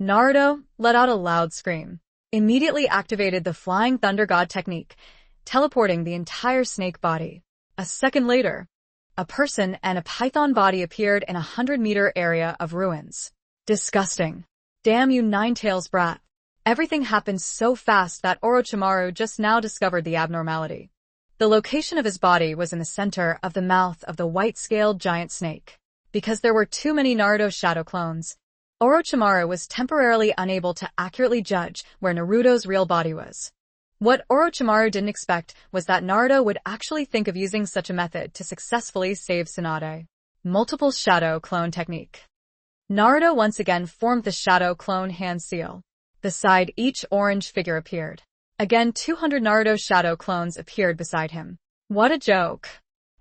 Naruto let out a loud scream, immediately activated the Flying Thunder God technique, teleporting the entire snake body. A second later, a person and a python body appeared in a 100-meter area of ruins. Disgusting. Damn you, Nine-Tails brat. Everything happened so fast that Orochimaru just now discovered the abnormality. The location of his body was in the center of the mouth of the white-scaled giant snake. Because there were too many Naruto shadow clones, Orochimaru was temporarily unable to accurately judge where Naruto's real body was. What Orochimaru didn't expect was that Naruto would actually think of using such a method to successfully save Tsunade. Multiple shadow clone technique. Naruto once again formed the shadow clone hand seal. Beside each orange figure appeared. Again 200 Naruto shadow clones appeared beside him. What a joke.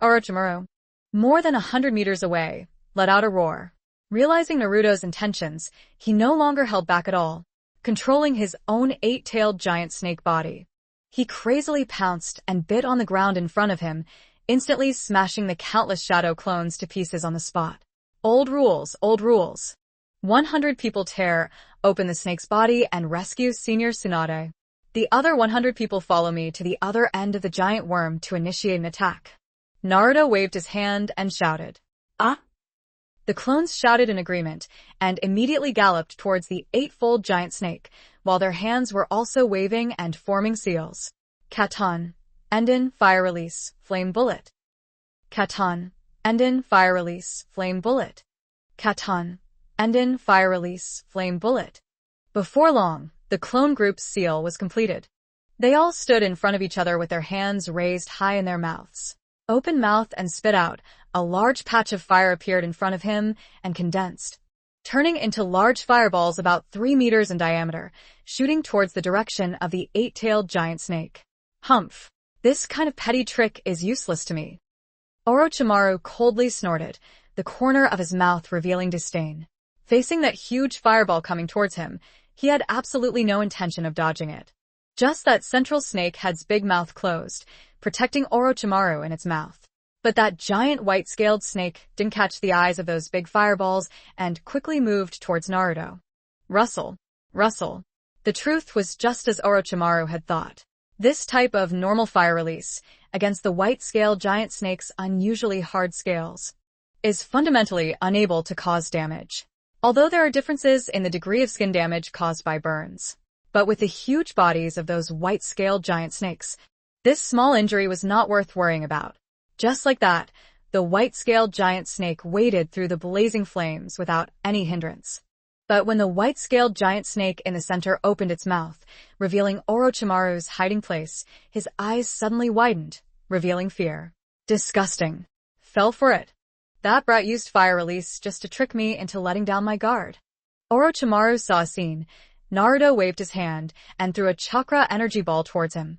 Orochimaru, more than 100 meters away, let out a roar. Realizing Naruto's intentions, he no longer held back at all, controlling his own 8-tailed giant snake body. He crazily pounced and bit on the ground in front of him, instantly smashing the countless shadow clones to pieces on the spot. Old rules, old rules. 100 people tear open the snake's body and rescue Senior Tsunade. The other 100 people follow me to the other end of the giant worm to initiate an attack. Naruto waved his hand and shouted, "Ah!" The clones shouted in agreement and immediately galloped towards the 8-fold giant snake, while their hands were also waving and forming seals. Katon, Endin, fire release, flame bullet. Katon, Endin, fire release, flame bullet. Katon, Endin, fire release, flame bullet. Before long, the clone group's seal was completed. They all stood in front of each other with their hands raised high in their mouths. Open mouth and spit out, a large patch of fire appeared in front of him and condensed, turning into large fireballs about 3 meters in diameter, shooting towards the direction of the 8-tailed giant snake. Humph! This kind of petty trick is useless to me. Orochimaru coldly snorted, the corner of his mouth revealing disdain. Facing that huge fireball coming towards him, he had absolutely no intention of dodging it. Just that central snake head's big mouth closed, protecting Orochimaru in its mouth. But that giant white-scaled snake didn't catch the eyes of those big fireballs and quickly moved towards Naruto. Rustle. Rustle. The truth was just as Orochimaru had thought. This type of normal fire release, against the white-scaled giant snake's unusually hard scales, is fundamentally unable to cause damage. Although there are differences in the degree of skin damage caused by burns. But with the huge bodies of those white-scaled giant snakes, this small injury was not worth worrying about. Just like that, the white-scaled giant snake waded through the blazing flames without any hindrance. But when the white-scaled giant snake in the center opened its mouth, revealing Orochimaru's hiding place, his eyes suddenly widened, revealing fear. Disgusting. Fell for it. That brat used fire release just to trick me into letting down my guard. Orochimaru saw a scene. Naruto waved his hand and threw a chakra energy ball towards him.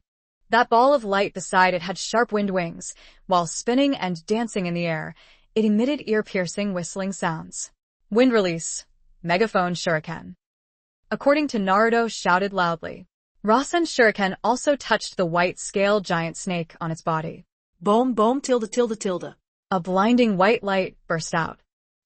That ball of light beside it had sharp wind wings. While spinning and dancing in the air, it emitted ear-piercing whistling sounds. Wind release. Megaphone shuriken. According to Naruto shouted loudly. Rasen shuriken also touched the white-scaled giant snake on its body. Boom boom tilde tilde tilde. A blinding white light burst out.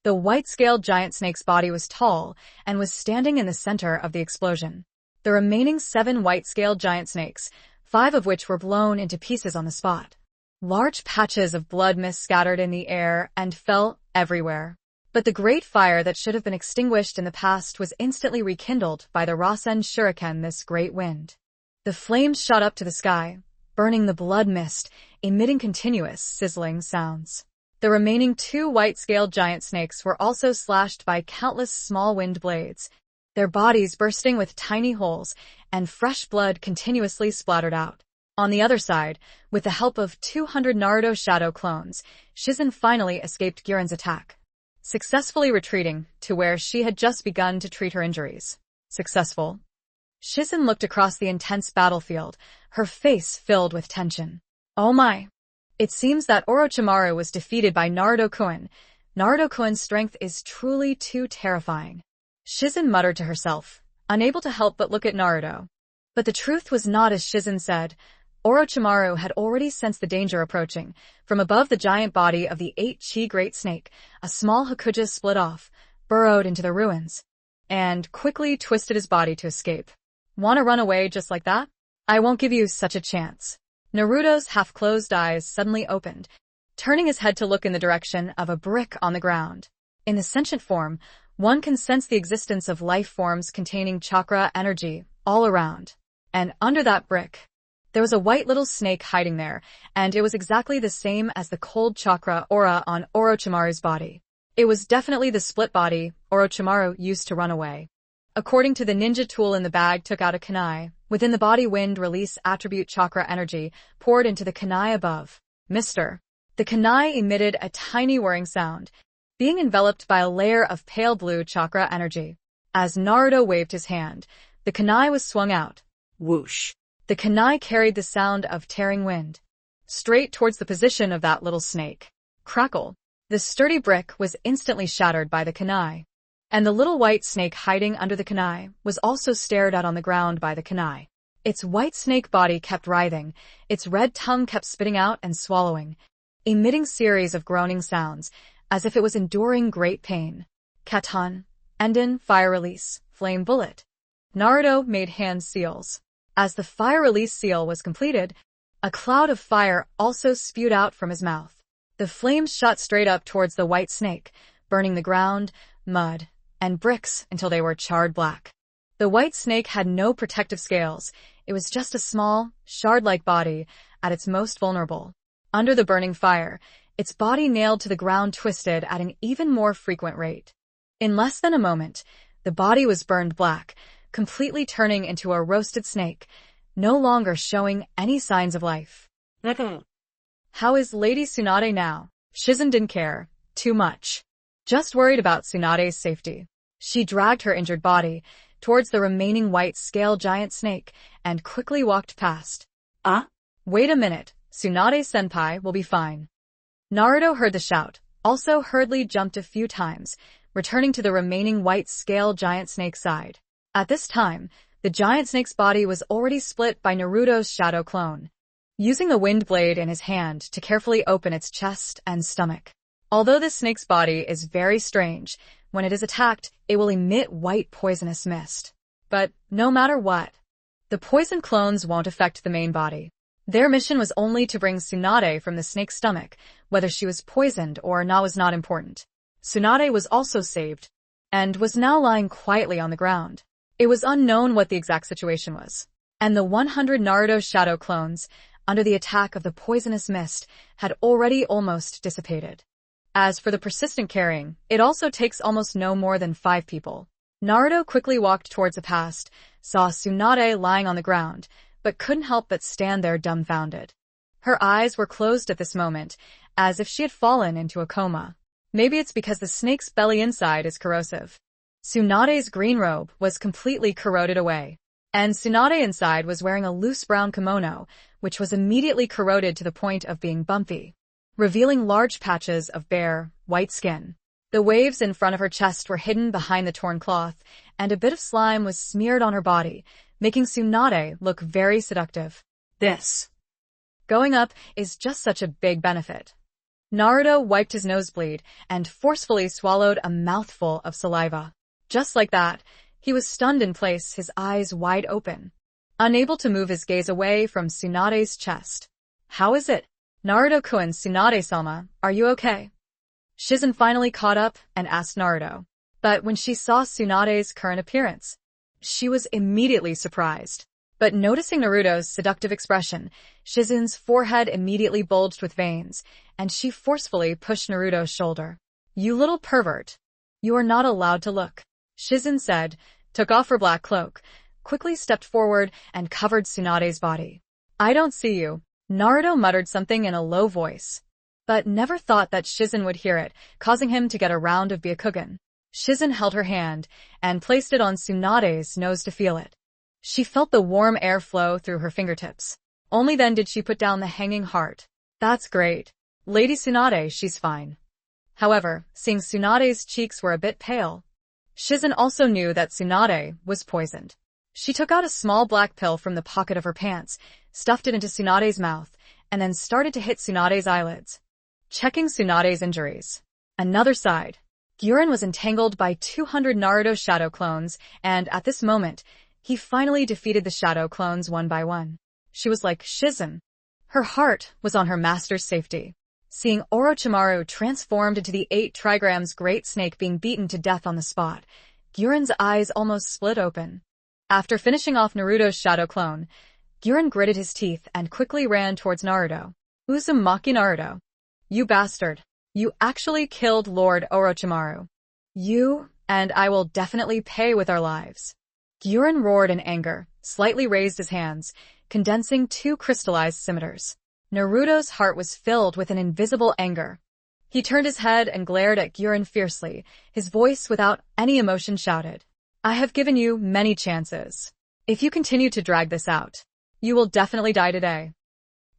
The white-scaled giant snake's body was tall and was standing in the center of the explosion. The remaining 7 white-scaled giant snakes, 5 of which were blown into pieces on the spot. Large patches of blood mist scattered in the air and fell everywhere. But the great fire that should have been extinguished in the past was instantly rekindled by the Rasen shuriken, this great wind. The flames shot up to the sky, burning the blood mist, emitting continuous, sizzling sounds. The remaining 2 white-scaled giant snakes were also slashed by countless small wind blades, their bodies bursting with tiny holes, and fresh blood continuously splattered out. On the other side, with the help of 200 Naruto shadow clones, Shizen finally escaped Giran's attack, successfully retreating to where she had just begun to treat her injuries. Successful. Shizen looked across the intense battlefield, her face filled with tension. Oh my! It seems that Orochimaru was defeated by Naruto-kun. Naruto-kun's strength is truly too terrifying. Shizen muttered to herself, unable to help but look at Naruto. But the truth was not as Shizen said. Orochimaru had already sensed the danger approaching. From above the giant body of the 8-chi great snake, a small Hokuja split off, burrowed into the ruins. and quickly twisted his body to escape. "Want to run away just like that? I won't give you such a chance." Naruto's half-closed eyes suddenly opened, turning his head to look in the direction of a brick on the ground. In the sentient form, one can sense the existence of life forms containing chakra energy all around. And under that brick, there was a white little snake hiding there, and it was exactly the same as the cold chakra aura on Orochimaru's body. It was definitely the split body Orochimaru used to run away. According to the ninja tool in the bag took out a kunai, within the body wind release attribute chakra energy poured into the kunai above. Mr. The kunai emitted a tiny whirring sound, being enveloped by a layer of pale blue chakra energy. As Naruto waved his hand, the kunai was swung out. Whoosh! The kunai carried the sound of tearing wind, straight towards the position of that little snake. Crackle! The sturdy brick was instantly shattered by the kunai, and the little white snake hiding under the kunai was also stared at on the ground by the kunai. Its white snake body kept writhing, its red tongue kept spitting out and swallowing, emitting series of groaning sounds, as if it was enduring great pain. Katon, Enden, fire release, flame bullet. Naruto made hand seals. As the fire release seal was completed, a cloud of fire also spewed out from his mouth. The flames shot straight up towards the white snake, burning the ground, mud, and bricks until they were charred black. The white snake had no protective scales. It was just a small, shard-like body at its most vulnerable. Under the burning fire, its body nailed to the ground twisted at an even more frequent rate. In less than a moment, the body was burned black, completely turning into a roasted snake, no longer showing any signs of life. How is Lady Tsunade now? Shizen didn't care too much, just worried about Tsunade's safety. She dragged her injured body towards the remaining white scale giant snake and quickly walked past. Wait a minute, Tsunade-senpai will be fine. Naruto heard the shout, also hurriedly jumped a few times, returning to the remaining white scale giant snake's side. At this time, the giant snake's body was already split by Naruto's shadow clone, using the wind blade in his hand to carefully open its chest and stomach. Although this snake's body is very strange, when it is attacked, it will emit white poisonous mist. But no matter what, the poison clones won't affect the main body. Their mission was only to bring Tsunade from the snake's stomach. Whether she was poisoned or not was not important. Tsunade was also saved, and was now lying quietly on the ground. It was unknown what the exact situation was, and the 100 Naruto shadow clones, under the attack of the poisonous mist, had already almost dissipated. As for the persistent carrying, it also takes almost no more than 5 people. Naruto quickly walked towards the past, saw Tsunade lying on the ground, but couldn't help but stand there dumbfounded. Her eyes were closed at this moment, as if she had fallen into a coma. Maybe it's because the snake's belly inside is corrosive. Tsunade's green robe was completely corroded away, and Tsunade inside was wearing a loose brown kimono, which was immediately corroded to the point of being bumpy, revealing large patches of bare, white skin. The waves in front of her chest were hidden behind the torn cloth, and a bit of slime was smeared on her body, making Tsunade look very seductive. This going up is just such a big benefit. Naruto wiped his nosebleed and forcefully swallowed a mouthful of saliva. Just like that, he was stunned in place, his eyes wide open, unable to move his gaze away from Tsunade's chest. How is it? Naruto-kun, Tsunade-sama, are you okay? Shizen finally caught up and asked Naruto. But when she saw Tsunade's current appearance, she was immediately surprised. But noticing Naruto's seductive expression, Shizen's forehead immediately bulged with veins, and she forcefully pushed Naruto's shoulder. You little pervert. You are not allowed to look, Shizen said, took off her black cloak, quickly stepped forward and covered Tsunade's body. I don't see you. Naruto muttered something in a low voice, but never thought that Shizen would hear it, causing him to get a round of Byakugan. Shizen held her hand and placed it on Tsunade's nose to feel it. She felt the warm air flow through her fingertips. Only then did she put down the hanging heart. That's great. Lady Tsunade, she's fine. However, seeing Tsunade's cheeks were a bit pale, Shizen also knew that Tsunade was poisoned. She took out a small black pill from the pocket of her pants, stuffed it into Tsunade's mouth, and then started to hit Tsunade's eyelids, checking Tsunade's injuries. Another side. Gurren was entangled by 200 Naruto shadow clones, and at this moment, he finally defeated the shadow clones one by one. She was like Shizen. Her heart was on her master's safety. Seeing Orochimaru transformed into the 8 trigrams great snake being beaten to death on the spot, Gurren's eyes almost split open. After finishing off Naruto's shadow clone, Gurren gritted his teeth and quickly ran towards Naruto. Uzumaki Naruto. You bastard. You actually killed Lord Orochimaru. You and I will definitely pay with our lives. Gurren roared in anger, slightly raised his hands, condensing 2 crystallized scimitars. Naruto's heart was filled with an invisible anger. He turned his head and glared at Gurren fiercely, his voice without any emotion shouted. I have given you many chances. If you continue to drag this out, you will definitely die today.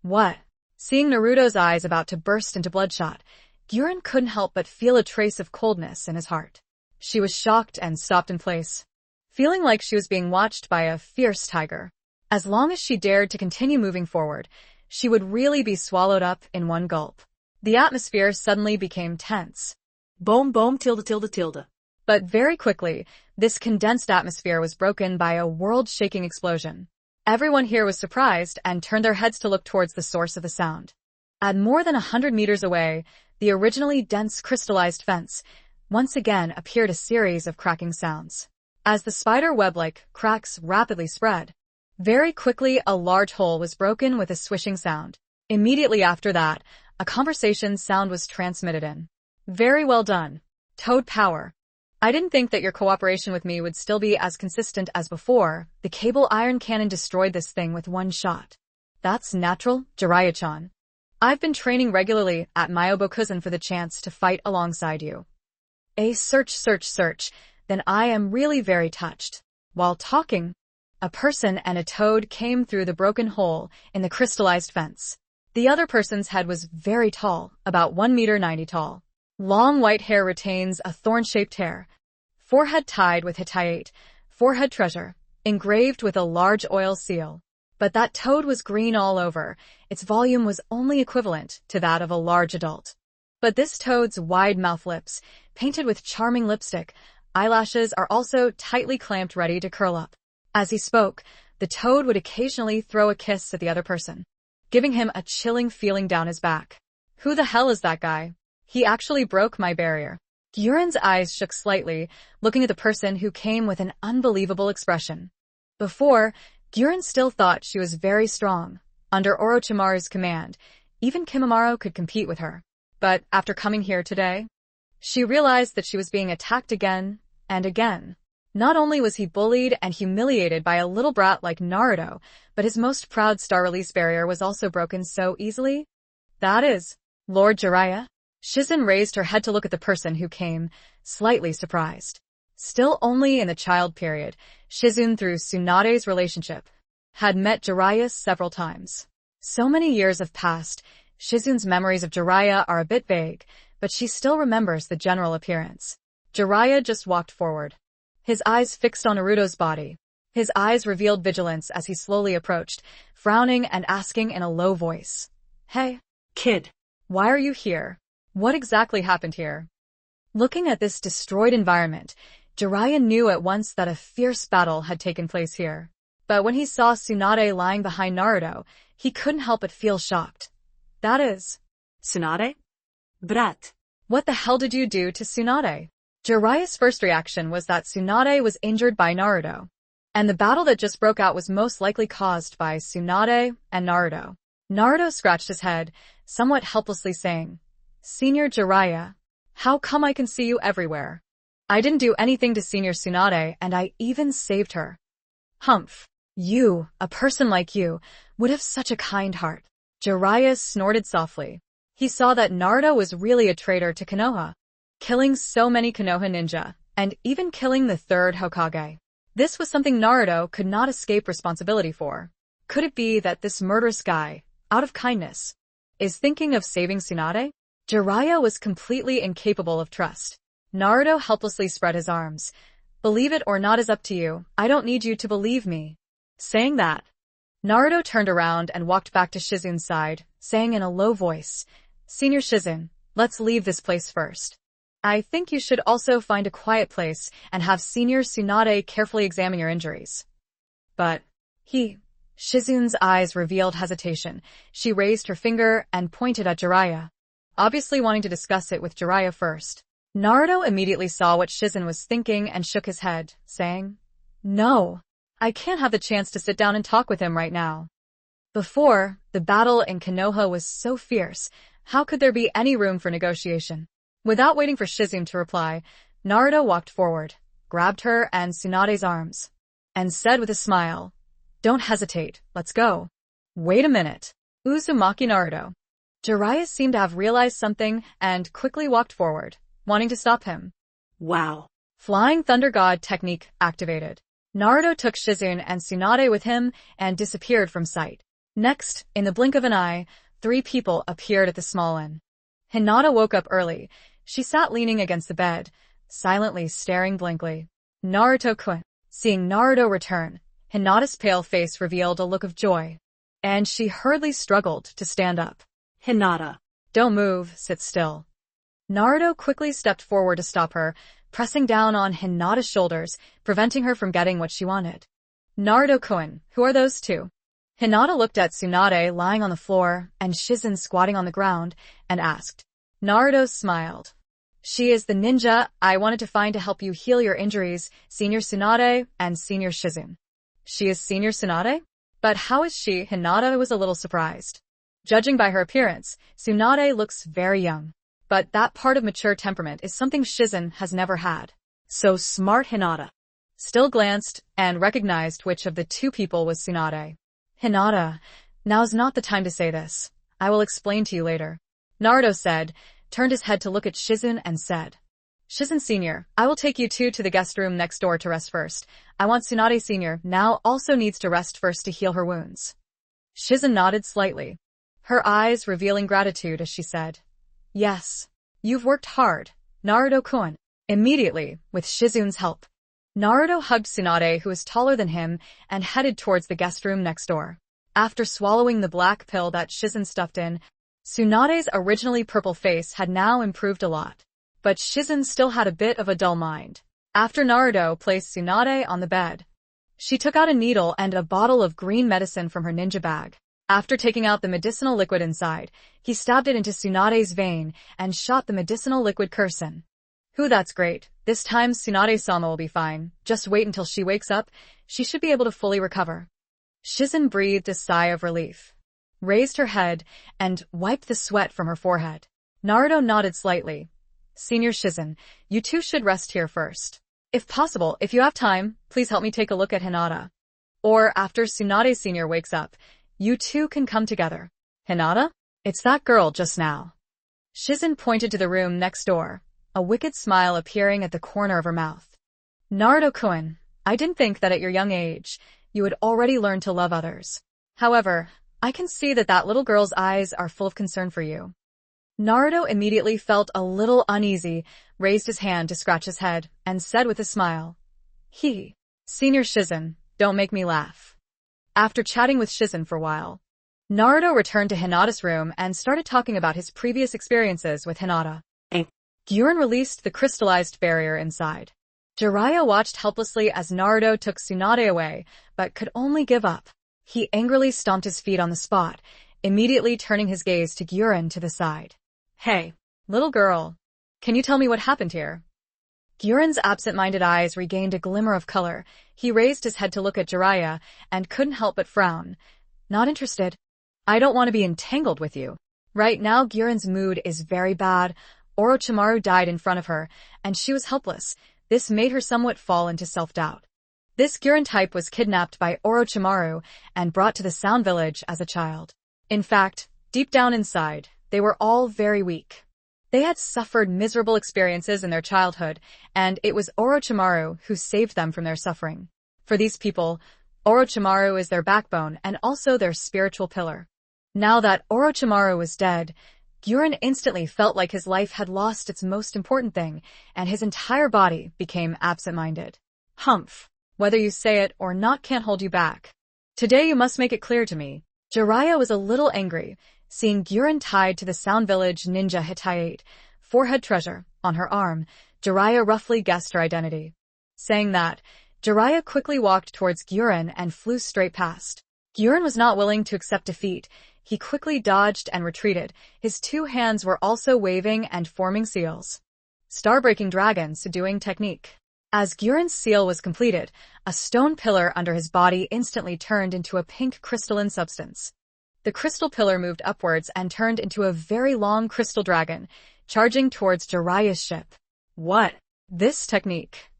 What? Seeing Naruto's eyes about to burst into bloodshot, Gurren couldn't help but feel a trace of coldness in his heart. She was shocked and stopped in place, feeling like she was being watched by a fierce tiger. As long as she dared to continue moving forward, she would really be swallowed up in one gulp. The atmosphere suddenly became tense. Boom boom tilde tilde tilde. But very quickly, this condensed atmosphere was broken by a world-shaking explosion. Everyone here was surprised and turned their heads to look towards the source of the sound. At more than 100 meters away, the originally dense crystallized fence once again appeared a series of cracking sounds. As the spider web-like cracks rapidly spread, very quickly a large hole was broken with a swishing sound. Immediately after that, a conversation sound was transmitted in. Very well done. Toad Power. I didn't think that your cooperation with me would still be as consistent as before. The cable iron cannon destroyed this thing with one shot. That's natural, Jiraiya-chan. I've been training regularly at Myobokuzen for the chance to fight alongside you. A search, then I am really very touched. While talking, a person and a toad came through the broken hole in the crystallized fence. The other person's head was very tall, about 1.90 meters tall. Long white hair retains a thorn-shaped hair. Forehead tied with Hittite, forehead treasure, engraved with a large oil seal. But that toad was green all over. Its volume was only equivalent to that of a large adult. But this toad's wide mouth lips, painted with charming lipstick, eyelashes are also tightly clamped ready to curl up. As he spoke, the toad would occasionally throw a kiss at the other person, giving him a chilling feeling down his back. Who the hell is that guy? He actually broke my barrier. Gurren's eyes shook slightly, looking at the person who came with an unbelievable expression. Before, Gurren still thought she was very strong. Under Orochimaru's command, even Kimimaro could compete with her. But after coming here today, she realized that she was being attacked again and again. Not only was he bullied and humiliated by a little brat like Naruto, but his most proud star release barrier was also broken so easily. That is, Lord Jiraiya? Shizen raised her head to look at the person who came, slightly surprised. Still only in the child period, Shizen, through Tsunade's relationship, had met Jiraiya several times. So many years have passed, Shizen's memories of Jiraiya are a bit vague, but she still remembers the general appearance. Jiraiya just walked forward, his eyes fixed on Naruto's body. His eyes revealed vigilance as he slowly approached, frowning and asking in a low voice. Hey, Kid. why are you here? What exactly happened here? Looking at this destroyed environment, Jiraiya knew at once that a fierce battle had taken place here. But when he saw Tsunade lying behind Naruto, he couldn't help but feel shocked. That is... Tsunade? Brat. What the hell did you do to Tsunade? Jiraiya's first reaction was that Tsunade was injured by Naruto, and the battle that just broke out was most likely caused by Tsunade and Naruto. Naruto scratched his head, somewhat helplessly saying, Senior Jiraiya, how come I can see you everywhere? I didn't do anything to Senior Tsunade, and I even saved her. Humph. You, a person like you, would have such a kind heart. Jiraiya snorted softly. He saw that Naruto was really a traitor to Konoha, killing so many Konoha ninja, and even killing the third Hokage. This was something Naruto could not escape responsibility for. Could it be that this murderous guy, out of kindness, is thinking of saving Tsunade? Jiraiya was completely incapable of trust. Naruto helplessly spread his arms. Believe it or not is up to you. I don't need you to believe me. Saying that, Naruto turned around and walked back to Shizen's side, saying in a low voice, Senior Shizen, let's leave this place first. I think you should also find a quiet place and have Senior Tsunade carefully examine your injuries. But Shizune's eyes revealed hesitation. She raised her finger and pointed at Jiraiya, obviously wanting to discuss it with Jiraiya first. Naruto immediately saw what Shizune was thinking and shook his head, saying, "No, I can't have the chance to sit down and talk with him right now." Before, the battle in Konoha was so fierce, how could there be any room for negotiation? Without waiting for Shizune to reply, Naruto walked forward, grabbed her and Tsunade's arms, and said with a smile, "Don't hesitate, let's go." "Wait a minute." Uzumaki Naruto. Jiraiya seemed to have realized something and quickly walked forward, wanting to stop him. Wow. Flying Thunder God technique activated. Naruto took Shizune and Tsunade with him and disappeared from sight. Next, in the blink of an eye, 3 people appeared at the small inn. Hinata woke up early. She sat leaning against the bed, silently staring blankly. Naruto-kun. Seeing Naruto return, Hinata's pale face revealed a look of joy, and she hurriedly struggled to stand up. Hinata. "Don't move, sit still." Naruto quickly stepped forward to stop her, pressing down on Hinata's shoulders, preventing her from getting what she wanted. "Naruto-kun, who are those 2? Hinata looked at Tsunade lying on the floor and Shizune squatting on the ground and asked. Naruto smiled. "She is the ninja I wanted to find to help you heal your injuries, Senior Tsunade and Senior Shizune." "She is Senior Tsunade? But how is she?" Hinata was a little surprised. Judging by her appearance, Tsunade looks very young. But that part of mature temperament is something Shizune has never had. So smart. Hinata still glanced and recognized which of the 2 people was Tsunade. "Hinata, now's not the time to say this. I will explain to you later," Naruto said, turned his head to look at Shizune and said, "Shizune Sr., I will take you 2 to the guest room next door to rest first. I want Tsunade Sr. now also needs to rest first to heal her wounds." Shizune nodded slightly, her eyes revealing gratitude as she said, "Yes, you've worked hard, Naruto-kun." Immediately, with Shizune's help, Naruto hugged Tsunade, who was taller than him, and headed towards the guest room next door. After swallowing the black pill that Shizune stuffed in, Tsunade's originally purple face had now improved a lot. But Shizune still had a bit of a dull mind. After Naruto placed Tsunade on the bed, she took out a needle and a bottle of green medicine from her ninja bag. After taking out the medicinal liquid inside, he stabbed it into Tsunade's vein and shot the medicinal liquid cursin. That's great. This time Tsunade-sama will be fine. Just wait until she wakes up. She should be able to fully recover." Shizune breathed a sigh of relief, raised her head, and wiped the sweat from her forehead. Naruto nodded slightly. "Senior Shizune, you 2 should rest here first. If possible, if you have time, please help me take a look at Hinata. Or after Tsunade Sr. wakes up, you 2 can come together." "Hinata? It's that girl just now." Shizune pointed to the room next door, a wicked smile appearing at the corner of her mouth. "Naruto-kun, I didn't think that at your young age, you had already learned to love others. However, I can see that that little girl's eyes are full of concern for you." Naruto immediately felt a little uneasy, raised his hand to scratch his head, and said with a smile, "Senior Shizune, don't make me laugh." After chatting with Shizune for a while, Naruto returned to Hinata's room and started talking about his previous experiences with Hinata. Gurren released the crystallized barrier inside. Jiraiya watched helplessly as Naruto took Tsunade away, but could only give up. He angrily stomped his feet on the spot, immediately turning his gaze to Gurren to the side. "Hey, little girl, can you tell me what happened here?" Gurren's absent-minded eyes regained a glimmer of color. He raised his head to look at Jiraiya and couldn't help but frown. "Not interested. I don't want to be entangled with you." Right now Gurren's mood is very bad. Orochimaru died in front of her, and she was helpless. This made her somewhat fall into self-doubt. This Gurren type was kidnapped by Orochimaru and brought to the Sound Village as a child. In fact, deep down inside, they were all very weak. They had suffered miserable experiences in their childhood, and it was Orochimaru who saved them from their suffering. For these people, Orochimaru is their backbone and also their spiritual pillar. Now that Orochimaru was dead, Gurren instantly felt like his life had lost its most important thing, and his entire body became absent-minded. "Humph. Whether you say it or not can't hold you back. Today you must make it clear to me." Jiraiya was a little angry, seeing Gurren tied to the Sound Village ninja Hittite, forehead treasure, On her arm, Jiraiya roughly guessed her identity. Saying that, Jiraiya quickly walked towards Gurren and flew straight past. Gurren was not willing to accept defeat. He quickly dodged and retreated. His two hands were also waving and forming seals. Star-breaking dragon subduing technique. As Gurren's seal was completed, a stone pillar under his body instantly turned into a pink crystalline substance. The crystal pillar moved upwards and turned into a very long crystal dragon, charging towards Jiraiya's ship. What? This technique?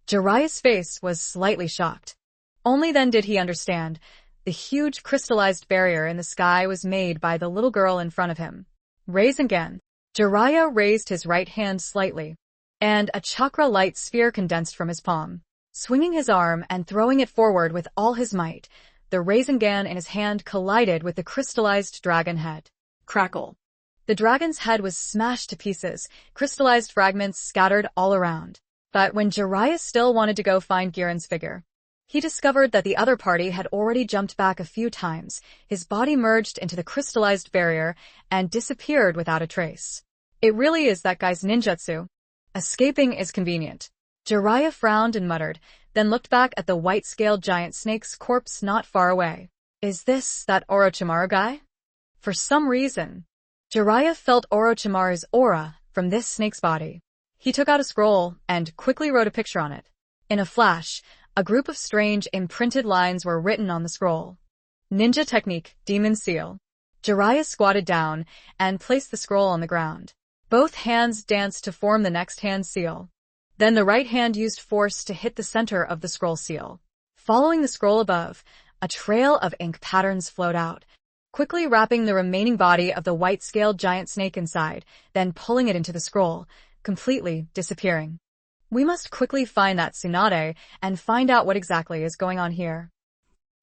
Jiraiya's face was slightly shocked. Only then did he understand. The huge crystallized barrier in the sky was made by the little girl in front of him. Raise again. Jiraiya raised his right hand slightly, and a chakra light sphere condensed from his palm. Swinging his arm and throwing it forward with all his might, the Rasengan in his hand collided with the crystallized dragon head. Crackle. The dragon's head was smashed to pieces, crystallized fragments scattered all around. But when Jiraiya still wanted to go find Gurren's figure, he discovered that the other party had already jumped back a few times. His body merged into the crystallized barrier and disappeared without a trace. It really is that guy's ninjutsu. Escaping is convenient. Jiraiya frowned and muttered, then looked back at the white-scaled giant snake's corpse not far away. Is this that Orochimaru guy? For some reason, Jiraiya felt Orochimaru's aura from this snake's body. He took out a scroll and quickly wrote a picture on it. In a flash, a group of strange imprinted lines were written on the scroll. Ninja technique, demon seal. Jiraiya squatted down and placed the scroll on the ground. Both hands danced to form the next hand seal. Then the right hand used force to hit the center of the scroll seal. Following the scroll above, a trail of ink patterns flowed out, quickly wrapping the remaining body of the white-scaled giant snake inside, then pulling it into the scroll, completely disappearing. We must quickly find that Tsunade and find out what exactly is going on here.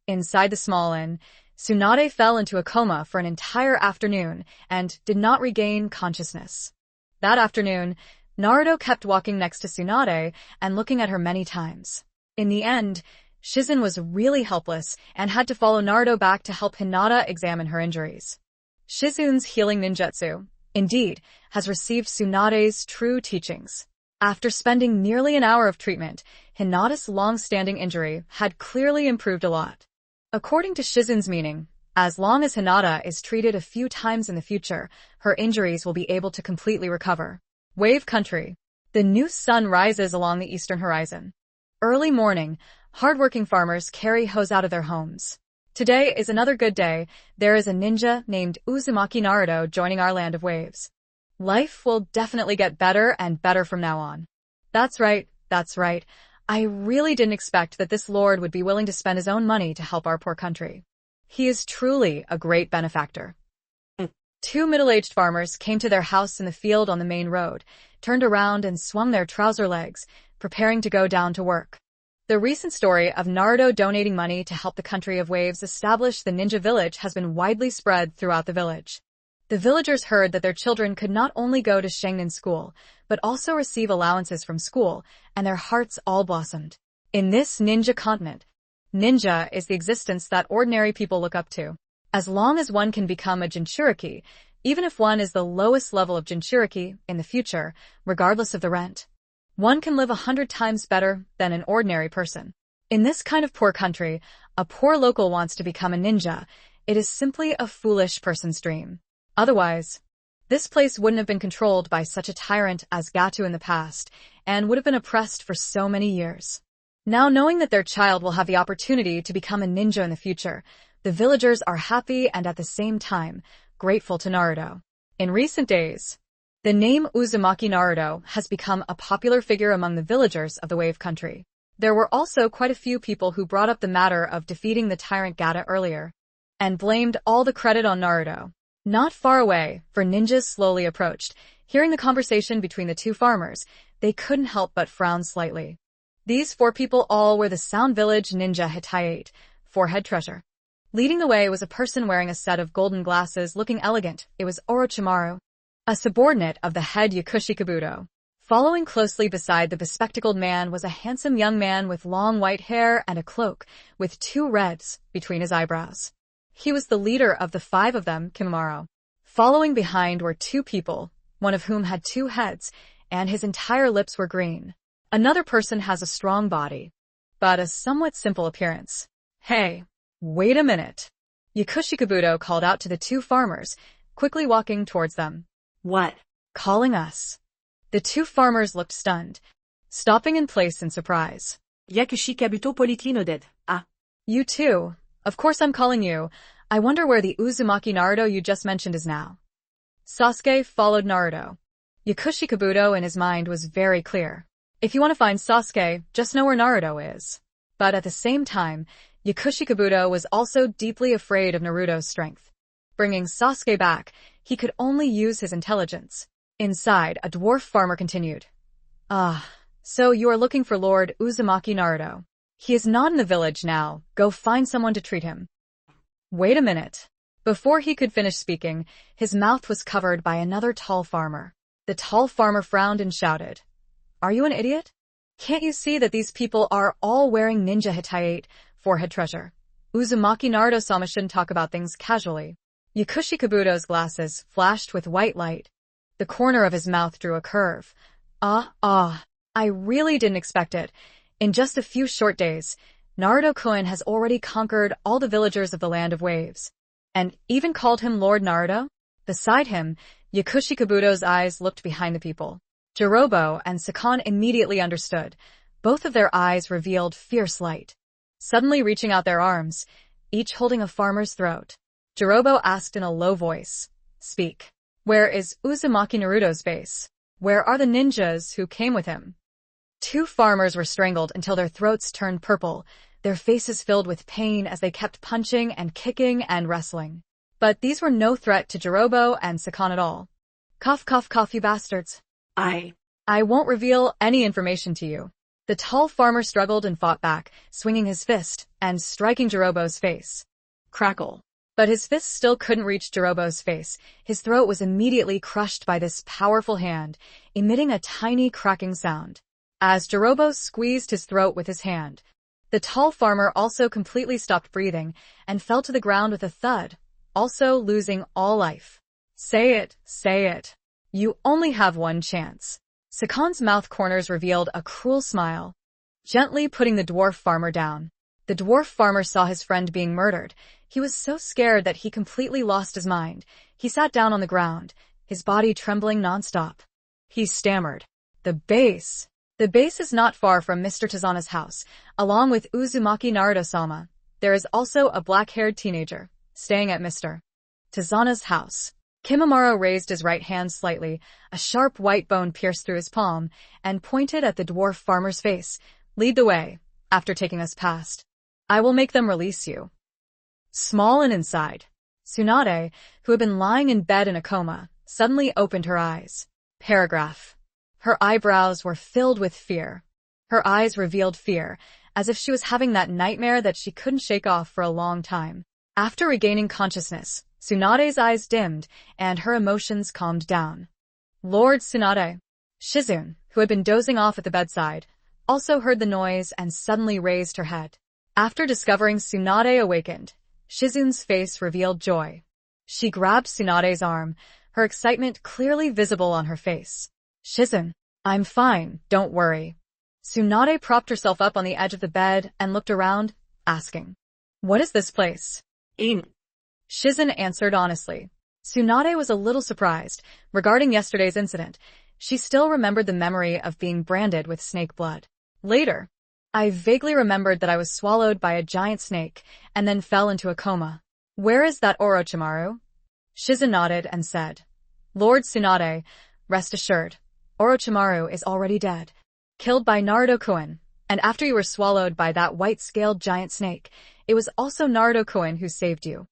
Inside the small inn, Tsunade fell into a coma for an entire afternoon and did not regain consciousness. That afternoon, Naruto kept walking next to Tsunade and looking at her many times. In the end, Shizen was really helpless and had to follow Naruto back to help Hinata examine her injuries. Shizen's healing ninjutsu, indeed, has received Tsunade's true teachings. After spending nearly an hour of treatment, Hinata's long-standing injury had clearly improved a lot. According to Shizen's meaning, as long as Hinata is treated a few times in the future, her injuries will be able to completely recover. Wave Country. The new sun rises along the eastern horizon. Early morning, hardworking farmers carry hoes out of their homes. Today is another good day. There is a ninja named Uzumaki Naruto joining our land of waves. Life will definitely get better and better from now on. That's right. I really didn't expect that this lord would be willing to spend his own money to help our poor country. He is truly a great benefactor. Two middle-aged farmers came to their house in the field on the main road, turned around and swung their trouser legs, preparing to go down to work. The recent story of Naruto donating money to help the country of waves establish the ninja village has been widely spread throughout the village. The villagers heard that their children could not only go to Shengnan school, but also receive allowances from school, and their hearts all blossomed. In this ninja continent, ninja is the existence that ordinary people look up to. As long as one can become a Jinchuriki, even if one is the lowest level of Jinchuriki in the future, regardless of the rent, one can live 100 times better than an ordinary person. In this kind of poor country, a poor local wants to become a ninja. It is simply a foolish person's dream. Otherwise, this place wouldn't have been controlled by such a tyrant as Gato in the past, and would have been oppressed for so many years. Now knowing that their child will have the opportunity to become a ninja in the future, the villagers are happy and at the same time, grateful to Naruto. In recent days, the name Uzumaki Naruto has become a popular figure among the villagers of the Wave Country. There were also quite a few people who brought up the matter of defeating the tyrant Gato earlier, and blamed all the credit on Naruto. Not far away, four ninjas slowly approached. Hearing the conversation between the two farmers, they couldn't help but frown slightly. These four people all were the Sound Village Ninja Hittite, forehead treasure. Leading the way was a person wearing a set of golden glasses looking elegant. It was Orochimaru, a subordinate of the head Yakushi Kabuto. Following closely beside the bespectacled man was a handsome young man with long white hair and a cloak, with two reds between his eyebrows. He was the leader of the five of them, Kimimaro. Following behind were two people, one of whom had two heads, and his entire lips were green. Another person has a strong body, but a somewhat simple appearance. Hey, wait a minute. Yakushi Kabuto called out to the two farmers, quickly walking towards them. What? Calling us. The two farmers looked stunned, stopping in place in surprise. Yakushi Kabuto Politino did. Ah. You too. Of course I'm calling you. I wonder where the Uzumaki Naruto you just mentioned is now. Sasuke followed Naruto. Yakushi Kabuto in his mind was very clear. If you want to find Sasuke, just know where Naruto is. But at the same time, Yakushi Kabuto was also deeply afraid of Naruto's strength. Bringing Sasuke back, he could only use his intelligence. Inside, a dwarf farmer continued. So you are looking for Lord Uzumaki Naruto. He is not in the village now. Go find someone to treat him. Wait a minute. Before he could finish speaking, his mouth was covered by another tall farmer. The tall farmer frowned and shouted. Are you an idiot? Can't you see that these people are all wearing ninja Hittite forehead treasure? Uzumaki Naruto-sama shouldn't talk about things casually. Yakushi Kabuto's glasses flashed with white light. The corner of his mouth drew a curve. I really didn't expect it. In just a few short days, Naruto-kun has already conquered all the villagers of the Land of Waves. And even called him Lord Naruto? Beside him, Yakushi Kabuto's eyes looked behind the people. Jirobo and Sakon immediately understood. Both of their eyes revealed fierce light. Suddenly reaching out their arms, each holding a farmer's throat, Jirobo asked in a low voice, Speak. Where is Uzumaki Naruto's base? Where are the ninjas who came with him? Two farmers were strangled until their throats turned purple, their faces filled with pain as they kept punching and kicking and wrestling. But these were no threat to Jirobo and Sakon at all. Cough, cough, cough, you bastards. I won't reveal any information to you. The tall farmer struggled and fought back, swinging his fist and striking Jirobo's face. Crackle. But his fist still couldn't reach Jirobo's face. His throat was immediately crushed by this powerful hand, emitting a tiny cracking sound. As Jirobo squeezed his throat with his hand, the tall farmer also completely stopped breathing and fell to the ground with a thud, also losing all life. Say it, say it. You only have one chance. Sakon's mouth corners revealed a cruel smile, gently putting the dwarf farmer down. The dwarf farmer saw his friend being murdered. He was so scared that he completely lost his mind. He sat down on the ground, his body trembling nonstop. He stammered. The base. The base is not far from Mr. Tazana's house. Along with Uzumaki Naruto-sama, there is also a black-haired teenager, staying at Mr. Tazana's house. Kimimaro raised his right hand slightly, a sharp white bone pierced through his palm, and pointed at the dwarf farmer's face. Lead the way, after taking us past. I will make them release you. Small and inside, Tsunade, who had been lying in bed in a coma, suddenly opened her eyes. Paragraph. Her eyebrows were filled with fear. Her eyes revealed fear, as if she was having that nightmare that she couldn't shake off for a long time. After regaining consciousness, Tsunade's eyes dimmed, and her emotions calmed down. Lord Tsunade. Shizune, who had been dozing off at the bedside, also heard the noise and suddenly raised her head. After discovering Tsunade awakened, Shizune's face revealed joy. She grabbed Tsunade's arm, her excitement clearly visible on her face. Shizune, I'm fine, don't worry. Tsunade propped herself up on the edge of the bed and looked around, asking, What is this place? Shizune answered honestly. Tsunade was a little surprised. Regarding yesterday's incident, she still remembered the memory of being branded with snake blood. Later, I vaguely remembered that I was swallowed by a giant snake and then fell into a coma. Where is that Orochimaru? Shizune nodded and said, Lord Tsunade, rest assured, Orochimaru is already dead. Killed by Naruto-kun, and after you were swallowed by that white-scaled giant snake, it was also Naruto-kun who saved you.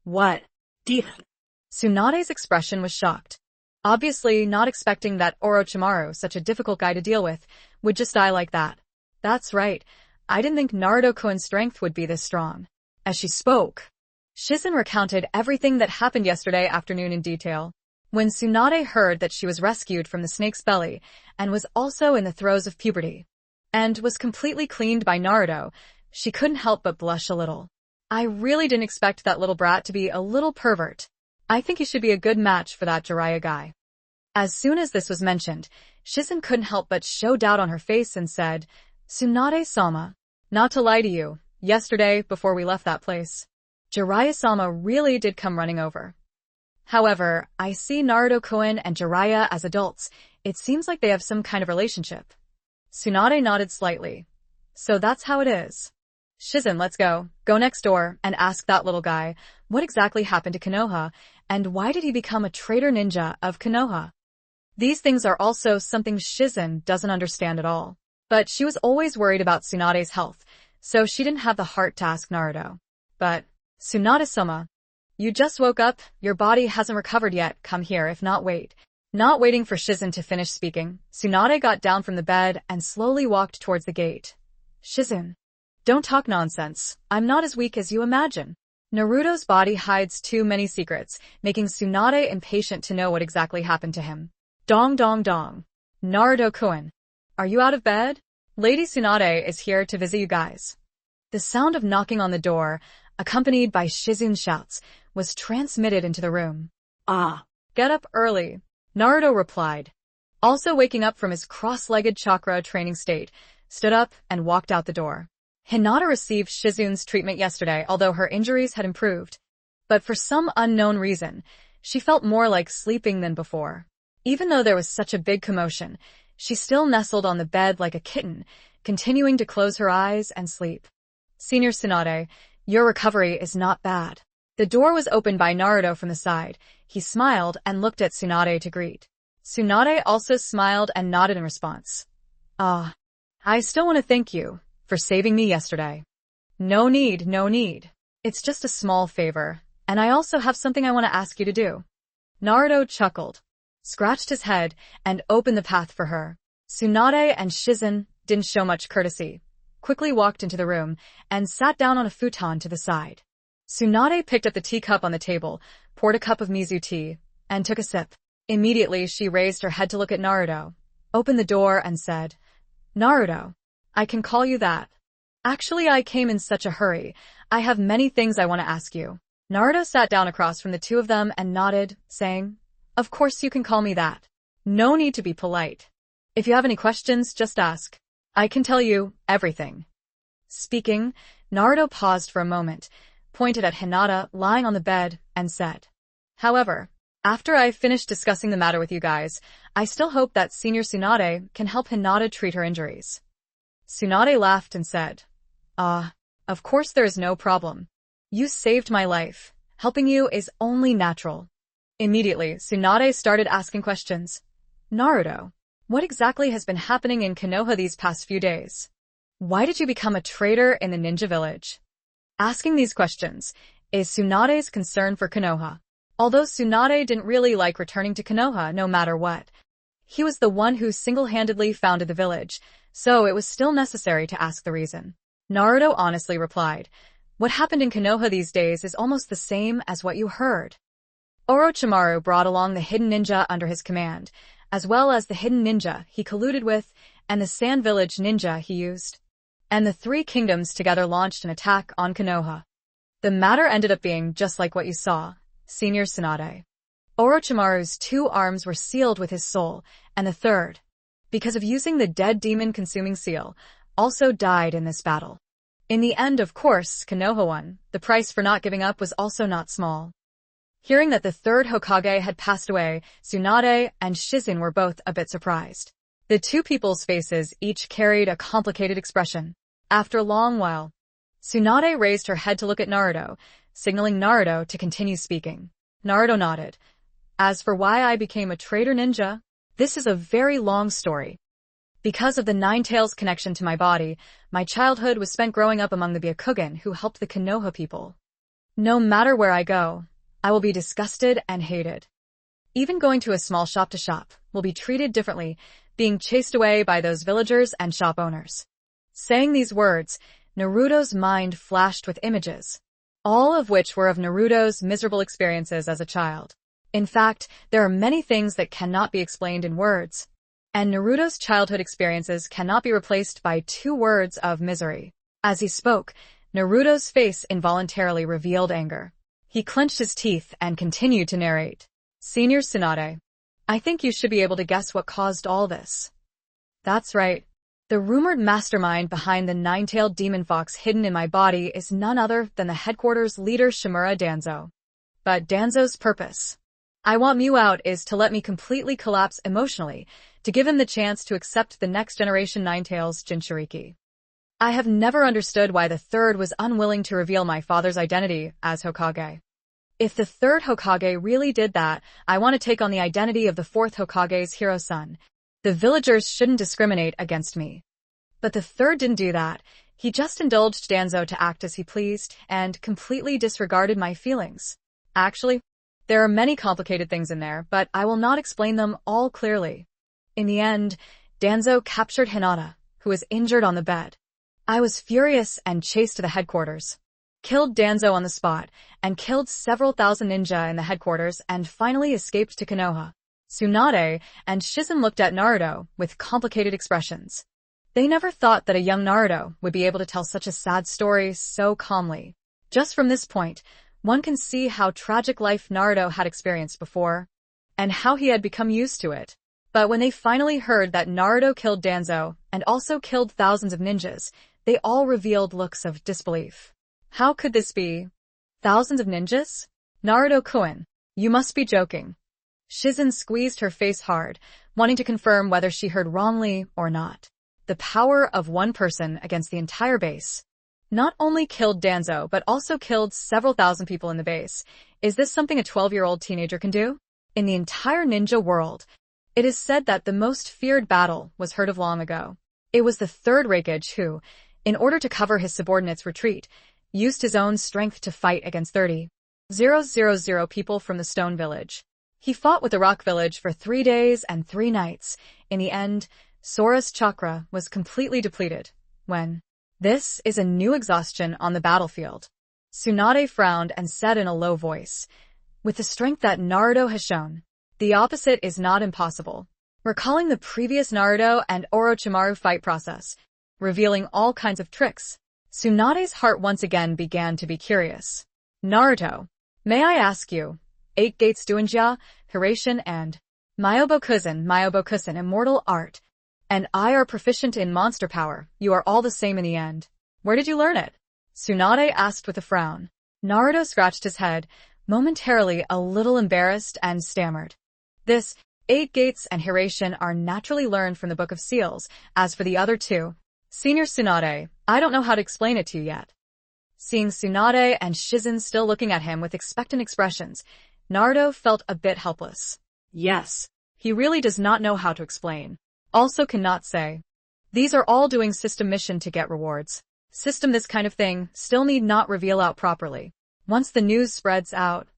What? Tsunade's expression was shocked. Obviously not expecting that Orochimaru, such a difficult guy to deal with, would just die like that. That's right. I didn't think Naruto-kun's strength would be this strong. As she spoke, Shizune recounted everything that happened yesterday afternoon in detail. When Tsunade heard that she was rescued from the snake's belly and was also in the throes of puberty and was completely cleaned by Naruto, she couldn't help but blush a little. I really didn't expect that little brat to be a little pervert. I think he should be a good match for that Jiraiya guy. As soon as this was mentioned, Shizen couldn't help but show doubt on her face and said, Tsunade-sama. Not to lie to you, yesterday, before we left that place, Jiraiya-sama really did come running over. However, I see Naruto-kun and Jiraiya as adults. It seems like they have some kind of relationship. Tsunade nodded slightly. So that's how it is. Shizen, let's go. Go next door and ask that little guy what exactly happened to Konoha and why did he become a traitor ninja of Konoha. These things are also something Shizen doesn't understand at all. But she was always worried about Tsunade's health, so she didn't have the heart to ask Naruto. But, Tsunade-sama, you just woke up, your body hasn't recovered yet, come here if not wait. Not waiting for Shizen to finish speaking, Tsunade got down from the bed and slowly walked towards the gate. Shizen, don't talk nonsense, I'm not as weak as you imagine. Naruto's body hides too many secrets, making Tsunade impatient to know what exactly happened to him. Dong dong dong. Naruto-kun, are you out of bed? Lady Tsunade is here to visit you guys. The sound of knocking on the door, accompanied by Shizen's shouts, was transmitted into the room. Ah. Get up early, Naruto replied. Also waking up from his cross-legged chakra training state, stood up and walked out the door. Hinata received Shizen's treatment yesterday, although her injuries had improved. But for some unknown reason, she felt more like sleeping than before. Even though there was such a big commotion, she still nestled on the bed like a kitten, continuing to close her eyes and sleep. Senior Tsunade, your recovery is not bad. The door was opened by Naruto from the side. He smiled and looked at Tsunade to greet. Tsunade also smiled and nodded in response. I still want to thank you for saving me yesterday. No need, no need. It's just a small favor, and I also have something I want to ask you to do. Naruto chuckled, scratched his head, and opened the path for her. Tsunade and Shizen didn't show much courtesy, quickly walked into the room, and sat down on a futon to the side. Tsunade picked up the teacup on the table, poured a cup of mizu tea, and took a sip. Immediately, she raised her head to look at Naruto, opened the door, and said, Naruto, I can call you that. Actually, I came in such a hurry. I have many things I want to ask you. Naruto sat down across from the two of them and nodded, saying, Of course you can call me that. No need to be polite. If you have any questions, just ask. I can tell you everything. Speaking, Naruto paused for a moment, pointed at Hinata lying on the bed, and said, However, after I've finished discussing the matter with you guys, I still hope that Senior Tsunade can help Hinata treat her injuries. Tsunade laughed and said, Of course there is no problem. You saved my life. Helping you is only natural. Immediately, Tsunade started asking questions. Naruto, what exactly has been happening in Konoha these past few days? Why did you become a traitor in the ninja village? Asking these questions is Tsunade's concern for Konoha. Although Tsunade didn't really like returning to Konoha no matter what, he was the one who single-handedly founded the village, so it was still necessary to ask the reason. Naruto honestly replied, What happened in Konoha these days is almost the same as what you heard. Orochimaru brought along the hidden ninja under his command, as well as the hidden ninja he colluded with and the Sand Village ninja he used. And the three kingdoms together launched an attack on Konoha. The matter ended up being just like what you saw, Senior Tsunade. Orochimaru's 2 arms were sealed with his soul, and the third, because of using the dead demon-consuming seal, also died in this battle. In the end, of course, Konoha won. The price for not giving up was also not small. Hearing that the third Hokage had passed away, Tsunade and Shizen were both a bit surprised. The two people's faces each carried a complicated expression. After a long while, Tsunade raised her head to look at Naruto, signaling Naruto to continue speaking. Naruto nodded. As for why I became a traitor ninja, this is a very long story. Because of the Nine Tails connection to my body, my childhood was spent growing up among the Byakugan who helped the Konoha people. No matter where I go, I will be disgusted and hated. Even going to a small shop to shop will be treated differently, being chased away by those villagers and shop owners. Saying these words, Naruto's mind flashed with images, all of which were of Naruto's miserable experiences as a child. In fact, there are many things that cannot be explained in words, and Naruto's childhood experiences cannot be replaced by 2 words of misery. As he spoke, Naruto's face involuntarily revealed anger. He clenched his teeth and continued to narrate. Senior Tsunade, I think you should be able to guess what caused all this. That's right. The rumored mastermind behind the nine-tailed demon fox hidden in my body is none other than the headquarters leader Shimura Danzo. But Danzo's purpose. I want Mew out is to let me completely collapse emotionally, to give him the chance to accept the next generation Ninetales Jinchuriki. I have never understood why the third was unwilling to reveal my father's identity as Hokage. If the third Hokage really did that, I want to take on the identity of the fourth Hokage's hero son. The villagers shouldn't discriminate against me. But the third didn't do that. He just indulged Danzo to act as he pleased and completely disregarded my feelings. Actually, there are many complicated things in there, but I will not explain them all clearly. In the end, Danzo captured Hinata, who was injured on the bed. I was furious and chased to the headquarters. Killed Danzo on the spot, and killed several thousand ninja in the headquarters, and finally escaped to Konoha. Tsunade and Shizen looked at Naruto with complicated expressions. They never thought that a young Naruto would be able to tell such a sad story so calmly. Just from this point, one can see how tragic life Naruto had experienced before, and how he had become used to it. But when they finally heard that Naruto killed Danzo, and also killed thousands of ninjas, they all revealed looks of disbelief. How could this be? Thousands of ninjas? Naruto-kun, you must be joking. Shizen squeezed her face hard, wanting to confirm whether she heard wrongly or not. The power of one person against the entire base. Not only killed Danzo, but also killed several thousand people in the base. Is this something a 12-year-old teenager can do? In the entire ninja world, it is said that the most feared battle was heard of long ago. It was the third Raikage who, in order to cover his subordinates' retreat, used his own strength to fight against 30,000 people from the Stone Village. He fought with the Rock Village for 3 days and 3 nights. In the end, Sora's chakra was completely depleted. This is a new exhaustion on the battlefield. Tsunade frowned and said in a low voice, with the strength that Naruto has shown, the opposite is not impossible. Recalling the previous Naruto and Orochimaru fight process, revealing all kinds of tricks, Tsunade's heart once again began to be curious. Naruto, may I ask you, 8 Gates Duinjia, Hiration and Myobokusen immortal art, and I are proficient in monster power, you are all the same in the end. Where did you learn it? Tsunade asked with a frown. Naruto scratched his head, momentarily a little embarrassed, and stammered. This, 8 Gates and Hiration are naturally learned from the Book of Seals. As for the other 2, Senior Tsunade, I don't know how to explain it to you yet. Seeing Tsunade and Shizen still looking at him with expectant expressions, Naruto felt a bit helpless. Yes, he really does not know how to explain. Also cannot say. These are all doing system mission to get rewards. System this kind of thing still need not reveal out properly. Once the news spreads out,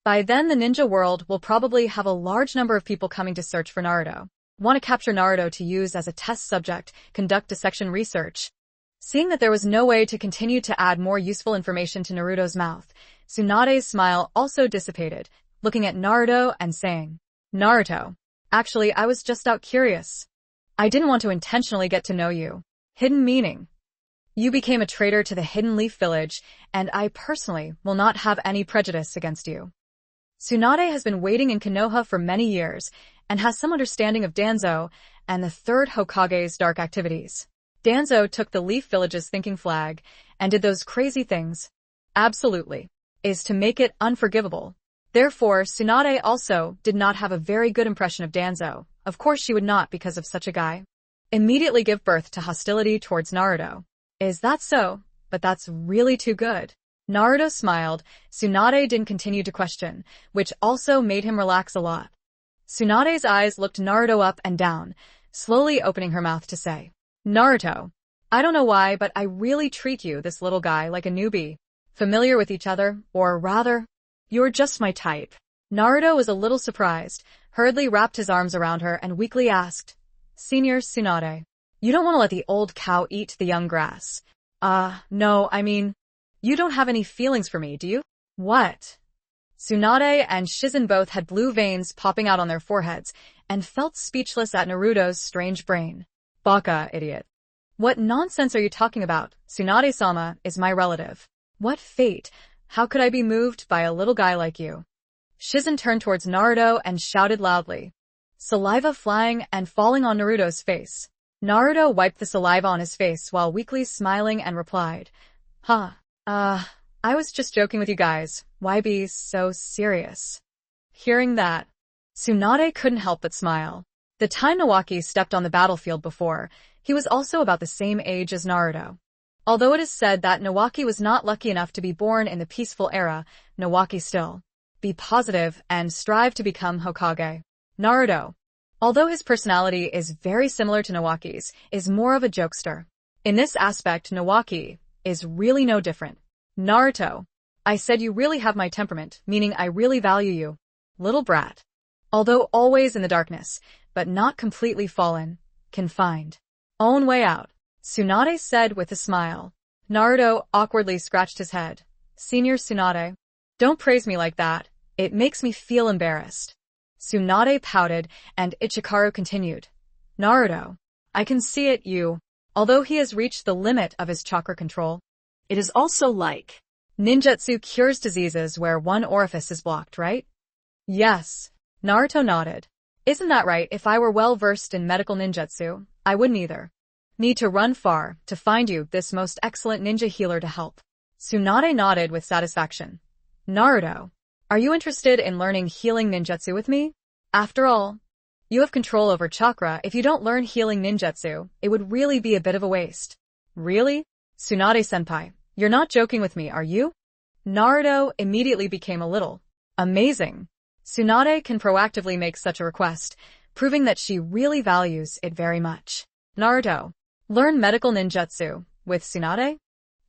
by then the ninja world will probably have a large number of people coming to search for Naruto. Want to capture Naruto to use as a test subject, conduct dissection research. Seeing that there was no way to continue to add more useful information to Naruto's mouth, Tsunade's smile also dissipated, looking at Naruto and saying, Naruto, actually I was just out curious. I didn't want to intentionally get to know you. Hidden meaning. You became a traitor to the Hidden Leaf Village, and I personally will not have any prejudice against you. Tsunade has been waiting in Konoha for many years, and has some understanding of Danzo and the third Hokage's dark activities. Danzo took the Leaf Village's thinking flag, and did those crazy things. Absolutely. Is to make it unforgivable. Therefore, Tsunade also did not have a very good impression of Danzo. Of course she would not because of such a guy. Immediately give birth to hostility towards Naruto. Is that so? But that's really too good. Naruto smiled. Tsunade didn't continue to question, which also made him relax a lot. Tsunade's eyes looked Naruto up and down, slowly opening her mouth to say, Naruto, I don't know why, but I really treat you, this little guy, like a newbie. Familiar with each other, or rather, you're just my type. Naruto was a little surprised, hurriedly wrapped his arms around her and weakly asked, Senior Tsunade, you don't want to let the old cow eat the young grass. No, I mean, you don't have any feelings for me, do you? What? Tsunade and Shizen both had blue veins popping out on their foreheads, and felt speechless at Naruto's strange brain. Baka, idiot. What nonsense are you talking about? Tsunade-sama is my relative. What fate? How could I be moved by a little guy like you? Shizen turned towards Naruto and shouted loudly. saliva flying and falling on Naruto's face. Naruto wiped the saliva on his face while weakly smiling and replied, Huh, I was just joking with you guys. Why be so serious? Hearing that, Tsunade couldn't help but smile. The time Nawaki stepped on the battlefield before, he was also about the same age as Naruto. Although it is said that Nawaki was not lucky enough to be born in the peaceful era, Nawaki still be positive and strive to become Hokage. Naruto, although his personality is very similar to Nawaki's, is more of a jokester. In this aspect, Nawaki is really no different. Naruto, I said you really have my temperament, meaning I really value you. Little brat. Although always in the darkness, but not completely fallen, can find own way out, Tsunade said with a smile. Naruto awkwardly scratched his head. Senior Tsunade, don't praise me like that. It makes me feel embarrassed. Tsunade pouted, and Ichikaru continued. Naruto, I can see it, although he has reached the limit of his chakra control. It is also like Ninjutsu cures diseases where one orifice is blocked, right? Yes. Naruto nodded. Isn't that right? If I were well versed in medical ninjutsu, I wouldn't either need to run far to find you this most excellent ninja healer to help. Tsunade nodded with satisfaction. Naruto, are you interested in learning healing ninjutsu with me? After all, you have control over chakra. If you don't learn healing ninjutsu, it would really be a bit of a waste. Really? Tsunade-senpai, you're not joking with me, are you? Naruto immediately became a little amazing. Tsunade can proactively make such a request, proving that she really values it very much. Naruto, learn medical ninjutsu with Tsunade?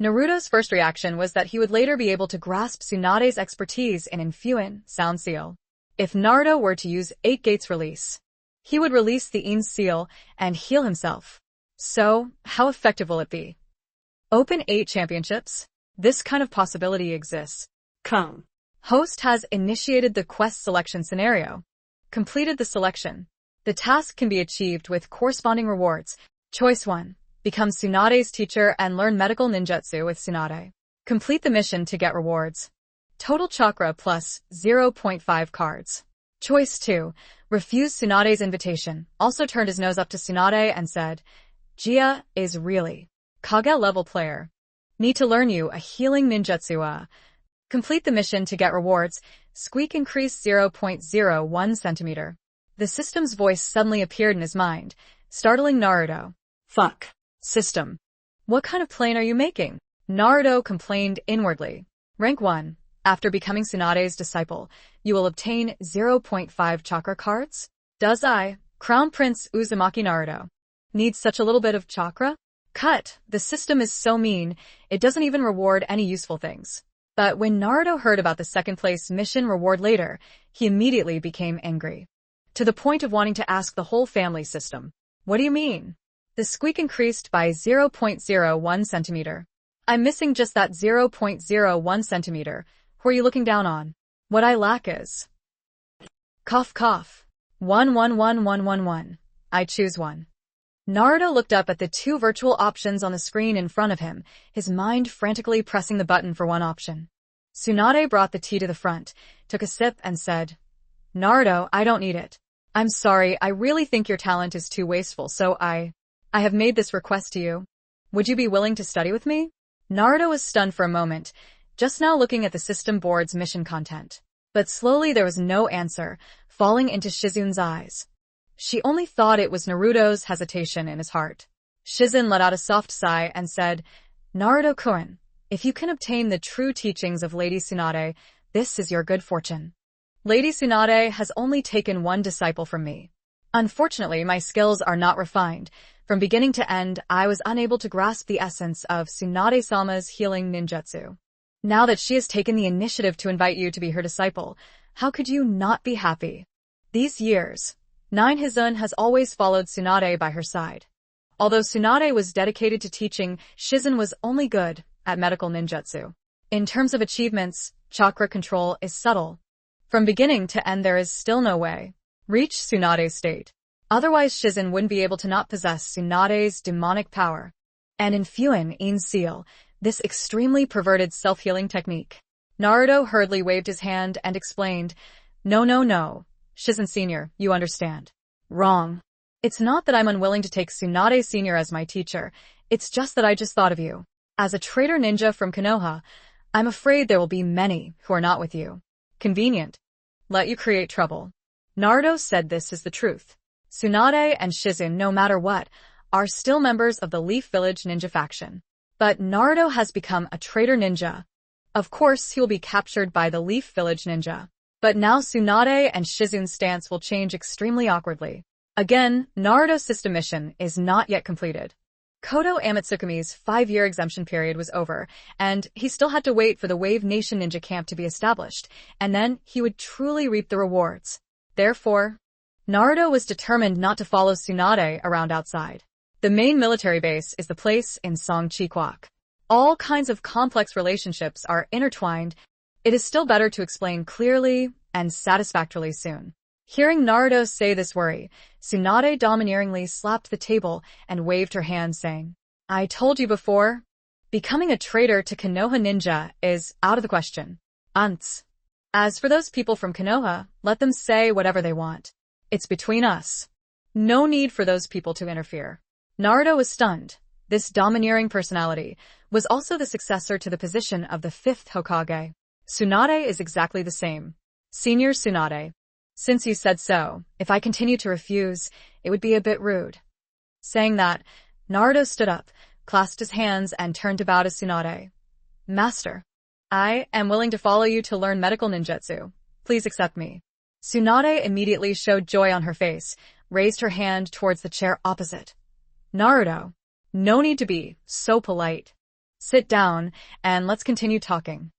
Naruto's first reaction was that he would later be able to grasp Tsunade's expertise in infusing sound seal. If Naruto were to use 8 Gates release, he would release the Yin seal and heal himself. So, how effective will it be? Open 8 championships? This kind of possibility exists. come. Host has initiated the quest selection scenario. Completed the selection. The task can be achieved with corresponding rewards. Choice 1. Become Tsunade's teacher and learn medical ninjutsu with Tsunade. Complete the mission to get rewards. Total chakra plus 0.5 cards. Choice 2. Refuse Tsunade's invitation. Also turned his nose up to Tsunade and said, Jia is really Kage level player. Need to learn you a healing ninjutsu. Complete the mission to get rewards. Squeak increase 0.01 centimeter. The system's voice suddenly appeared in his mind, startling Naruto. Fuck. System. What kind of plane are you making? Naruto complained inwardly. Rank 1. After becoming Tsunade's disciple, you will obtain 0.5 chakra cards? Does Crown Prince Uzumaki Naruto, need such a little bit of chakra? Cut. The system is so mean, it doesn't even reward any useful things. But when Naruto heard about the second place mission reward later, he immediately became angry. To the point of wanting to ask the whole family system. What do you mean? The squeak increased by 0.01 centimeter. I'm missing just that 0.01 centimeter. Who are you looking down on? What I lack is... Cough cough. 111111. I choose 1. Naruto looked up at the 2 virtual options on the screen in front of him, his mind frantically pressing the button for one option. Tsunade brought the tea to the front, took a sip and said, Naruto, I don't need it. I'm sorry, I really think your talent is too wasteful, so I have made this request to you. Would you be willing to study with me? Naruto was stunned for a moment, just now looking at the system board's mission content. But slowly there was no answer, falling into Shizune's eyes. She only thought it was Naruto's hesitation in his heart. Shizune let out a soft sigh and said, Naruto-kun, if you can obtain the true teachings of Lady Tsunade, this is your good fortune. Lady Tsunade has only taken 1 disciple from me. Unfortunately, my skills are not refined. From beginning to end, I was unable to grasp the essence of Tsunade-sama's healing ninjutsu. Now that she has taken the initiative to invite you to be her disciple, how could you not be happy? These years, Shizune has always followed Tsunade by her side. Although Tsunade was dedicated to teaching, Shizune was only good at medical ninjutsu. In terms of achievements, chakra control is subtle. From beginning to end there is still no way reach Tsunade's state. Otherwise Shizune wouldn't be able to not possess Tsunade's demonic power. And in Fuin Yin Seal, this extremely perverted self-healing technique. Naruto hurriedly waved his hand and explained, No, Shizune Sr., you understand. Wrong. It's not that I'm unwilling to take Tsunade Senior as my teacher, it's just that I just thought of you. As a traitor ninja from Konoha, I'm afraid there will be many who are not with you. Convenient. Let you create trouble. Naruto said this is the truth. Tsunade and Shizun, no matter what, are still members of the Leaf Village ninja faction. But Naruto has become a traitor ninja. Of course, he will be captured by the Leaf Village ninja. But now Tsunade and Shizun's stance will change extremely awkwardly. Again, Naruto's system mission is not yet completed. Kodo Amatsukumi's 5-year exemption period was over, and he still had to wait for the Wave Nation Ninja Camp to be established, and then he would truly reap the rewards. Therefore, Naruto was determined not to follow Tsunade around outside. The main military base is the place in Songchikwak. All kinds of complex relationships are intertwined. It is still better to explain clearly and satisfactorily soon. Hearing Naruto say this worry, Tsunade domineeringly slapped the table and waved her hand saying, I told you before, becoming a traitor to Konoha Ninja is out of the question. Unts. As for those people from Konoha, let them say whatever they want. It's between us. No need for those people to interfere. Naruto was stunned. This domineering personality was also the successor to the position of the 5th Hokage. Tsunade is exactly the same. Senior Tsunade. Since you said so, if I continue to refuse, it would be a bit rude. Saying that, Naruto stood up, clasped his hands, and turned to bow to Tsunade. Master, I am willing to follow you to learn medical ninjutsu. Please accept me. Tsunade immediately showed joy on her face, raised her hand towards the chair opposite. Naruto, no need to be so polite. Sit down, and let's continue talking.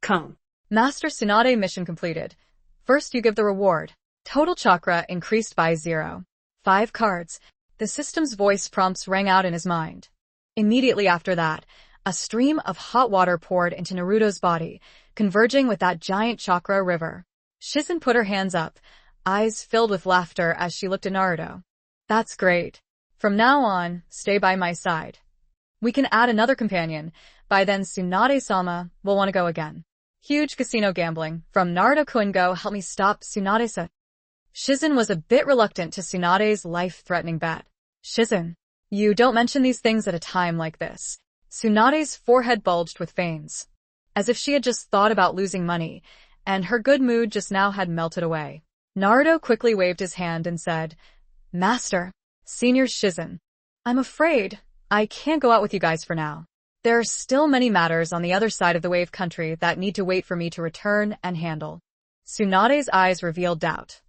Come. Master Tsunade, mission completed. First you give the reward. Total chakra increased by 0. 5 cards. The system's voice prompts rang out in his mind. Immediately after that, a stream of hot water poured into Naruto's body, converging with that giant chakra river. Shizun put her hands up, eyes filled with laughter as she looked at Naruto. That's great. From now on, stay by my side. We can add another companion. By then Tsunade-sama will want to go again. Huge casino gambling. From Naruto-kun, go help me stop Tsunade-sa. Shizun was a bit reluctant to Tsunade's life-threatening bet. Shizun, you don't mention these things at a time like this. Tsunade's forehead bulged with veins, as if she had just thought about losing money, and her good mood just now had melted away. Naruto quickly waved his hand and said, Master, Senior Shizun, I'm afraid I can't go out with you guys for now. There are still many matters on the other side of the wave country that need to wait for me to return and handle. Tsunade's eyes revealed doubt.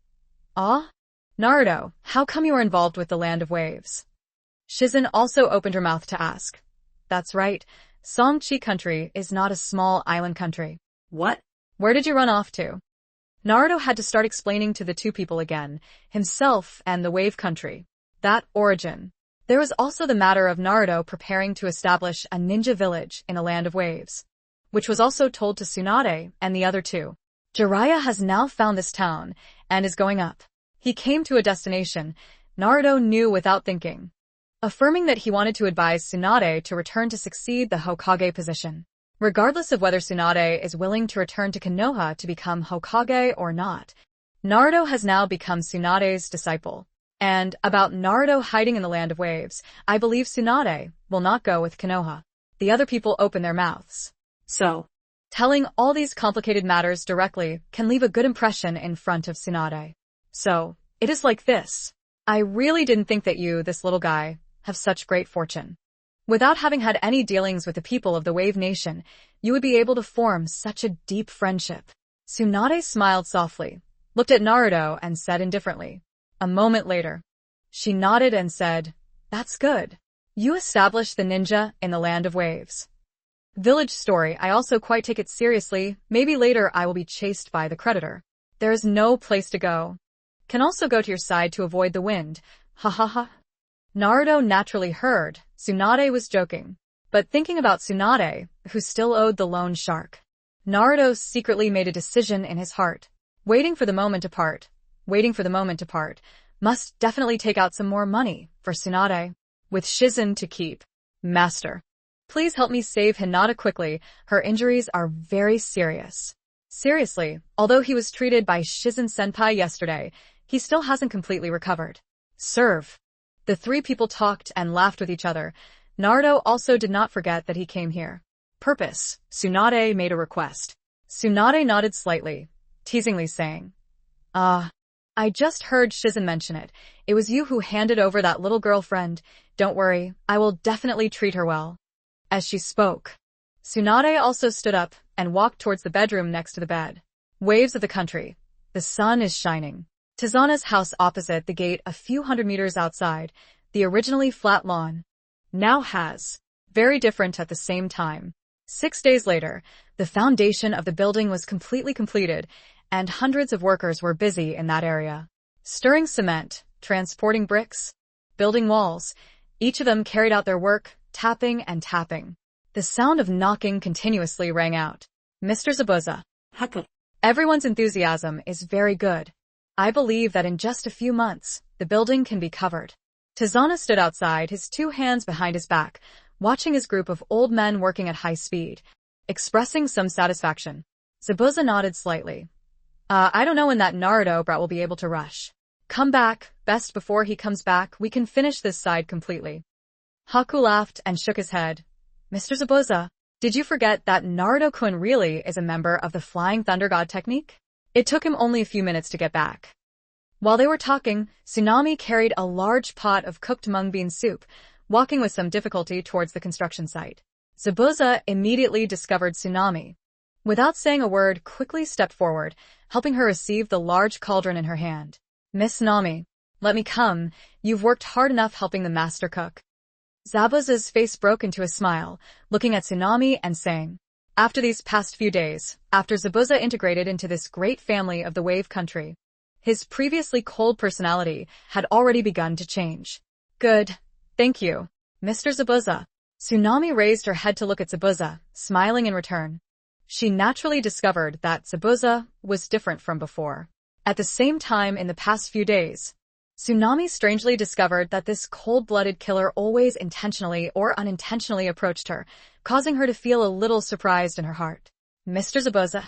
Ah? Naruto, how come you are involved with the land of waves? Shizun also opened her mouth to ask. That's right, Songchi country is not a small island country. What? Where did you run off to? Naruto had to start explaining to the two people again, himself and the wave country. That origin. There was also the matter of Naruto preparing to establish a ninja village in a land of waves, which was also told to Tsunade and the other two. Jiraiya has now found this town and is going up. He came to a destination, Naruto knew without thinking, affirming that he wanted to advise Tsunade to return to succeed the Hokage position. Regardless of whether Tsunade is willing to return to Konoha to become Hokage or not, Naruto has now become Tsunade's disciple. And about Naruto hiding in the land of waves, I believe Tsunade will not go with Konoha. The other people open their mouths. So, telling all these complicated matters directly can leave a good impression in front of Tsunade. So, it is like this. I really didn't think that you, this little guy, have such great fortune. Without having had any dealings with the people of the Wave Nation, you would be able to form such a deep friendship. Tsunade smiled softly, looked at Naruto and said indifferently. A moment later, she nodded and said, That's good. You established the ninja in the land of waves. Village story, I also quite take it seriously. Maybe later I will be chased by the creditor. There is no place to go. Can also go to your side to avoid the wind. Ha ha ha. Naruto naturally heard Tsunade was joking, but thinking about Tsunade, who still owed the loan shark, Naruto secretly made a decision in his heart. Waiting for the moment to part. Must definitely take out some more money for Tsunade. With Shizun to keep. Master, please help me save Hinata quickly. Her injuries are very serious. Seriously, although he was treated by Shizun Senpai yesterday, he still hasn't completely recovered. Serve. The three people talked and laughed with each other. Naruto also did not forget that he came here. Purpose. Tsunade made a request. Tsunade nodded slightly, teasingly saying, I just heard Shizen mention it. It was you who handed over that little girlfriend. Don't worry, I will definitely treat her well. As she spoke, Tsunade also stood up and walked towards the bedroom next to the bed. Waves of the country. The sun is shining. Tizana's house opposite the gate a few hundred meters outside, the originally flat lawn, now has, very different at the same time. 6 days later, the foundation of the building was completely completed, and hundreds of workers were busy in that area. Stirring cement, transporting bricks, building walls, each of them carried out their work, tapping and tapping. The sound of knocking continuously rang out. Mr. Zabuza. Haku. Everyone's enthusiasm is very good. I believe that in just a few months, the building can be covered. Tizana stood outside, his 2 hands behind his back, watching his group of old men working at high speed, expressing some satisfaction. Zabuza nodded slightly. I don't know when that Naruto brat will be able to rush. Come back, best before he comes back, we can finish this side completely. Haku laughed and shook his head. Mr. Zabuza, did you forget that Naruto-kun really is a member of the Flying Thunder God technique? It took him only a few minutes to get back. While they were talking, Tsunami carried a large pot of cooked mung bean soup, walking with some difficulty towards the construction site. Zabuza immediately discovered Tsunami. Without saying a word, quickly stepped forward, helping her receive the large cauldron in her hand. Miss Nami, let me come. You've worked hard enough helping the master cook. Zabuza's face broke into a smile, looking at Tsunami and saying, after these past few days, after Zabuza integrated into this great family of the Wave Country, his previously cold personality had already begun to change. Good. Thank you, Mr. Zabuza. Tsunami raised her head to look at Zabuza, smiling in return. She naturally discovered that Zabuza was different from before. At the same time in the past few days, Tsunami strangely discovered that this cold-blooded killer always intentionally or unintentionally approached her, causing her to feel a little surprised in her heart. Mr. Zabuza.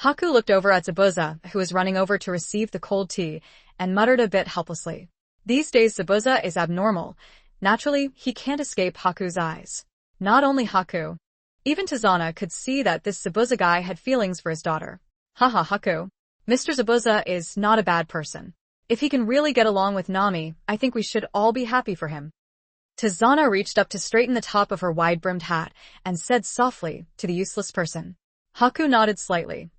Haku looked over at Zabuza, who was running over to receive the cold tea, and muttered a bit helplessly. These days Zabuza is abnormal. Naturally, he can't escape Haku's eyes. Not only Haku. Even Tizana could see that this Zabuza guy had feelings for his daughter. Haha, Haku. Mr. Zabuza is not a bad person. If he can really get along with Nami, I think we should all be happy for him. Tizana reached up to straighten the top of her wide-brimmed hat and said softly to the useless person. Haku nodded slightly.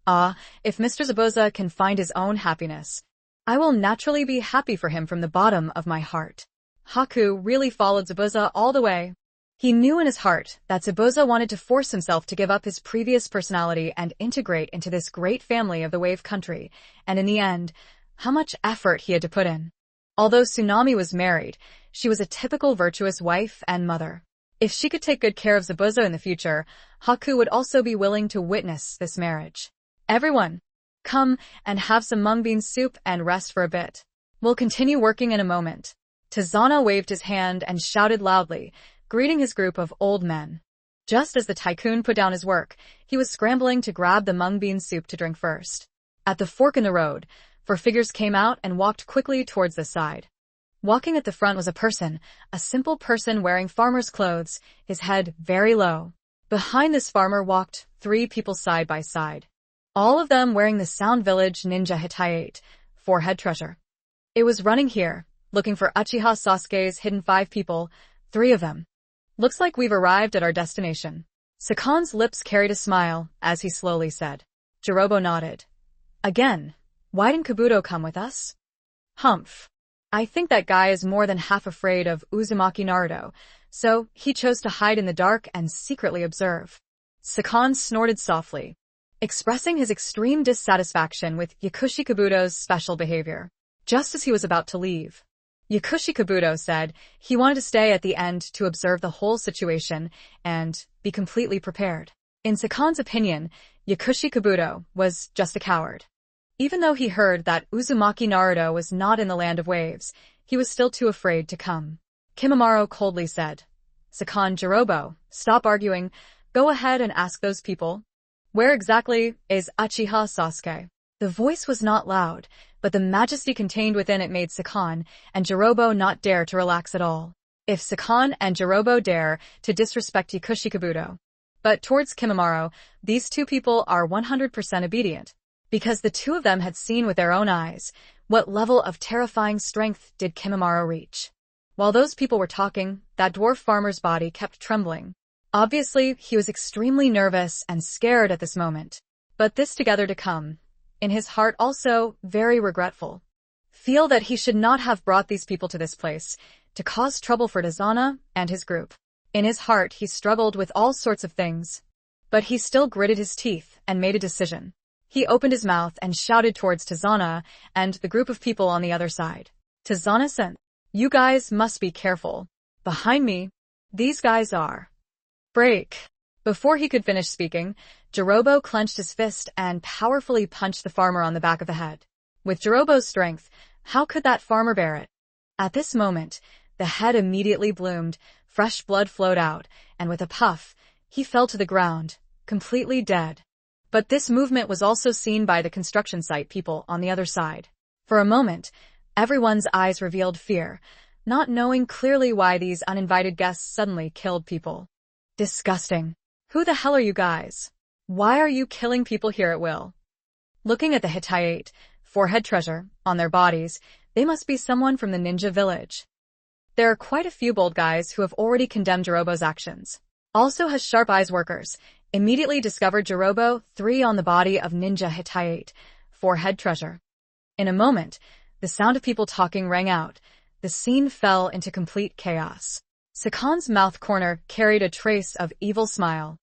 If Mr. Zabuza can find his own happiness, I will naturally be happy for him from the bottom of my heart. Haku really followed Zabuza all the way. He knew in his heart that Zabuza wanted to force himself to give up his previous personality and integrate into this great family of the Wave Country, and in the end, how much effort he had to put in. Although Tsunami was married, she was a typical virtuous wife and mother. If she could take good care of Zabuza in the future, Haku would also be willing to witness this marriage. Everyone, come and have some mung bean soup and rest for a bit. We'll continue working in a moment. Tizana waved his hand and shouted loudly, greeting his group of old men. Just as the tycoon put down his work, he was scrambling to grab the mung bean soup to drink first. At the fork in the road, 4 figures came out and walked quickly towards the side. Walking at the front was a person, a simple person wearing farmer's clothes, his head very low. Behind this farmer walked 3 people side by side. All of them wearing the Sound Village Ninja Hitayate, 4-head treasure. It was running here, looking for Uchiha Sasuke's hidden 5 people, 3 of them. Looks like we've arrived at our destination. Sakon's lips carried a smile as he slowly said. Jirobo nodded. Again, why didn't Kabuto come with us? Humph. I think that guy is more than half afraid of Uzumaki Naruto, so he chose to hide in the dark and secretly observe. Sakon snorted softly, expressing his extreme dissatisfaction with Yakushi Kabuto's special behavior. Just as he was about to leave, Yakushi Kabuto said he wanted to stay at the end to observe the whole situation and be completely prepared. In Sakon's opinion, Yakushi Kabuto was just a coward. Even though he heard that Uzumaki Naruto was not in the Land of Waves, he was still too afraid to come. Kimimaro coldly said, Sakon Jirobo, stop arguing, go ahead and ask those people. Where exactly is Uchiha Sasuke? The voice was not loud, but the majesty contained within it made Sakan and Jirobo not dare to relax at all. If Sakan and Jirobo dare to disrespect Ikushikabuto. But towards Kimimaro, these two people are 100% obedient. Because the two of them had seen with their own eyes, what level of terrifying strength did Kimimaro reach? While those people were talking, that dwarf farmer's body kept trembling. Obviously, he was extremely nervous and scared at this moment. But this together to come. In his heart also, very regretful. Feel that he should not have brought these people to this place, to cause trouble for Tazana and his group. In his heart, he struggled with all sorts of things. But he still gritted his teeth and made a decision. He opened his mouth and shouted towards Tazana and the group of people on the other side. Tazana-san, you guys must be careful. Behind me, these guys are. Break. Before he could finish speaking, Jirobo clenched his fist and powerfully punched the farmer on the back of the head. With Jirobo's strength, how could that farmer bear it? At this moment, the head immediately bloomed, fresh blood flowed out, and with a puff, he fell to the ground, completely dead. But this movement was also seen by the construction site people on the other side. For a moment, everyone's eyes revealed fear, not knowing clearly why these uninvited guests suddenly killed people. Disgusting. Who the hell are you guys? Why are you killing people here at will? Looking at the Hittite forehead treasure on their bodies, they must be someone from the ninja village. There are quite a few bold guys who have already condemned Jirobo's actions. Also has sharp eyes workers immediately discovered Jirobo 3 on the body of ninja Hittite forehead treasure. In a moment, the sound of people talking rang out. The scene fell into complete chaos. Sakan's mouth corner carried a trace of evil smile.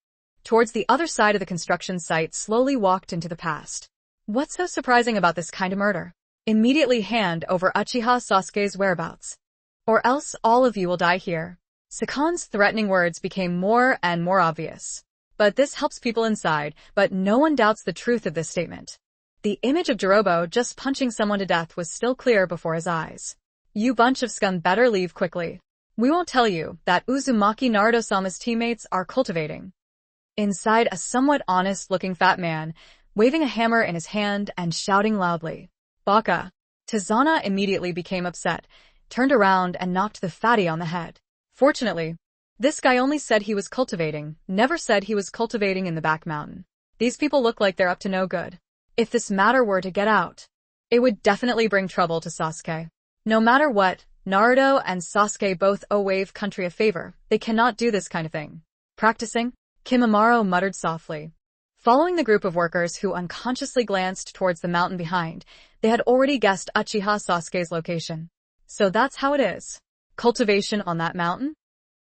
Towards the other side of the construction site slowly walked into the past. What's so surprising about this kind of murder? Immediately hand over Uchiha Sasuke's whereabouts. Or else all of you will die here. Sakan's threatening words became more and more obvious. But this helps people inside, but no one doubts the truth of this statement. The image of Jirobo just punching someone to death was still clear before his eyes. You bunch of scum better leave quickly. We won't tell you that Uzumaki Naruto-sama's teammates are cultivating. Inside, a somewhat honest-looking fat man, waving a hammer in his hand and shouting loudly. Baka. Tazana immediately became upset, turned around and knocked the fatty on the head. Fortunately, this guy only said he was cultivating, never said he was cultivating in the back mountain. These people look like they're up to no good. If this matter were to get out, it would definitely bring trouble to Sasuke. No matter what, Naruto and Sasuke both owe Wave Country a favor. They cannot do this kind of thing. Practicing? Kimimaro muttered softly. Following the group of workers who unconsciously glanced towards the mountain behind, they had already guessed Uchiha Sasuke's location. So that's how it is. Cultivation on that mountain?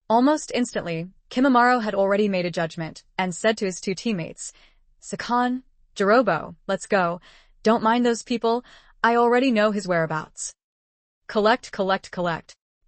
Almost instantly, Kimimaro had already made a judgment and said to his two teammates, Sakan, Jirobo, let's go. Don't mind those people. I already know his whereabouts. Collect.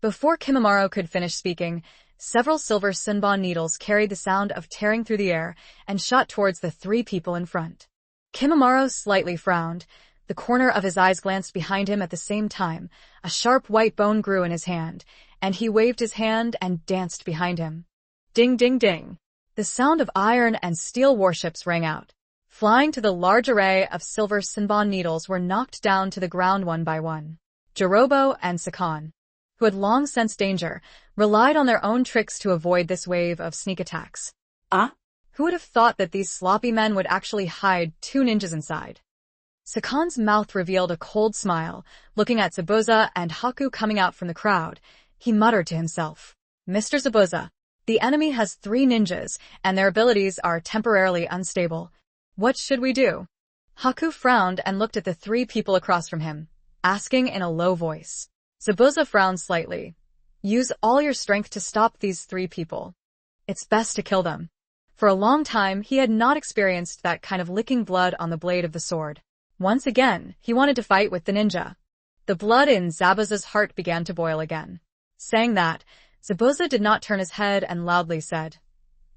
Before Kimimaro could finish speaking, several silver Sinbon needles carried the sound of tearing through the air and shot towards the 3 people in front. Kimimaro slightly frowned. The corner of his eyes glanced behind him at the same time. A sharp white bone grew in his hand, and he waved his hand and danced behind him. Ding ding ding. The sound of iron and steel warships rang out. Flying to the large array of silver Sinbon needles were knocked down to the ground one by one. Jirobo and Sakan, who had long sensed danger, relied on their own tricks to avoid this wave of sneak attacks. Who would have thought that these sloppy men would actually hide 2 ninjas inside? Sakan's mouth revealed a cold smile. Looking at Zabuza and Haku coming out from the crowd, he muttered to himself, Mr. Zabuza, the enemy has 3 ninjas, and their abilities are temporarily unstable. What should we do? Haku frowned and looked at the 3 people across from him, asking in a low voice. Zabuza frowned slightly. Use all your strength to stop these 3 people. It's best to kill them. For a long time, he had not experienced that kind of licking blood on the blade of the sword. Once again, he wanted to fight with the ninja. The blood in Zabuza's heart began to boil again. Saying that, Zabuza did not turn his head and loudly said,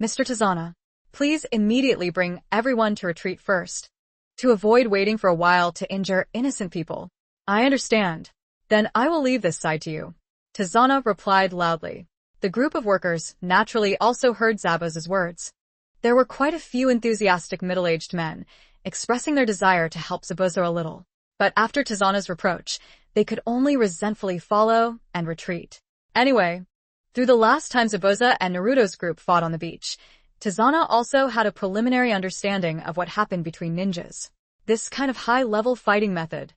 Mr. Tazana, please immediately bring everyone to retreat first, to avoid waiting for a while to injure innocent people. I understand. Then I will leave this side to you. Tazana replied loudly. The group of workers naturally also heard Zabuza's words. There were quite a few enthusiastic middle-aged men, expressing their desire to help Zabuza a little. But after Tizana's reproach, they could only resentfully follow and retreat. Anyway, through the last time Zabuza and Naruto's group fought on the beach, Tizana also had a preliminary understanding of what happened between ninjas. This kind of high-level fighting method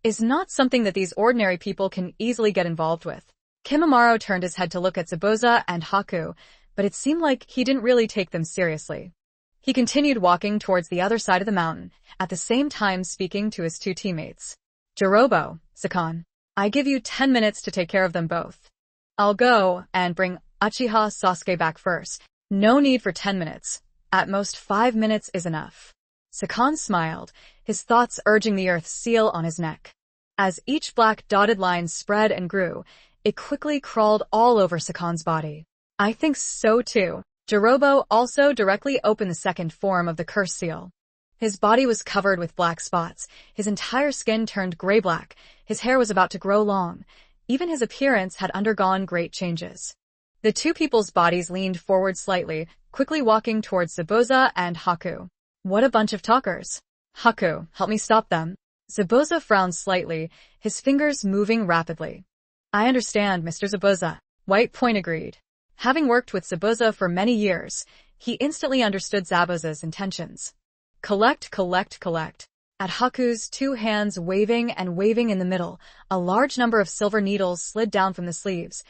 is not something that these ordinary people can easily get involved with. Kimimaro turned his head to look at Zabuza and Haku, but it seemed like he didn't really take them seriously. He continued walking towards the other side of the mountain, at the same time speaking to his two teammates. Jirobo, Sakan, I give you 10 minutes to take care of them both. I'll go and bring Uchiha Sasuke back first. No need for 10 minutes. At most 5 minutes is enough. Sakan smiled, his thoughts urging the earth seal on his neck. As each black dotted line spread and grew, it quickly crawled all over Sakan's body. I think so too. Jirobo also directly opened the second form of the curse seal. His body was covered with black spots, his entire skin turned gray-black, his hair was about to grow long. Even his appearance had undergone great changes. The two people's bodies leaned forward slightly, quickly walking towards Zabuza and Haku. What a bunch of talkers. Haku, help me stop them. Zabuza frowned slightly, his fingers moving rapidly. I understand, Mr. Zabuza. White Point agreed. Having worked with Zabuza for many years, he instantly understood Zabuza's intentions. Collect, collect, collect. At Haku's two hands waving and waving in the middle, a large number of silver needles slid down from the sleeves,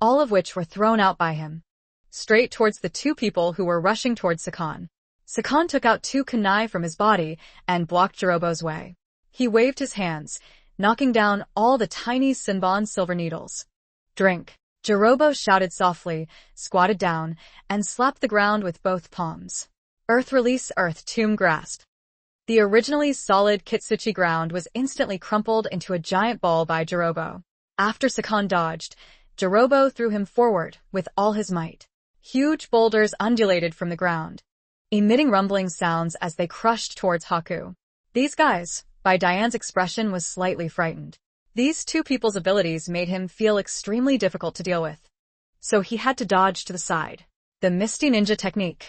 all of which were thrown out by him, straight towards the two people who were rushing towards Sakan. Sakan took out two kunai from his body and blocked Jirobo's way. He waved his hands, knocking down all the tiny Sinbon silver needles. Drink. Jirobo shouted softly, squatted down, and slapped the ground with both palms. Earth release, earth tomb grasp. The originally solid Kitsuchi ground was instantly crumpled into a giant ball by Jirobo. After Sakan dodged, Jirobo threw him forward with all his might. Huge boulders undulated from the ground, emitting rumbling sounds as they crushed towards Haku. These guys, by Diane's expression, was slightly frightened. These two people's abilities made him feel extremely difficult to deal with. So he had to dodge to the side. The Misty Ninja technique.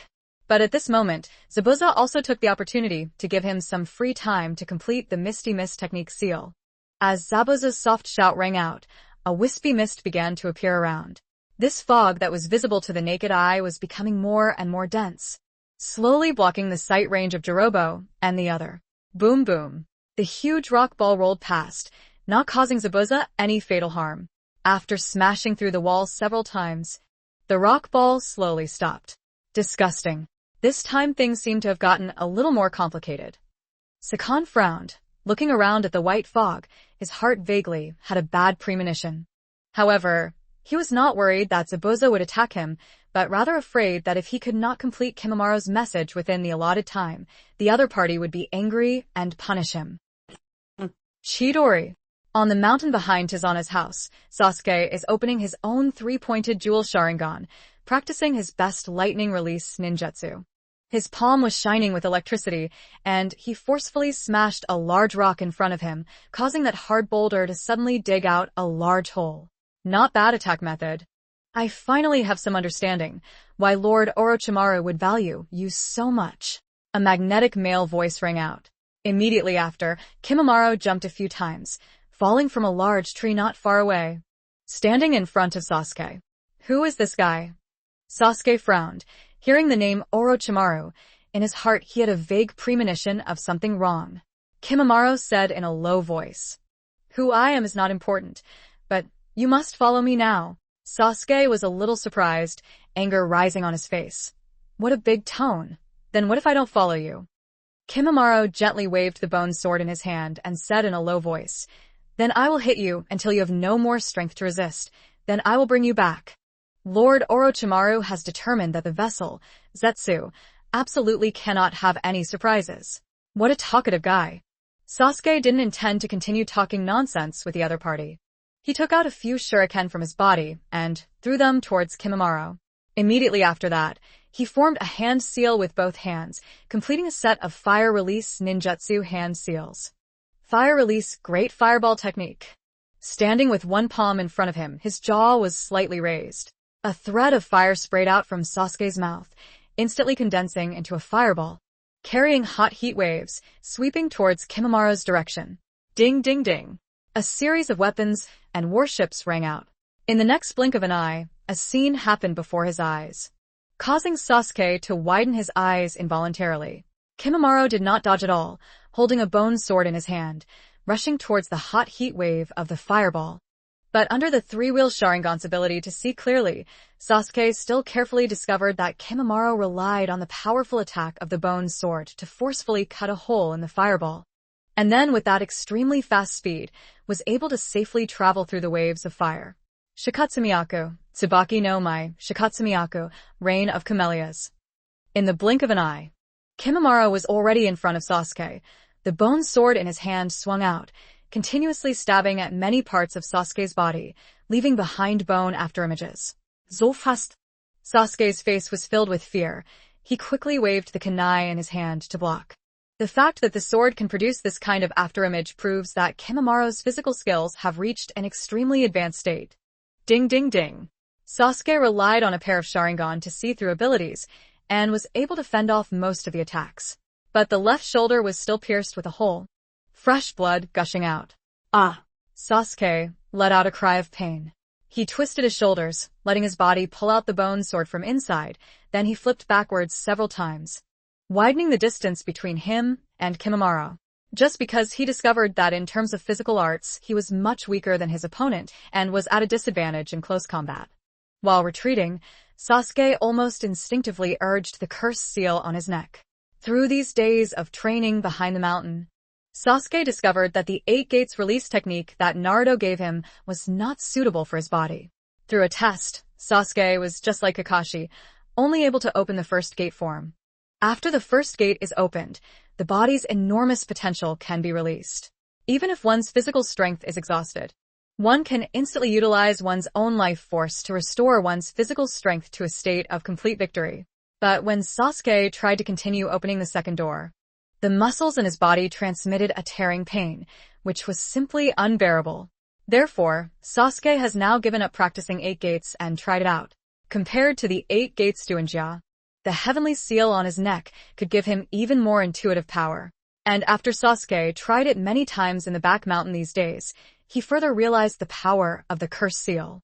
But at this moment, Zabuza also took the opportunity to give him some free time to complete the Misty Mist technique seal. As Zabuza's soft shout rang out, a wispy mist began to appear around. This fog that was visible to the naked eye was becoming more and more dense, slowly blocking the sight range of Jirobo and the other. Boom boom. The huge rock ball rolled past, not causing Zabuza any fatal harm. After smashing through the wall several times, the rock ball slowly stopped. Disgusting. This time things seemed to have gotten a little more complicated. Sakan frowned, looking around at the white fog. His heart vaguely had a bad premonition. However, he was not worried that Zabuza would attack him, but rather afraid that if he could not complete Kimamaro's message within the allotted time, the other party would be angry and punish him. Chidori. On the mountain behind Tizana's house, Sasuke is opening his own three-pointed jewel Sharingan, practicing his best lightning release ninjutsu. His palm was shining with electricity, and he forcefully smashed a large rock in front of him, causing that hard boulder to suddenly dig out a large hole. Not bad attack method. I finally have some understanding why Lord Orochimaru would value you so much. A magnetic male voice rang out. Immediately after, Kimimaro jumped a few times, falling from a large tree not far away, standing in front of Sasuke. Who is this guy? Sasuke frowned, hearing the name Orochimaru. In his heart he had a vague premonition of something wrong. Kimimaro said in a low voice, "Who I am is not important, but you must follow me now." Sasuke was a little surprised, anger rising on his face. What a big tone. Then what if I don't follow you? Kimimaro gently waved the bone sword in his hand and said in a low voice, "Then I will hit you until you have no more strength to resist. Then I will bring you back." Lord Orochimaru has determined that the vessel, Zetsu, absolutely cannot have any surprises. What a talkative guy. Sasuke didn't intend to continue talking nonsense with the other party. He took out a few shuriken from his body and threw them towards Kimimaro. Immediately after that, he formed a hand seal with both hands, completing a set of fire release ninjutsu hand seals. Fire release great fireball technique. Standing with one palm in front of him, his jaw was slightly raised. A thread of fire sprayed out from Sasuke's mouth, instantly condensing into a fireball, carrying hot heat waves, sweeping towards Kimimaro's direction. Ding ding ding. A series of weapons and warships rang out. In the next blink of an eye, a scene happened before his eyes, causing Sasuke to widen his eyes involuntarily. Kimimaro did not dodge at all, holding a bone sword in his hand, rushing towards the hot heat wave of the fireball. But under the three-wheel Sharingan's ability to see clearly, Sasuke still carefully discovered that Kimimaro relied on the powerful attack of the bone sword to forcefully cut a hole in the fireball. And then with that extremely fast speed, was able to safely travel through the waves of fire. Shikatsumiyaku, Tsubaki no Mai, Shikatsumiyaku, Reign of Camellias. In the blink of an eye, Kimimaro was already in front of Sasuke. The bone sword in his hand swung out, continuously stabbing at many parts of Sasuke's body, leaving behind bone after images. So fast! Sasuke's face was filled with fear. He quickly waved the kunai in his hand to block. The fact that the sword can produce this kind of afterimage proves that Kimimaro's physical skills have reached an extremely advanced state. Ding ding ding. Sasuke relied on a pair of Sharingan to see through abilities, and was able to fend off most of the attacks. But the left shoulder was still pierced with a hole. Fresh blood gushing out. Ah! Sasuke let out a cry of pain. He twisted his shoulders, letting his body pull out the bone sword from inside, then he flipped backwards several times, widening the distance between him and Kimimaro. Just because he discovered that in terms of physical arts, he was much weaker than his opponent and was at a disadvantage in close combat. While retreating, Sasuke almost instinctively urged the curse seal on his neck. Through these days of training behind the mountain, Sasuke discovered that the 8 gates release technique that Naruto gave him was not suitable for his body. Through a test, Sasuke was just like Kakashi, only able to open the first gate form. After the first gate is opened, the body's enormous potential can be released. Even if one's physical strength is exhausted, one can instantly utilize one's own life force to restore one's physical strength to a state of complete victory. But when Sasuke tried to continue opening the second door, the muscles in his body transmitted a tearing pain, which was simply unbearable. Therefore, Sasuke has now given up practicing 8 gates and tried it out. Compared to the 8 gates Duinjia, the heavenly seal on his neck could give him even more intuitive power. And after Sasuke tried it many times in the back mountain these days, he further realized the power of the curse seal.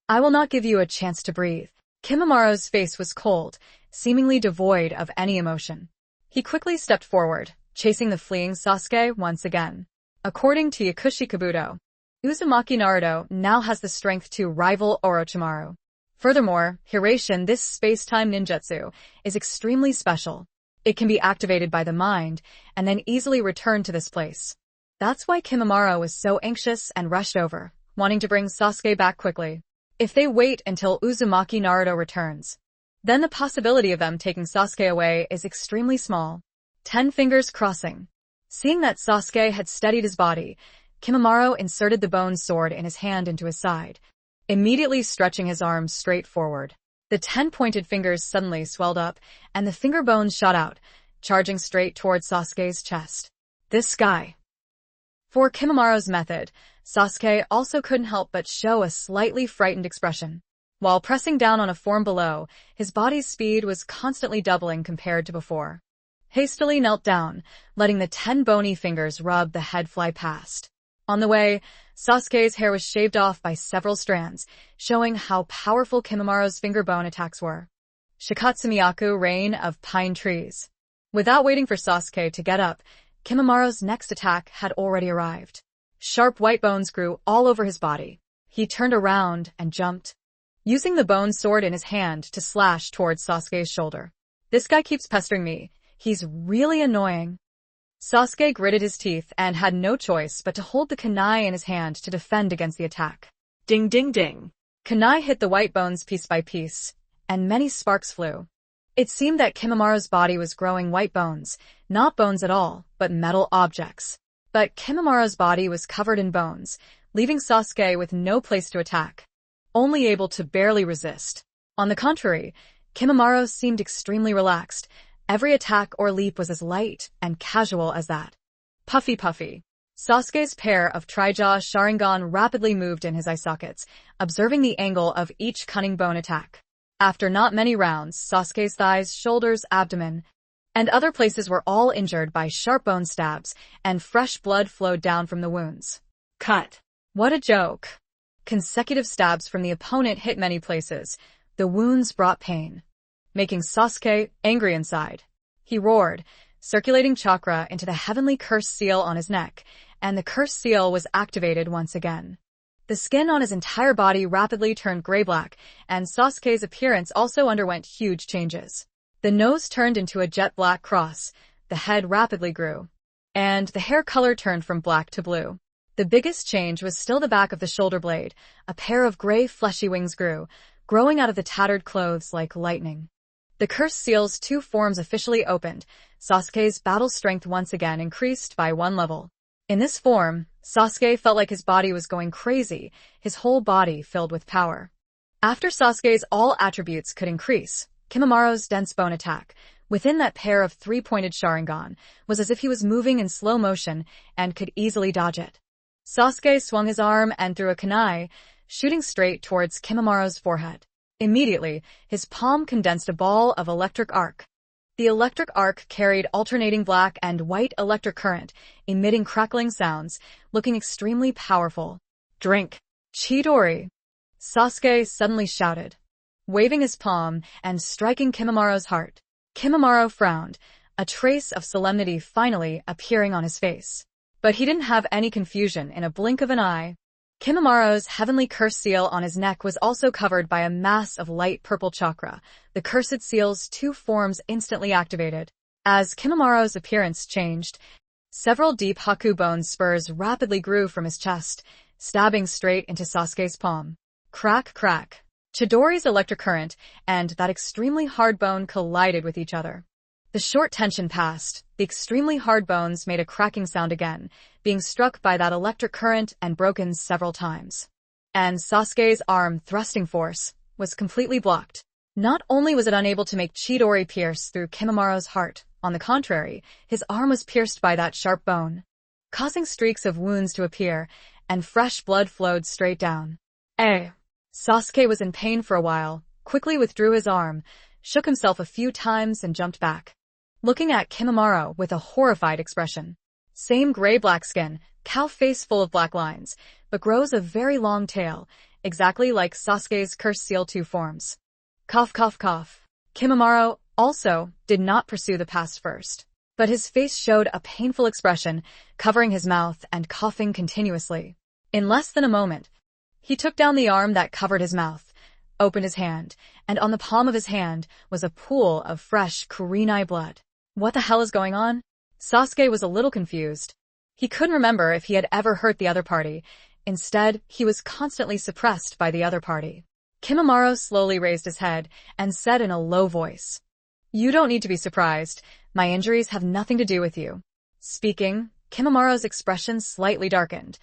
I will not give you a chance to breathe. Kimimaro's face was cold, seemingly devoid of any emotion. He quickly stepped forward, chasing the fleeing Sasuke once again. According to Yakushi Kabuto, Uzumaki Naruto now has the strength to rival Orochimaru. Furthermore, Hiraishin, this space-time ninjutsu, is extremely special. It can be activated by the mind, and then easily returned to this place. That's why Kimimaro was so anxious and rushed over, wanting to bring Sasuke back quickly. If they wait until Uzumaki Naruto returns, then the possibility of them taking Sasuke away is extremely small. 10 fingers crossing. Seeing that Sasuke had steadied his body, Kimimaro inserted the bone sword in his hand into his side, immediately stretching his arms straight forward. The 10 pointed fingers suddenly swelled up, and the finger bones shot out, charging straight towards Sasuke's chest. This guy. For Kimimaro's method, Sasuke also couldn't help but show a slightly frightened expression. While pressing down on a form below, his body's speed was constantly doubling compared to before. Hastily knelt down, letting the 10 bony fingers rub the head fly past. On the way, Sasuke's hair was shaved off by several strands, showing how powerful Kimimaro's finger bone attacks were. Shikatsumiyaku, Reign of Pine Trees. Without waiting for Sasuke to get up, Kimimaro's next attack had already arrived. Sharp white bones grew all over his body. He turned around and jumped, using the bone sword in his hand to slash towards Sasuke's shoulder. This guy keeps pestering me. He's really annoying. Sasuke gritted his teeth and had no choice but to hold the kunai in his hand to defend against the attack. Ding ding ding. Kunai hit the white bones piece by piece, and many sparks flew. It seemed that Kimimaro's body was growing white bones, not bones at all, but metal objects. But Kimimaro's body was covered in bones, leaving Sasuke with no place to attack, only able to barely resist. On the contrary, Kimimaro seemed extremely relaxed. Every attack or leap was as light and casual as that. Puffy puffy. Sasuke's pair of Tri-Jaw Sharingan rapidly moved in his eye sockets, observing the angle of each cunning bone attack. After not many rounds, Sasuke's thighs, shoulders, abdomen, and other places were all injured by sharp bone stabs, and fresh blood flowed down from the wounds. Cut. What a joke. Consecutive stabs from the opponent hit many places. The wounds brought pain, making Sasuke angry inside. He roared, circulating chakra into the heavenly curse seal on his neck, and the curse seal was activated once again. The skin on his entire body rapidly turned gray-black, and Sasuke's appearance also underwent huge changes. The nose turned into a jet-black cross, the head rapidly grew, and the hair color turned from black to blue. The biggest change was still the back of the shoulder blade. A pair of gray fleshy wings grew, growing out of the tattered clothes like lightning. The curse seal's 2 forms officially opened. Sasuke's battle strength once again increased by 1 level. In this form, Sasuke felt like his body was going crazy, his whole body filled with power. After Sasuke's all attributes could increase, Kimimura's dense bone attack, within that pair of 3-pointed Sharingan, was as if he was moving in slow motion and could easily dodge it. Sasuke swung his arm and threw a kunai, shooting straight towards Kimimura's forehead. Immediately, his palm condensed a ball of electric arc. The electric arc carried alternating black and white electric current, emitting crackling sounds, looking extremely powerful. Drink. Chidori. Sasuke suddenly shouted, waving his palm and striking Kimimura's heart. Kimimura frowned, a trace of solemnity finally appearing on his face. But he didn't have any confusion. In a blink of an eye, Kimimura's heavenly curse seal on his neck was also covered by a mass of light purple chakra. The cursed seal's 2 forms instantly activated. As Kimimura's appearance changed, several deep Haku bone spurs rapidly grew from his chest, stabbing straight into Sasuke's palm. Crack, crack. Chidori's electric current and that extremely hard bone collided with each other. The short tension passed. The extremely hard bones made a cracking sound again, being struck by that electric current and broken several times. And Sasuke's arm thrusting force was completely blocked. Not only was it unable to make Chidori pierce through Kimimura's heart, on the contrary, his arm was pierced by that sharp bone, causing streaks of wounds to appear, and fresh blood flowed straight down. Sasuke was in pain for a while, quickly withdrew his arm, shook himself a few times and jumped back, looking at Kimimura with a horrified expression. Same gray-black skin, cow face full of black lines, but grows a very long tail, exactly like Sasuke's curse seal 2 forms. Cough, cough, cough. Kimimura also did not pursue the past first, but his face showed a painful expression, covering his mouth and coughing continuously. In less than a moment, he took down the arm that covered his mouth, opened his hand, and on the palm of his hand was a pool of fresh kurenai blood. What the hell is going on? Sasuke was a little confused. He couldn't remember if he had ever hurt the other party. Instead, he was constantly suppressed by the other party. Kimimura slowly raised his head and said in a low voice, "You don't need to be surprised. My injuries have nothing to do with you." Speaking, Kimimura's expression slightly darkened.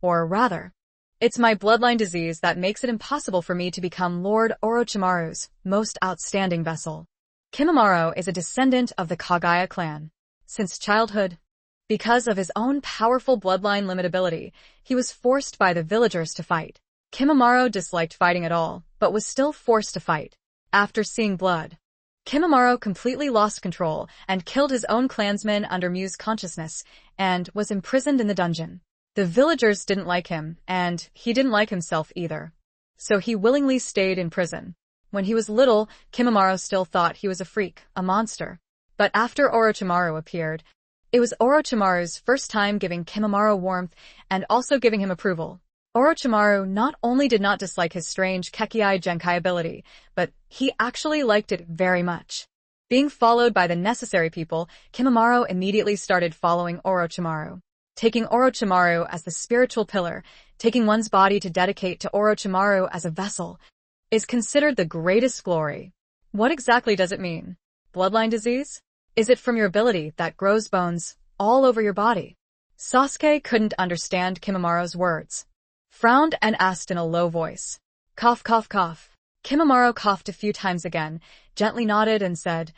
Or rather, it's my bloodline disease that makes it impossible for me to become Lord Orochimaru's most outstanding vessel. Kimimura is a descendant of the Kagaya clan. Since childhood, because of his own powerful bloodline limitability, he was forced by the villagers to fight. Kimimura disliked fighting at all, but was still forced to fight. After seeing blood, Kimimura completely lost control and killed his own clansmen under Mu's consciousness, and was imprisoned in the dungeon. The villagers didn't like him, and he didn't like himself either. So he willingly stayed in prison. When he was little, Kimimura still thought he was a freak, a monster. But after Orochimaru appeared, it was Orochimaru's first time giving Kimimura warmth and also giving him approval. Orochimaru not only did not dislike his strange Kekkei Genkai ability, but he actually liked it very much. Being followed by the necessary people, Kimimura immediately started following Orochimaru. Taking Orochimaru as the spiritual pillar, taking one's body to dedicate to Orochimaru as a vessel, is considered the greatest glory. What exactly does it mean? Bloodline disease? Is it from your ability that grows bones all over your body? Sasuke couldn't understand Kimimura's words, frowned and asked in a low voice. Cough, cough, cough. Kimimura coughed a few times again, gently nodded and said,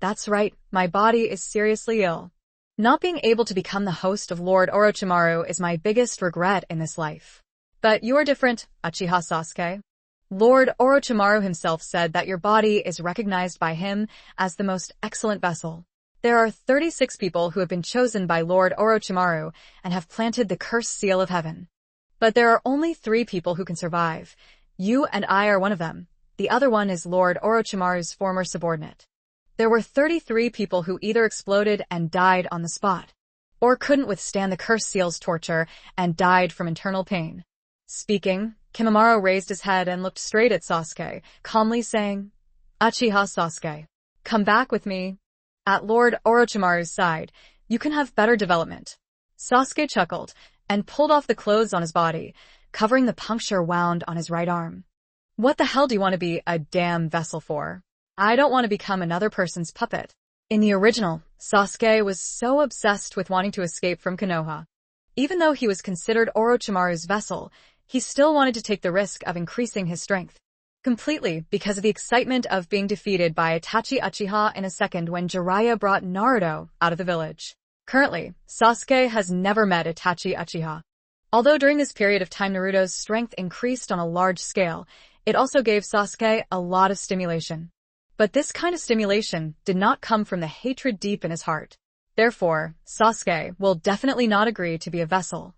"That's right, my body is seriously ill. Not being able to become the host of Lord Orochimaru is my biggest regret in this life. But you're different, Uchiha Sasuke. Lord Orochimaru himself said that your body is recognized by him as the most excellent vessel. There are 36 people who have been chosen by Lord Orochimaru and have planted the cursed seal of heaven. But there are only 3 people who can survive. You and I are one of them. The other one is Lord Orochimaru's former subordinate. There were 33 people who either exploded and died on the spot, or couldn't withstand the cursed seal's torture and died from internal pain. Speaking, Kimimaro raised his head and looked straight at Sasuke, calmly saying, "Uchiha Sasuke, come back with me." At Lord Orochimaru's side, "You can have better development." Sasuke chuckled and pulled off the clothes on his body, covering the puncture wound on his right arm. "What the hell do you want to be a damn vessel for? I don't want to become another person's puppet." In the original, Sasuke was so obsessed with wanting to escape from Konoha. Even though he was considered Orochimaru's vessel, he still wanted to take the risk of increasing his strength completely because of the excitement of being defeated by Itachi Uchiha in a second when Jiraiya brought Naruto out of the village. Currently, Sasuke has never met Itachi Uchiha. Although during this period of time Naruto's strength increased on a large scale, it also gave Sasuke a lot of stimulation. But this kind of stimulation did not come from the hatred deep in his heart. Therefore, Sasuke will definitely not agree to be a vessel,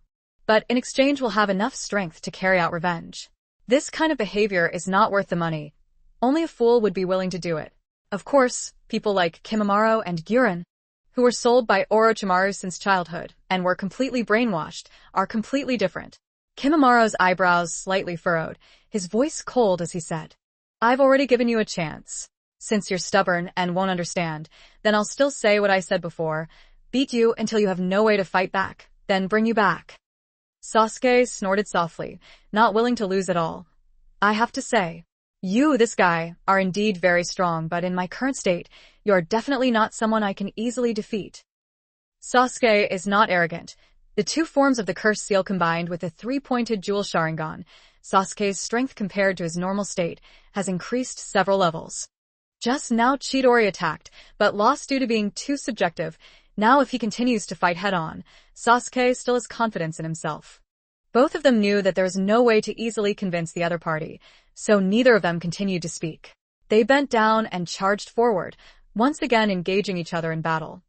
but in exchange will have enough strength to carry out revenge. This kind of behavior is not worth the money. Only a fool would be willing to do it. Of course, people like Kimimaro and Guren, who were sold by Orochimaru since childhood and were completely brainwashed, are completely different. Kimimaro's eyebrows slightly furrowed, his voice cold as he said, "I've already given you a chance. Since you're stubborn and won't understand, then I'll still say what I said before. Beat you until you have no way to fight back, then bring you back." Sasuke snorted softly, not willing to lose at all. "I have to say, you, this guy, are indeed very strong, but in my current state, you are definitely not someone I can easily defeat." Sasuke is not arrogant. The 2 forms of the cursed seal combined with the 3-pointed jewel Sharingan, Sasuke's strength compared to his normal state has increased several levels. Just now Chidori attacked, but lost due to being too subjective. Now if he continues to fight head-on, Sasuke still has confidence in himself. Both of them knew that there was no way to easily convince the other party, so neither of them continued to speak. They bent down and charged forward, once again engaging each other in battle.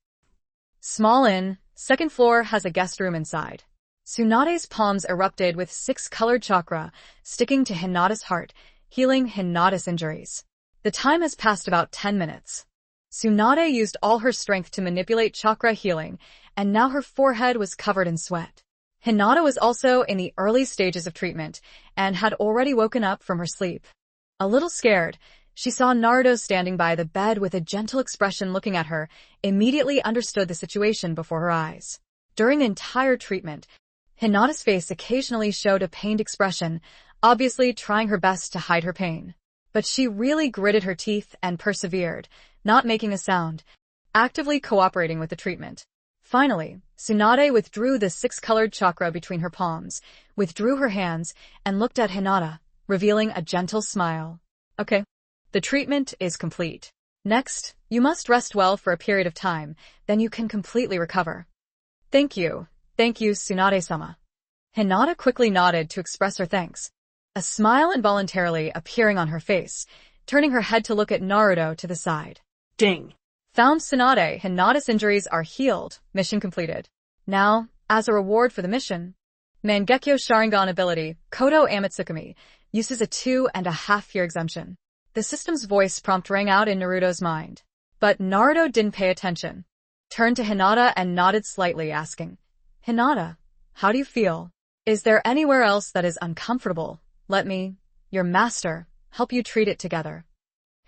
Small inn, 2nd floor has a guest room inside. Tsunade's palms erupted with 6 colored chakra, sticking to Hinata's heart, healing Hinata's injuries. The time has passed about 10 minutes. Tsunade used all her strength to manipulate chakra healing, and now her forehead was covered in sweat. Hinata was also in the early stages of treatment, and had already woken up from her sleep. A little scared, she saw Naruto standing by the bed with a gentle expression looking at her, immediately understood the situation before her eyes. During the entire treatment, Hinata's face occasionally showed a pained expression, obviously trying her best to hide her pain. But she really gritted her teeth and persevered, not making a sound, actively cooperating with the treatment. Finally, Tsunade withdrew the 6-colored chakra between her palms, withdrew her hands, and looked at Hinata, revealing a gentle smile. "Okay. The treatment is complete. Next, you must rest well for a period of time, then you can completely recover." Thank you, Tsunade-sama." Hinata quickly nodded to express her thanks, a smile involuntarily appearing on her face, turning her head to look at Naruto to the side. Ding. Found Tsunade, Hinata's injuries are healed, mission completed. Now, as a reward for the mission, Mangekyo Sharingan ability, Kodo Amatsukami, uses a 2.5-year exemption. The system's voice prompt rang out in Naruto's mind. But Naruto didn't pay attention. Turned to Hinata and nodded slightly, asking, "Hinata, how do you feel? Is there anywhere else that is uncomfortable? Let me, your master, help you treat it together."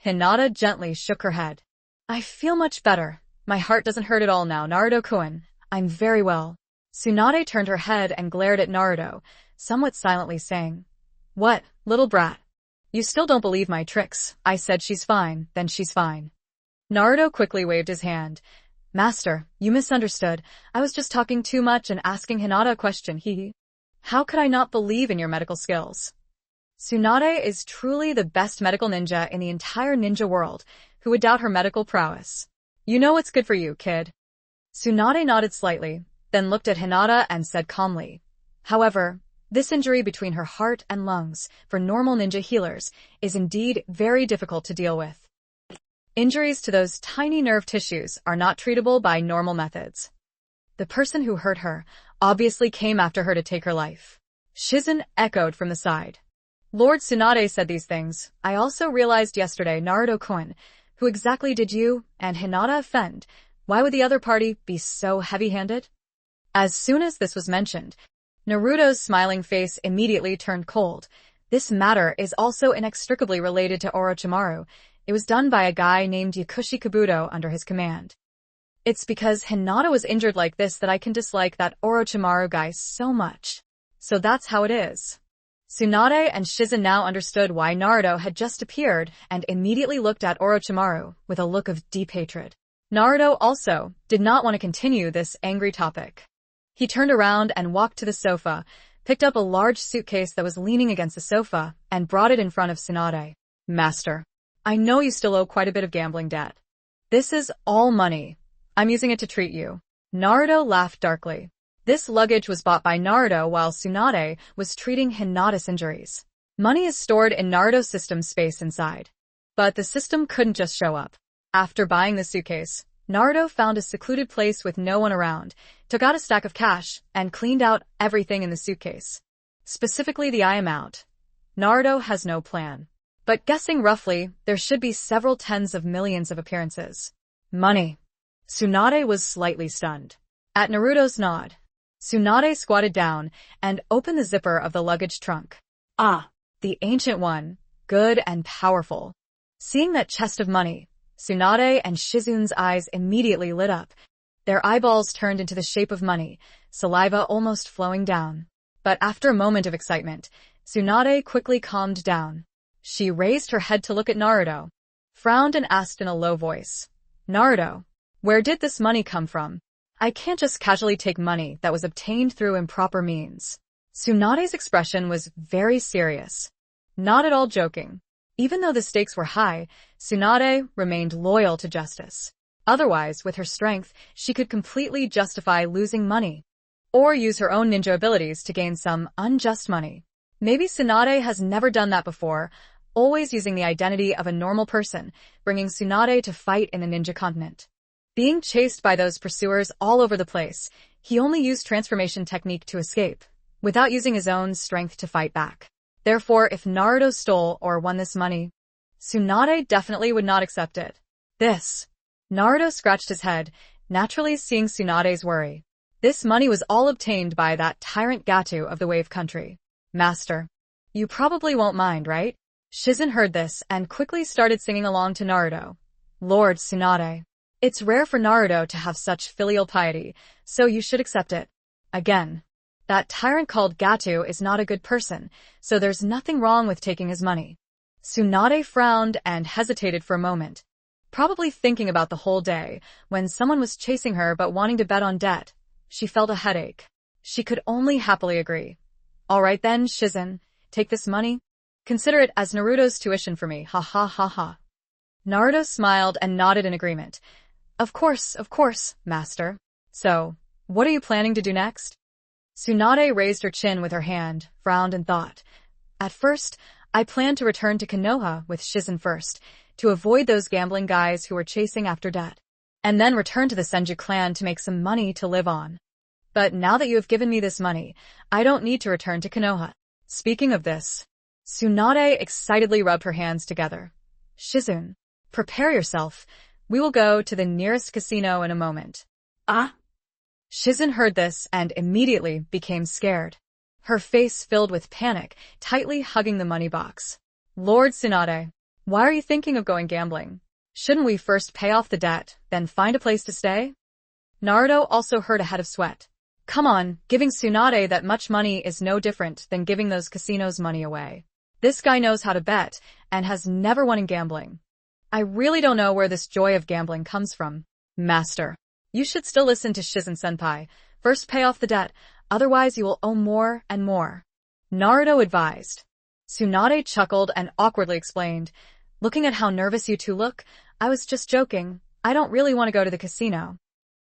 Hinata gently shook her head. "I feel much better. My heart doesn't hurt at all now, Naruto-kun. I'm very well." Tsunade turned her head and glared at Naruto, somewhat silently saying, "What, little brat? You still don't believe my tricks. I said she's fine, then she's fine." Naruto quickly waved his hand. "Master, you misunderstood. I was just talking too much and asking Hinata a question, hee. How could I not believe in your medical skills?" Tsunade is truly the best medical ninja in the entire ninja world. Who would doubt her medical prowess? "You know what's good for you, kid." Tsunade nodded slightly, then looked at Hinata and said calmly, "However, this injury between her heart and lungs, for normal ninja healers, is indeed very difficult to deal with. Injuries to those tiny nerve tissues are not treatable by normal methods. The person who hurt her obviously came after her to take her life. Shizen echoed from the side. Lord Tsunade said these things. I also realized yesterday, Naruto-kun, who exactly did you and Hinata offend? Why would the other party be so heavy-handed? As soon as this was mentioned, Naruto's smiling face immediately turned cold. This matter is also inextricably related to Orochimaru. It was done by a guy named Yakushi Kabuto under his command. It's because Hinata was injured like this that I can dislike that Orochimaru guy so much. So that's how it is. Tsunade and Shizen now understood why Naruto had just appeared and immediately looked at Orochimaru with a look of deep hatred. Naruto also did not want to continue this angry topic. He turned around and walked to the sofa, picked up a large suitcase that was leaning against the sofa, and brought it in front of Tsunade. Master, I know you still owe quite a bit of gambling debt. This is all money. I'm using it to treat you. Naruto laughed darkly. This luggage was bought by Naruto while Tsunade was treating Hinata's injuries. Money is stored in Naruto's system space inside. But the system couldn't just show up. After buying the suitcase, Naruto found a secluded place with no one around, took out a stack of cash, and cleaned out everything in the suitcase. Specifically the amount. Naruto has no plan. But guessing roughly, there should be several tens of millions of appearances. Money. Tsunade was slightly stunned. At Naruto's nod, Tsunade squatted down and opened the zipper of the luggage trunk. Ah, the ancient one, good and powerful. Seeing that chest of money, Tsunade and Shizen's eyes immediately lit up. Their eyeballs turned into the shape of money, saliva almost flowing down. But after a moment of excitement, Tsunade quickly calmed down. She raised her head to look at Naruto, frowned and asked in a low voice, Naruto, where did this money come from? I can't just casually take money that was obtained through improper means. Tsunade's expression was very serious. Not at all joking. Even though the stakes were high, Tsunade remained loyal to justice. Otherwise, with her strength, she could completely justify losing money. Or use her own ninja abilities to gain some unjust money. Maybe Tsunade has never done that before, always using the identity of a normal person, bringing Tsunade to fight in the ninja continent. Being chased by those pursuers all over the place, he only used transformation technique to escape, without using his own strength to fight back. Therefore, if Naruto stole or won this money, Tsunade definitely would not accept it. Naruto scratched his head, naturally seeing Tsunade's worry. This money was all obtained by that tyrant Gato of the Wave Country. Master, you probably won't mind, right? Shizen heard this and quickly started singing along to Naruto. Lord Tsunade. It's rare for Naruto to have such filial piety, so you should accept it. Again. That tyrant called Gato is not a good person, so there's nothing wrong with taking his money. Tsunade frowned and hesitated for a moment, probably thinking about the whole day, when someone was chasing her but wanting to bet on debt. She felt a headache. She could only happily agree. All right then, Shizen, take this money. Consider it as Naruto's tuition for me, ha ha ha ha. Naruto smiled and nodded in agreement. Of course, master. So, what are you planning to do next? Tsunade raised her chin with her hand, frowned and thought. At first, I planned to return to Konoha with Shizen first, to avoid those gambling guys who were chasing after debt, and then return to the Senju clan to make some money to live on. But now that you have given me this money, I don't need to return to Konoha. Speaking of this, Tsunade excitedly rubbed her hands together. Shizen, prepare yourself. We will go to the nearest casino in a moment. Ah? Shizen heard this and immediately became scared. Her face filled with panic, tightly hugging the money box. Lord Tsunade, why are you thinking of going gambling? Shouldn't we first pay off the debt, then find a place to stay? Naruto also heard a head of sweat. Come on, giving Tsunade that much money is no different than giving those casinos money away. This guy knows how to bet and has never won in gambling. I really don't know where this joy of gambling comes from. Master, you should still listen to Shizen-senpai. First pay off the debt, otherwise you will owe more and more. Naruto advised. Tsunade chuckled and awkwardly explained. Looking at how nervous you two look, I was just joking. I don't really want to go to the casino.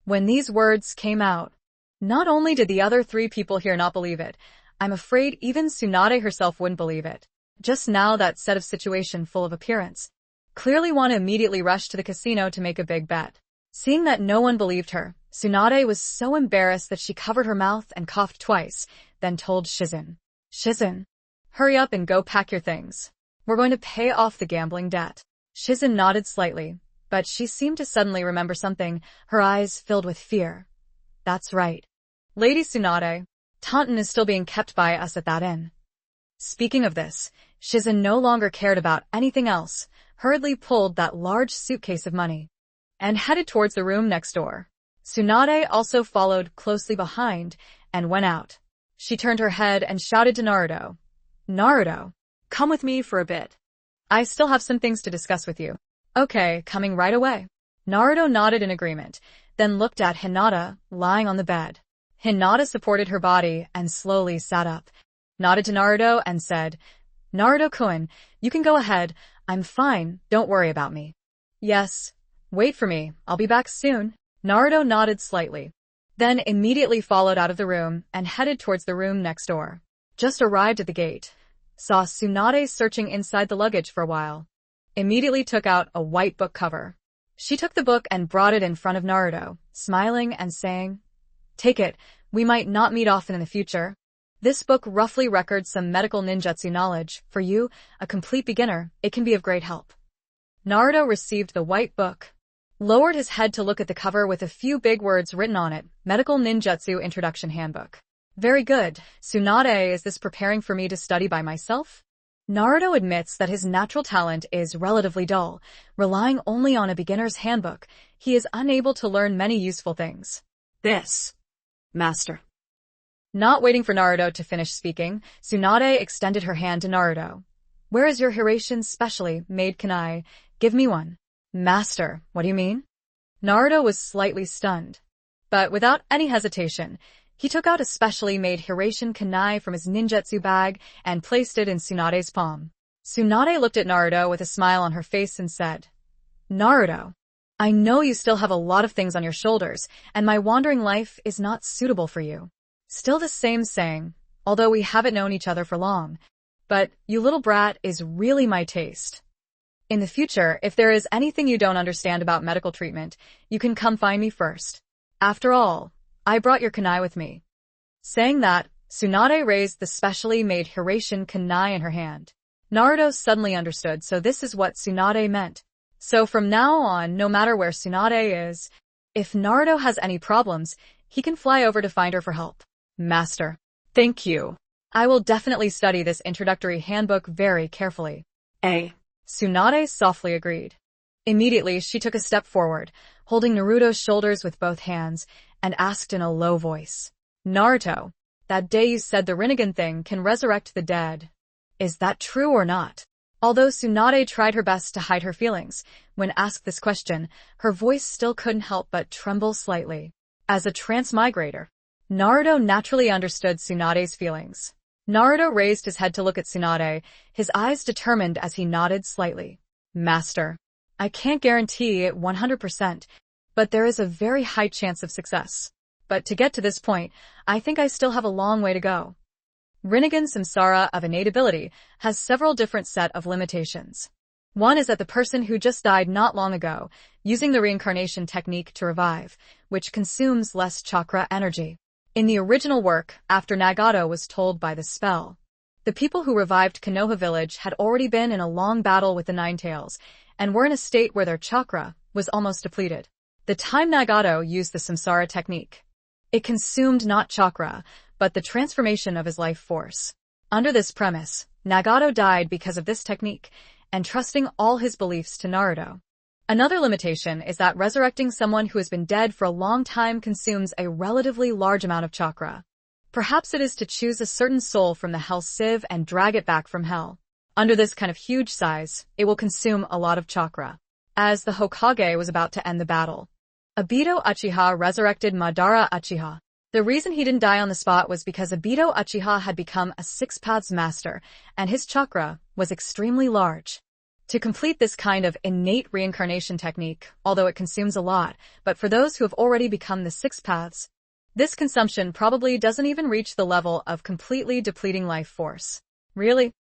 When these words came out, not only did the other three people here not believe it, I'm afraid even Tsunade herself wouldn't believe it. Just now that set of situation full of appearance. clearly want to immediately rush to the casino to make a big bet. Seeing that no one believed her, Tsunade was so embarrassed that she covered her mouth and coughed twice, then told Shizen. Shizen, hurry up and go pack your things. We're going to pay off the gambling debt. Shizen nodded slightly, but she seemed to suddenly remember something, her eyes filled with fear. That's right. Lady Tsunade, Taunton is still being kept by us at that inn. Speaking of this, Shizen no longer cared about anything else, hurriedly pulled that large suitcase of money, and headed towards the room next door. Tsunade also followed closely behind and went out. She turned her head and shouted to Naruto. Naruto, Come with me for a bit. I still have some things to discuss with you. Okay, coming right away. Naruto nodded in agreement, then looked at Hinata, lying on the bed. Hinata supported her body and slowly sat up, nodded to Naruto and said, Naruto-kun, you can go ahead. I'm fine, don't worry about me. Yes. Wait for me, I'll be back soon. Naruto nodded slightly, then immediately followed out of the room and headed towards the room next door. Just arrived at the gate, saw Tsunade searching inside the luggage for a while. Immediately took out a white book cover. She took the book and brought it in front of Naruto, smiling and saying, Take it, we might not meet often in the future. This book roughly records some medical ninjutsu knowledge. For you, a complete beginner, it can be of great help. Naruto received the white book, lowered his head to look at the cover with a few big words written on it, Medical Ninjutsu Introduction Handbook. Very good. Tsunade, is this preparing for me to study by myself? Naruto admits that his natural talent is relatively dull. Relying only on a beginner's handbook, he is unable to learn many useful things. This, Master. Not waiting for Naruto to finish speaking, Tsunade extended her hand to Naruto. Where is your Hirashin specially made kunai? Give me one. Master, what do you mean? Naruto was slightly stunned, but without any hesitation, he took out a specially made Hirashin kunai from his ninjutsu bag and placed it in Tsunade's palm. Tsunade looked at Naruto with a smile on her face and said, Naruto, I know you still have a lot of things on your shoulders, and my wandering life is not suitable for you. Still the same saying, although we haven't known each other for long, but you little brat is really my taste. In the future, if there is anything you don't understand about medical treatment, you can come find me first. After all, I brought your kunai with me. Saying that, Tsunade raised the specially made Hirashin kunai in her hand. Naruto suddenly understood, so this is what Tsunade meant. So from now on, no matter where Tsunade is, if Naruto has any problems, he can fly over to find her for help. Master, thank you. I will definitely study this introductory handbook very carefully. Tsunade softly agreed. Immediately, she took a step forward, holding Naruto's shoulders with both hands, and asked in a low voice, Naruto, that day you said the Rinnegan thing can resurrect the dead. Is that true or not? Although Tsunade tried her best to hide her feelings, when asked this question, her voice still couldn't help but tremble slightly. As a transmigrator, Naruto naturally understood Tsunade's feelings. Naruto raised his head to look at Tsunade, his eyes determined as he nodded slightly. Master, I can't guarantee it 100%, but there is a very high chance of success. But to get to this point, I think I still have a long way to go. Rinnegan Samsara of innate ability has several different set of limitations. One is that the person who just died not long ago, using the reincarnation technique to revive, which consumes less chakra energy. In the original work, after Nagato was told by the spell, the people who revived Konoha village had already been in a long battle with the Nine Tails, and were in a state where their chakra was almost depleted. The time Nagato used the Samsara technique, it consumed not chakra, but the transformation of his life force. Under this premise, Nagato died because of this technique, entrusting all his beliefs to Naruto. Another limitation is that resurrecting someone who has been dead for a long time consumes a relatively large amount of chakra. Perhaps it is to choose a certain soul from the hell sieve and drag it back from hell. Under this kind of huge size, it will consume a lot of chakra. As the Hokage was about to end the battle, Obito Uchiha resurrected Madara Uchiha. The reason he didn't die on the spot was because Obito Uchiha had become a Six Paths master, and his chakra was extremely large. To complete this kind of innate reincarnation technique, although it consumes a lot, but for those who have already become the Six Paths, this consumption probably doesn't even reach the level of completely depleting life force. Really?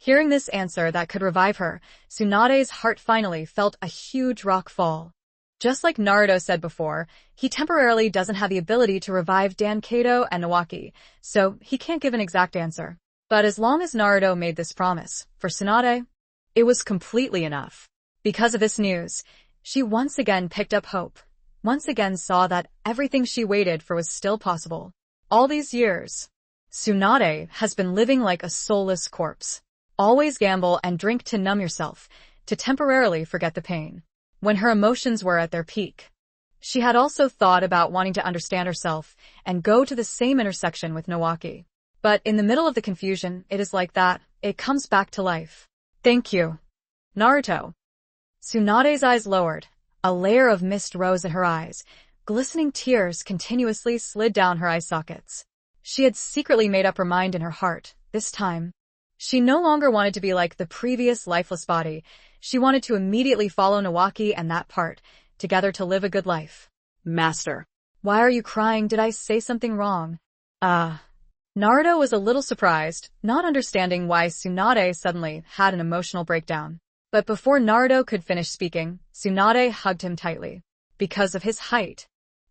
Hearing this answer that could revive her, Tsunade's heart finally felt a huge rock fall. Just like Naruto said before, he temporarily doesn't have the ability to revive Dankato and Nawaki, so he can't give an exact answer. But as long as Naruto made this promise, for Tsunade, it was completely enough. Because of this news, she once again picked up hope. Once again saw that everything she waited for was still possible. All these years, Tsunade has been living like a soulless corpse. Always gamble and drink to numb yourself, to temporarily forget the pain. When her emotions were at their peak, she had also thought about wanting to understand herself and go to the same intersection with Nawaki. But in the middle of the confusion, it is like that, it comes back to life. Thank you, Naruto. Tsunade's eyes lowered. A layer of mist rose at her eyes. Glistening tears continuously slid down her eye sockets. She had secretly made up her mind in her heart. This time, she no longer wanted to be like the previous lifeless body. She wanted to immediately follow Nawaki and that part, together to live a good life. Master. Why are you crying? Did I say something wrong? Naruto was a little surprised, not understanding why Tsunade suddenly had an emotional breakdown. But before Naruto could finish speaking, Tsunade hugged him tightly. Because of his height,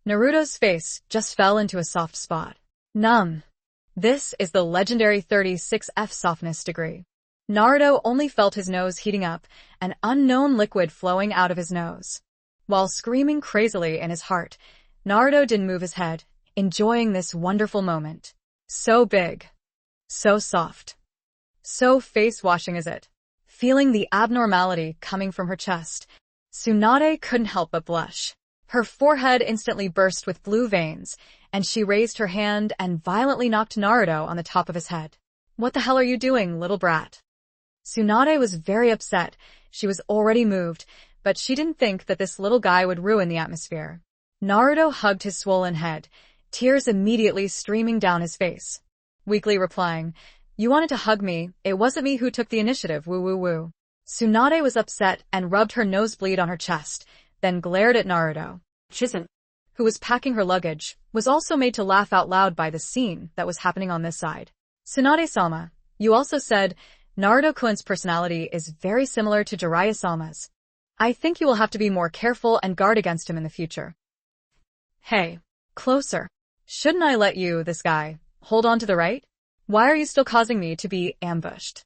Naruto's face just fell into a soft spot. Numb. This is the legendary 36F softness degree. Naruto only felt his nose heating up, an unknown liquid flowing out of his nose. While screaming crazily in his heart, Naruto didn't move his head, enjoying this wonderful moment. So big. So soft. So face-washing is it. Feeling the abnormality coming from her chest, Tsunade couldn't help but blush. Her forehead instantly burst with blue veins, and she raised her hand and violently knocked Naruto on the top of his head. What the hell are you doing, little brat? Tsunade was very upset. She was already moved, but she didn't think that this little guy would ruin the atmosphere. Naruto hugged his swollen head, tears immediately streaming down his face. Weakly replying, "You wanted to hug me, it wasn't me who took the initiative, woo woo woo." Tsunade was upset and rubbed her nosebleed on her chest, then glared at Naruto. Chisen, who was packing her luggage, was also made to laugh out loud by the scene that was happening on this side. Tsunade-sama, you also said, Naruto-kun's personality is very similar to Jiraiya-sama's. I think you will have to be more careful and guard against him in the future. Hey, closer. Shouldn't I let you, this guy, hold on to the right? Why are you still causing me to be ambushed?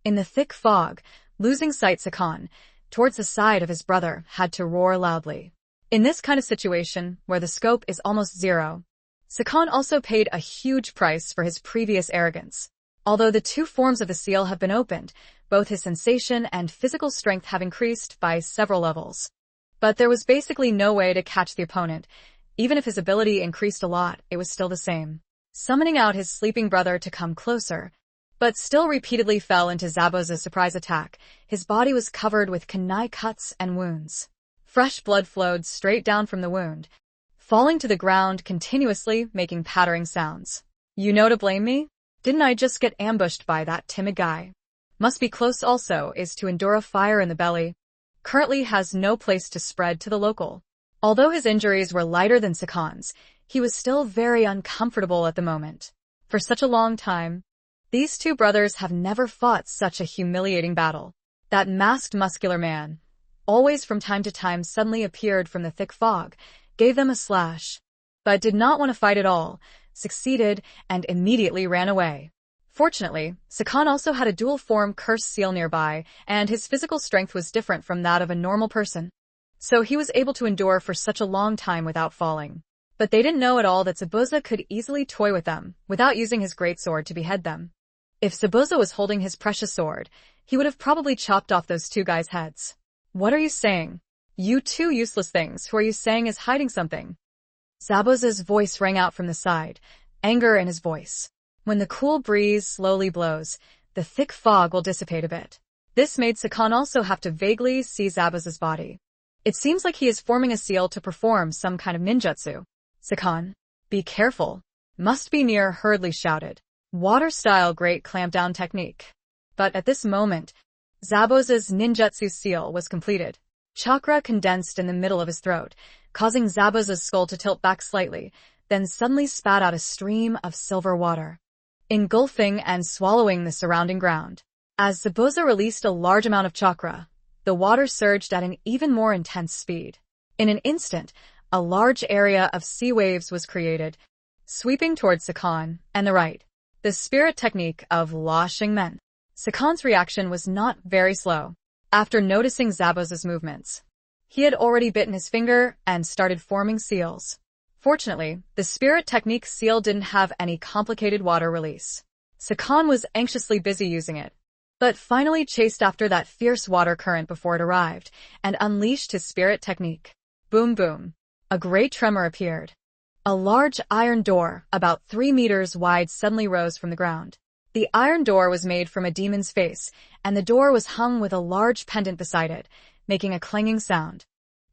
In the thick fog, losing sight Sakan, towards the side of his brother, had to roar loudly. In this kind of situation, where the scope is almost zero, Sakan also paid a huge price for his previous arrogance. Although the two forms of the seal have been opened, both his sensation and physical strength have increased by several levels. But there was basically no way to catch the opponent. Even if his ability increased a lot, it was still the same. Summoning out his sleeping brother to come closer, but still repeatedly fell into Zabuza's surprise attack. His body was covered with kunai cuts and wounds. Fresh blood flowed straight down from the wound, falling to the ground continuously, making pattering sounds. You know to blame me? Didn't I just get ambushed by that timid guy? Must be close also is to endure a fire in the belly. Currently has no place to spread to the local. Although his injuries were lighter than Sakan's, he was still very uncomfortable at the moment. For such a long time, these two brothers have never fought such a humiliating battle. That masked muscular man, always from time to time suddenly appeared from the thick fog, gave them a slash, but did not want to fight at all, succeeded, and immediately ran away. Fortunately, Sakan also had a dual-form curse seal nearby, and his physical strength was different from that of a normal person. So he was able to endure for such a long time without falling. But they didn't know at all that Zabuza could easily toy with them, without using his greatsword to behead them. If Zabuza was holding his precious sword, he would have probably chopped off those two guys' heads. What are you saying? You two useless things, who are you saying is hiding something? Zabuza's voice rang out from the side, anger in his voice. When the cool breeze slowly blows, the thick fog will dissipate a bit. This made Sakan also have to vaguely see Zabuza's body. It seems like he is forming a seal to perform some kind of ninjutsu. Sakan, be careful. Must be near, hurriedly shouted. Water-style great clampdown technique. But at this moment, Zabuza's ninjutsu seal was completed. Chakra condensed in the middle of his throat, causing Zabuza's skull to tilt back slightly, then suddenly spat out a stream of silver water, engulfing and swallowing the surrounding ground. As Zabuza released a large amount of chakra, the water surged at an even more intense speed. In an instant, a large area of sea waves was created, sweeping towards Sakan and the right. The spirit technique of La Xingmen. Sakan's reaction was not very slow. After noticing Zabuza's movements, he had already bitten his finger and started forming seals. Fortunately, the spirit technique seal didn't have any complicated water release. Sakan was anxiously busy using it, but finally chased after that fierce water current before it arrived and unleashed his spirit technique. Boom boom. A great tremor appeared. A large iron door, about 3 meters wide, suddenly rose from the ground. The iron door was made from a demon's face, and the door was hung with a large pendant beside it, making a clanging sound.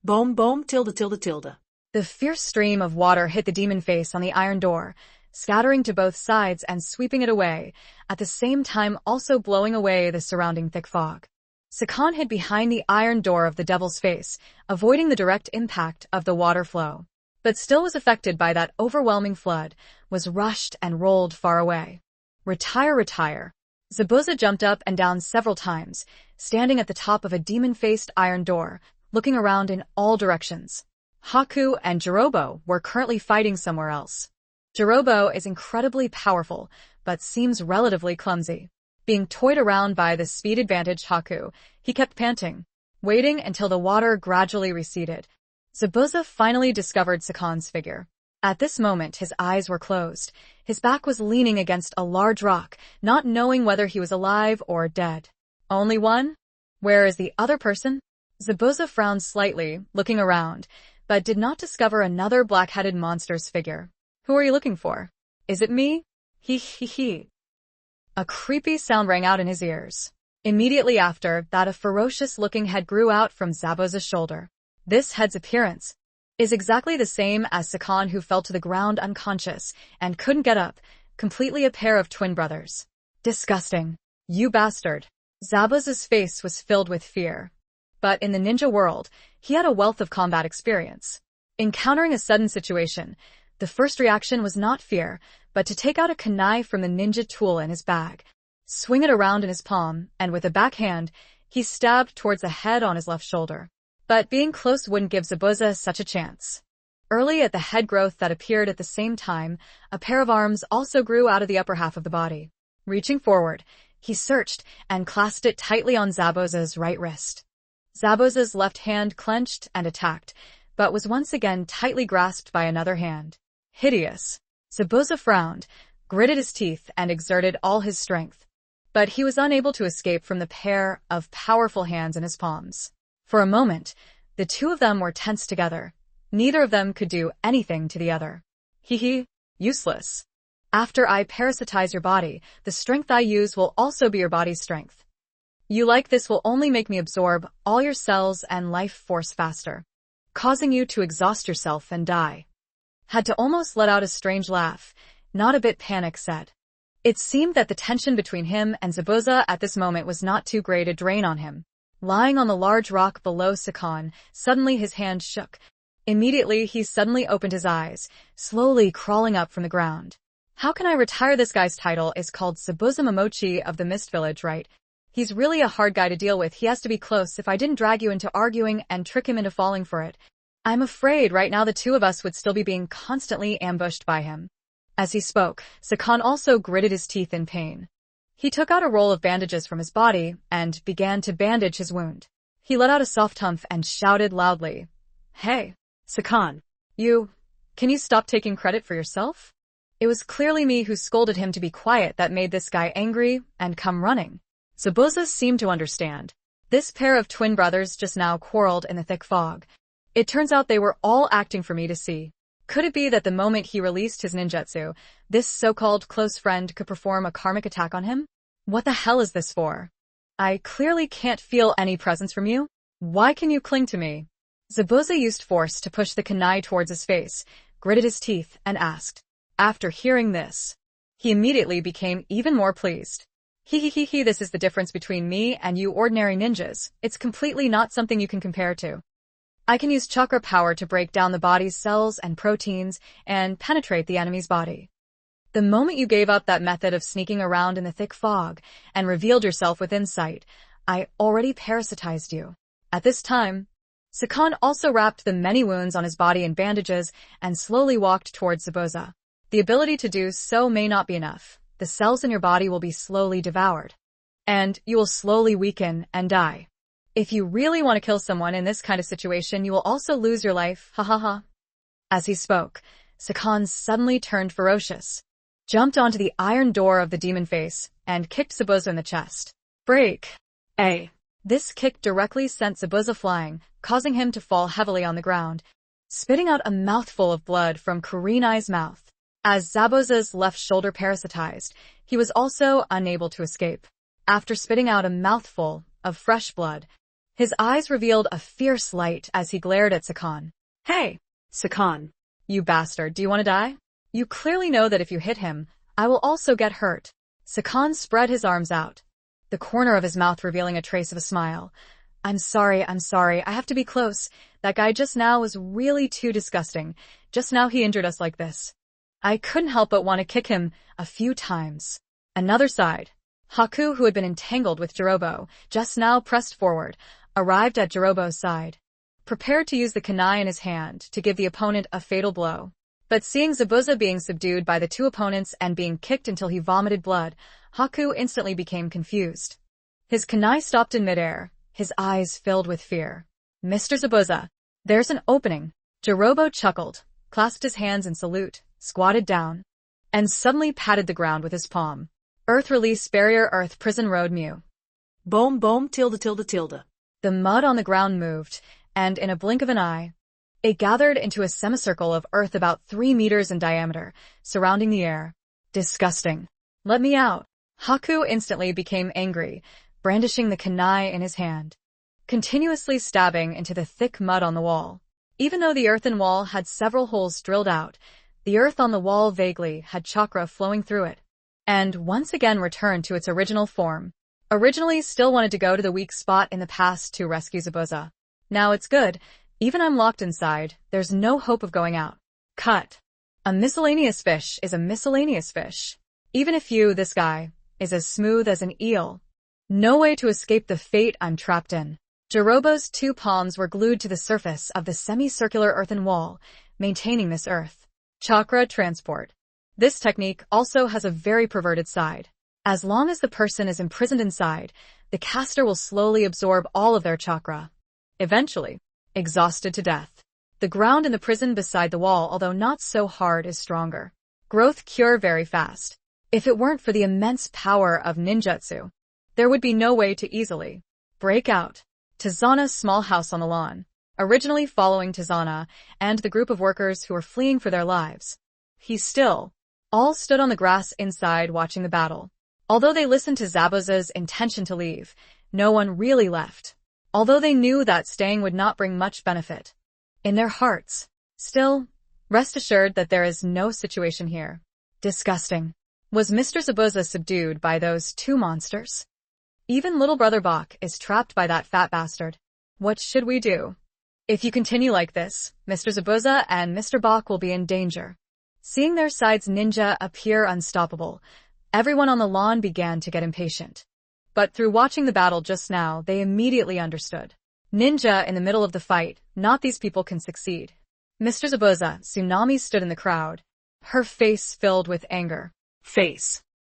Boom, boom, tilde, tilde, tilde. The fierce stream of water hit the demon face on the iron door, scattering to both sides and sweeping it away, at the same time also blowing away the surrounding thick fog. Sakan hid behind the iron door of the devil's face, avoiding the direct impact of the water flow, but still was affected by that overwhelming flood, was rushed and rolled far away. Retire, retire. Zabuza jumped up and down several times, standing at the top of a demon-faced iron door, looking around in all directions. Haku and Jirobo were currently fighting somewhere else. Jirobo is incredibly powerful, but seems relatively clumsy. Being toyed around by the speed-advantaged Haku, he kept panting, waiting until the water gradually receded. Zabuza finally discovered Sakan's figure. At this moment his eyes were closed. His back was leaning against a large rock, not knowing whether he was alive or dead. Only one? Where is the other person? Zabuza frowned slightly, looking around, but did not discover another black-headed monster's figure. Who are you looking for? Is it me? He. A creepy sound rang out in his ears. Immediately after that, a ferocious-looking head grew out from Zabuza's shoulder. This head's appearance is exactly the same as Sakan, who fell to the ground unconscious and couldn't get up, completely a pair of twin brothers. Disgusting. You bastard. Zabuza's face was filled with fear. But in the ninja world, he had a wealth of combat experience. Encountering a sudden situation, the first reaction was not fear, but to take out a kunai from the ninja tool in his bag, swing it around in his palm, and with a backhand, he stabbed towards the head on his left shoulder. But being close wouldn't give Zabuza such a chance. Early at the head growth that appeared at the same time, a pair of arms also grew out of the upper half of the body. Reaching forward, he searched and clasped it tightly on Zabuza's right wrist. Zabuza's left hand clenched and attacked, but was once again tightly grasped by another hand. Hideous. Zabuza frowned, gritted his teeth, and exerted all his strength. But he was unable to escape from the pair of powerful hands in his palms. For a moment, the two of them were tense together. Neither of them could do anything to the other. Useless. After I parasitize your body, the strength I use will also be your body's strength. You like this will only make me absorb all your cells and life force faster, causing you to exhaust yourself and die. Had to almost let out a strange laugh, not a bit panic said. It seemed that the tension between him and Zabuza at this moment was not too great a drain on him. Lying on the large rock below Sakan, suddenly his hand shook. Immediately he suddenly opened his eyes, slowly crawling up from the ground. How can I retire? This guy's title is called Zabuza Momochi of the Mist Village, right? He's really a hard guy to deal with. He has to be close. If I didn't drag you into arguing and trick him into falling for it, I'm afraid right now the two of us would still be being constantly ambushed by him. As he spoke, Sakan also gritted his teeth in pain. He took out a roll of bandages from his body and began to bandage his wound. He let out a soft humph and shouted loudly, "Hey, Sakan. Can you stop taking credit for yourself?" It was clearly me who scolded him to be quiet that made this guy angry and come running. Zabuza seemed to understand. This pair of twin brothers just now quarreled in the thick fog. It turns out they were all acting for me to see. Could it be that the moment he released his ninjutsu, this so-called close friend could perform a karmic attack on him? What the hell is this for? I clearly can't feel any presence from you. Why can you cling to me? Zabuza used force to push the kunai towards his face, gritted his teeth, and asked. After hearing this, he immediately became even more pleased. This is the difference between me and you ordinary ninjas. It's completely not something you can compare to. I can use chakra power to break down the body's cells and proteins and penetrate the enemy's body. The moment you gave up that method of sneaking around in the thick fog and revealed yourself within sight, I already parasitized you. At this time, Sakan also wrapped the many wounds on his body in bandages and slowly walked towards Zabuza. The ability to do so may not be enough. The cells in your body will be slowly devoured, and you will slowly weaken and die. If you really want to kill someone in this kind of situation, you will also lose your life, ha ha ha. As he spoke, Sakan suddenly turned ferocious, jumped onto the iron door of the demon face, and kicked Zabuza in the chest. Break! This kick directly sent Zabuza flying, causing him to fall heavily on the ground, spitting out a mouthful of blood from Kurenai's mouth. As Zabuza's left shoulder parasitized, he was also unable to escape. After spitting out a mouthful of fresh blood, his eyes revealed a fierce light as he glared at Sakan. Hey, Sakan. you bastard, do you want to die? You clearly know that if you hit him, I will also get hurt. Sakan spread his arms out, the corner of his mouth revealing a trace of a smile. I'm sorry, I have to be close. That guy just now was really too disgusting. Just now he injured us like this. I couldn't help but want to kick him a few times. Another side. Haku, who had been entangled with Jirobo, just now pressed forward, arrived at Jirobo's side, prepared to use the kunai in his hand to give the opponent a fatal blow. But seeing Zabuza being subdued by the two opponents and being kicked until he vomited blood, Haku instantly became confused. His kunai stopped in midair, his eyes filled with fear. Mr. Zabuza, there's an opening. Jirobo chuckled, clasped his hands in salute, squatted down, and suddenly patted the ground with his palm. Earth release barrier Earth prison road Mew. Boom boom tilde. The mud on the ground moved, and in a blink of an eye, it gathered into a semicircle of earth about 3 meters in diameter, surrounding the air. Disgusting. Let me out. Haku instantly became angry, brandishing the kunai in his hand, continuously stabbing into the thick mud on the wall. Even though the earthen wall had several holes drilled out, the earth on the wall vaguely had chakra flowing through it, and once again returned to its original form. Originally still wanted to go to the weak spot in the past to rescue Zabuza. Now it's good. Even I'm locked inside, there's no hope of going out. Cut. A miscellaneous fish is a miscellaneous fish. Even if this guy, is as smooth as an eel. No way to escape the fate I'm trapped in. Jirobo's 2 palms were glued to the surface of the semicircular earthen wall, maintaining this earth. Chakra transport. This technique also has a very perverted side. As long as the person is imprisoned inside, the caster will slowly absorb all of their chakra. Eventually, exhausted to death. The ground in the prison beside the wall, although not so hard, is stronger. Growth cure very fast. If it weren't for the immense power of ninjutsu, there would be no way to easily break out. Tizana's small house on the lawn. Originally following Tizana and the group of workers who were fleeing for their lives. All stood on the grass inside watching the battle. Although they listened to Zabuza's intention to leave, no one really left. Although they knew that staying would not bring much benefit. In their hearts, still, rest assured that there is no situation here. Disgusting. Was Mr. Zabuza subdued by those 2 monsters? Even little brother Bach is trapped by that fat bastard. What should we do? If you continue like this, Mr. Zabuza and Mr. Bach will be in danger. Seeing their side's ninja appear unstoppable, everyone on the lawn began to get impatient. But through watching the battle just now, they immediately understood. Ninja in the middle of the fight, not these people can succeed. Mr. Zabuza, Tsunami stood in the crowd, her face filled with anger.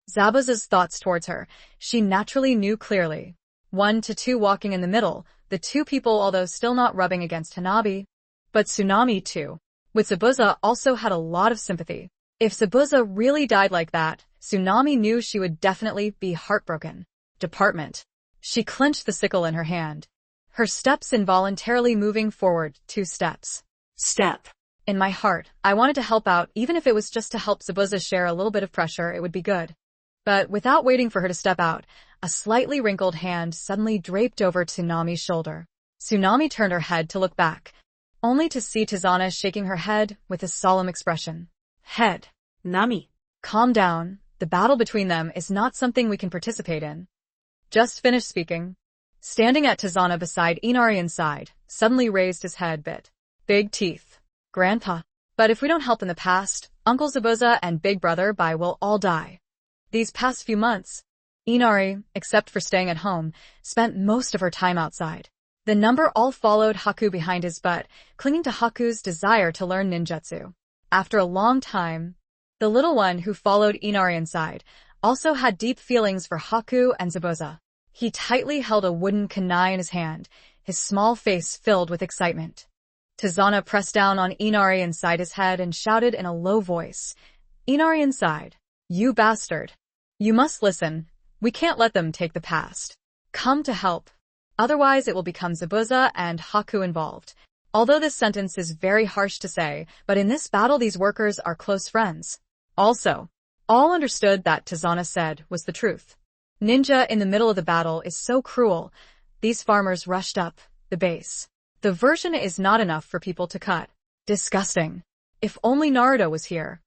Zabuza's thoughts towards her, she naturally knew clearly. 1 to 2 walking in the middle, the 2 people although still not rubbing against Hanabi. But Tsunami too, with Zabuza, also had a lot of sympathy. If Zabuza really died like that, Tsunami knew she would definitely be heartbroken. Department. She clenched the sickle in her hand, her steps involuntarily moving forward 2 steps. Step. In my heart, I wanted to help out, even if it was just to help Zabuza share a little bit of pressure, it would be good. But without waiting for her to step out, a slightly wrinkled hand suddenly draped over Tsunami's shoulder. Tsunami turned her head to look back, only to see Tizana shaking her head with a solemn expression. Head. Nami. Calm down. The battle between them is not something we can participate in. Just finished speaking. Standing at Tizana beside Inari's side, suddenly raised his head bit. Big teeth. Grandpa. But if we don't help in the past, Uncle Zabuza and Big Brother Bai will all die. These past few months, Inari, except for staying at home, spent most of her time outside. The number all followed Haku behind his butt, clinging to Haku's desire to learn ninjutsu. After a long time, the little one who followed Inari inside also had deep feelings for Haku and Zabuza. He tightly held a wooden kunai in his hand, his small face filled with excitement. Tizana pressed down on Inari inside his head and shouted in a low voice, "Inari inside. You bastard. You must listen. We can't let them take the past. Come to help. Otherwise it will become Zabuza and Haku involved." Although this sentence is very harsh to say, but in this battle these workers are close friends. Also, all understood that Tizana said was the truth. Ninja in the middle of the battle is so cruel. These farmers rushed up the base. The version is not enough for people to cut. Disgusting. If only Naruto was here.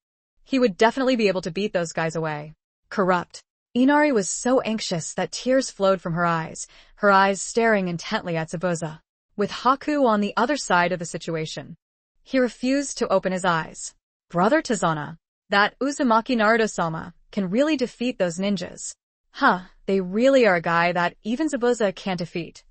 He would definitely be able to beat those guys away. Corrupt. Inari was so anxious that tears flowed from her eyes staring intently at Zabuza. With Haku on the other side of the situation, he refused to open his eyes. Brother Tizana, that Uzumaki Naruto-sama can really defeat those ninjas. They really are a guy that even Zabuza can't defeat.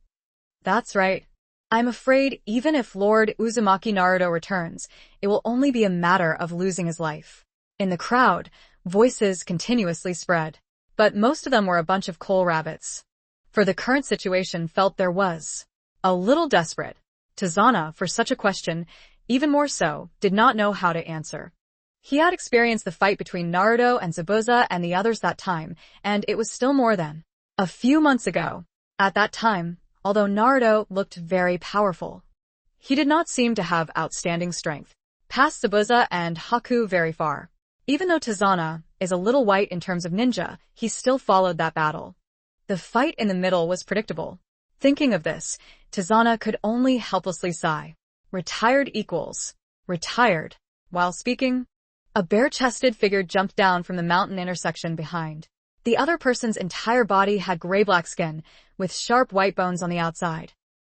That's right. I'm afraid even if Lord Uzumaki Naruto returns, it will only be a matter of losing his life. In the crowd, voices continuously spread, but most of them were a bunch of coal rabbits. For the current situation felt there was a little desperate. Tizana, for such a question, even more so, did not know how to answer. He had experienced the fight between Naruto and Zabuza and the others that time, and it was still more than a few months ago. At that time, although Naruto looked very powerful, he did not seem to have outstanding strength, past Zabuza and Haku very far. Even though Tizana is a little white in terms of ninja, he still followed that battle. The fight in the middle was predictable. Thinking of this, Tizana could only helplessly sigh. Retired equals retired. While speaking, a bare-chested figure jumped down from the mountain intersection behind. The other person's entire body had gray-black skin, with sharp white bones on the outside.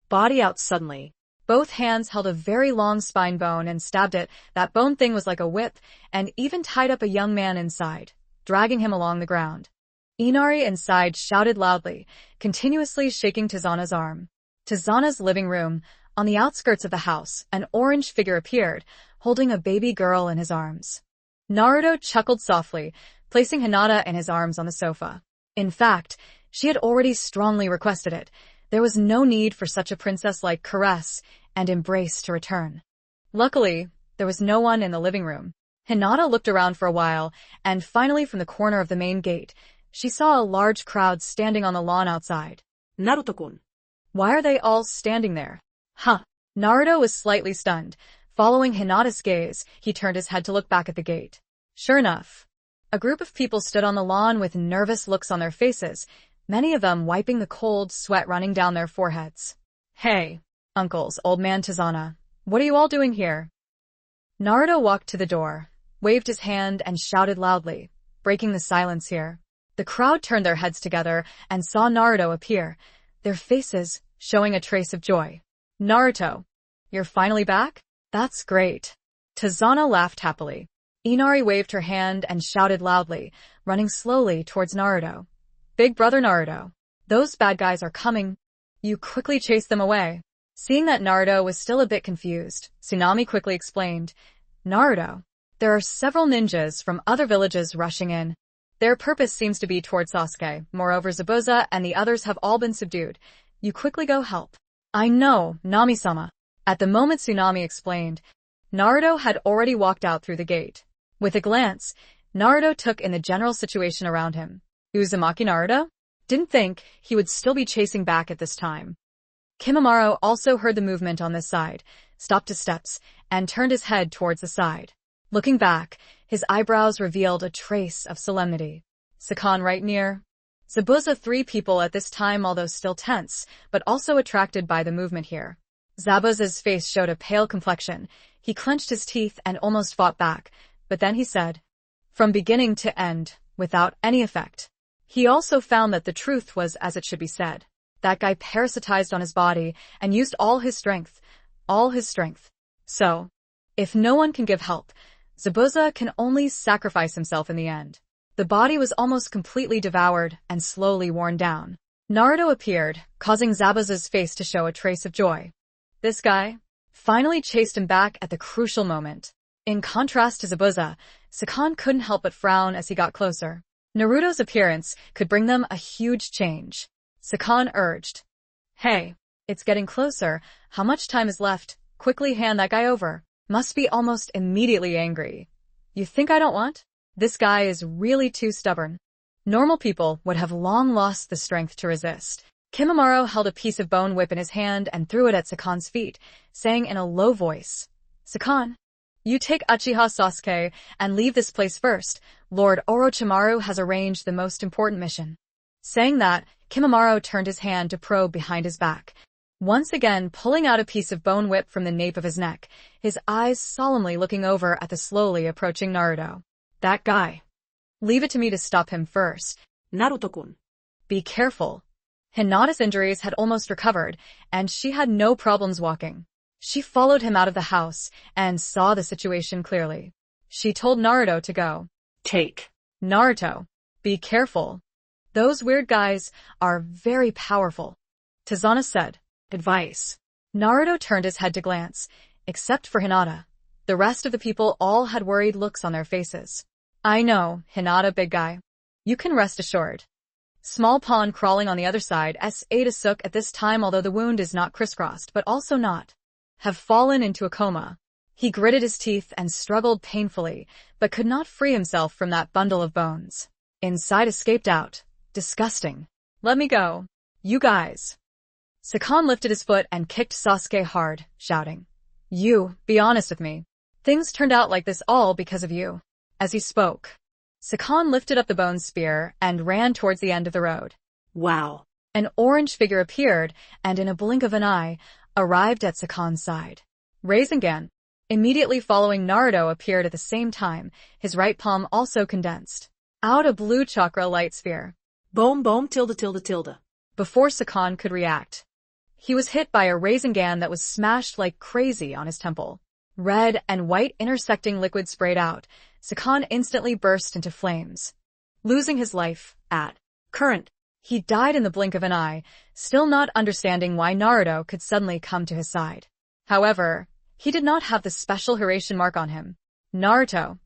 Body out suddenly. Both hands held a very long spine bone and stabbed it. That bone thing was like a whip, and even tied up a young man inside, dragging him along the ground. Inari inside shouted loudly, continuously shaking Tizana's arm. Tizana's living room, on the outskirts of the house, an orange figure appeared, holding a baby girl in his arms. Naruto chuckled softly, placing Hinata in his arms on the sofa. In fact, she had already strongly requested it. There was no need for such a princess-like caress and embrace to return. Luckily, there was no one in the living room. Hinata looked around for a while, and finally from the corner of the main gate, she saw a large crowd standing on the lawn outside. Naruto-kun. Why are they all standing there? Naruto was slightly stunned. Following Hinata's gaze, he turned his head to look back at the gate. Sure enough, a group of people stood on the lawn with nervous looks on their faces, many of them wiping the cold sweat running down their foreheads. Hey, uncles, old man Tizana, what are you all doing here? Naruto walked to the door, waved his hand and shouted loudly, breaking the silence here. The crowd turned their heads together and saw Naruto appear, their faces showing a trace of joy. Naruto, you're finally back? That's great. Tizana laughed happily. Inari waved her hand and shouted loudly, running slowly towards Naruto. Big brother Naruto, those bad guys are coming. You quickly chased them away. Seeing that Naruto was still a bit confused, Tsunami quickly explained, Naruto, there are several ninjas from other villages rushing in. Their purpose seems to be toward Sasuke. Moreover, Zabuza and the others have all been subdued. You quickly go help. I know, Nami-sama. At the moment Tsunami explained, Naruto had already walked out through the gate. With a glance, Naruto took in the general situation around him. Uzumaki Naruto? Didn't think he would still be chasing back at this time. Kimimaro also heard the movement on this side, stopped his steps, and turned his head towards the side. Looking back, his eyebrows revealed a trace of solemnity. Sakan right near. Zabuza, three people at this time, although still tense, but also attracted by the movement here. Zabuza's face showed a pale complexion. He clenched his teeth and almost fought back, but then he said, from beginning to end, without any effect. He also found that the truth was as it should be said. That guy parasitized on his body and used all his strength. All his strength. So, if no one can give help, Zabuza can only sacrifice himself in the end. The body was almost completely devoured and slowly worn down. Naruto appeared, causing Zabuza's face to show a trace of joy. This guy finally chased him back at the crucial moment. In contrast to Zabuza, Sakan couldn't help but frown as he got closer. Naruto's appearance could bring them a huge change. Sakan urged, "Hey, it's getting closer. How much time is left? Quickly hand that guy over." Must be almost immediately angry. You think I don't want? This guy is really too stubborn. Normal people would have long lost the strength to resist. Kimimaro held a piece of bone whip in his hand and threw it at Sakan's feet, saying in a low voice, "Sakan, you take Uchiha Sasuke and leave this place first. Lord Orochimaru has arranged the most important mission." Saying that, Kimimaro turned his hand to probe behind his back. Once again pulling out a piece of bone whip from the nape of his neck, his eyes solemnly looking over at the slowly approaching Naruto. "That guy. Leave it to me to stop him first." Naruto-kun. "Be careful." Hinata's injuries had almost recovered, and she had no problems walking. She followed him out of the house and saw the situation clearly. She told Naruto to go. Take. "Naruto, be careful. Those weird guys are very powerful," Tazana said. "Advice." Naruto turned his head to glance, except for Hinata. The rest of the people all had worried looks on their faces. "I know, Hinata big guy. You can rest assured." Small Pawn crawling on the other side, Ada Sook at this time, although the wound is not crisscrossed but also not, have fallen into a coma. He gritted his teeth and struggled painfully, but could not free himself from that bundle of bones. Inside escaped out. "Disgusting. Let me go. You guys." Sakan lifted his foot and kicked Sasuke hard, shouting, "You, be honest with me. Things turned out like this all because of you." As he spoke, Sakan lifted up the bone spear and ran towards the end of the road. Wow. An orange figure appeared and in a blink of an eye, arrived at Sakan's side. Rasengan, immediately following Naruto, appeared at the same time, his right palm also condensed. Out a blue chakra light sphere. Boom boom tilde tilde tilde. Before Sakan could react, he was hit by a Rasengan that was smashed like crazy on his temple. Red and white intersecting liquid sprayed out. Sakan instantly burst into flames. Losing his life at current, he died in the blink of an eye, still not understanding why Naruto could suddenly come to his side. However, he did not have the special Hiraishin mark on him. "Naruto."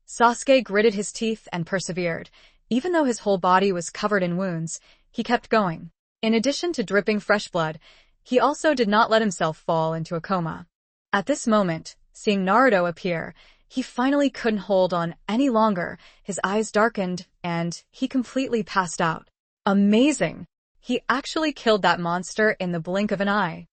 Sasuke gritted his teeth and persevered. Even though his whole body was covered in wounds, he kept going. In addition to dripping fresh blood, he also did not let himself fall into a coma. At this moment, seeing Naruto appear, he finally couldn't hold on any longer. His eyes darkened, and he completely passed out. Amazing! He actually killed that monster in the blink of an eye.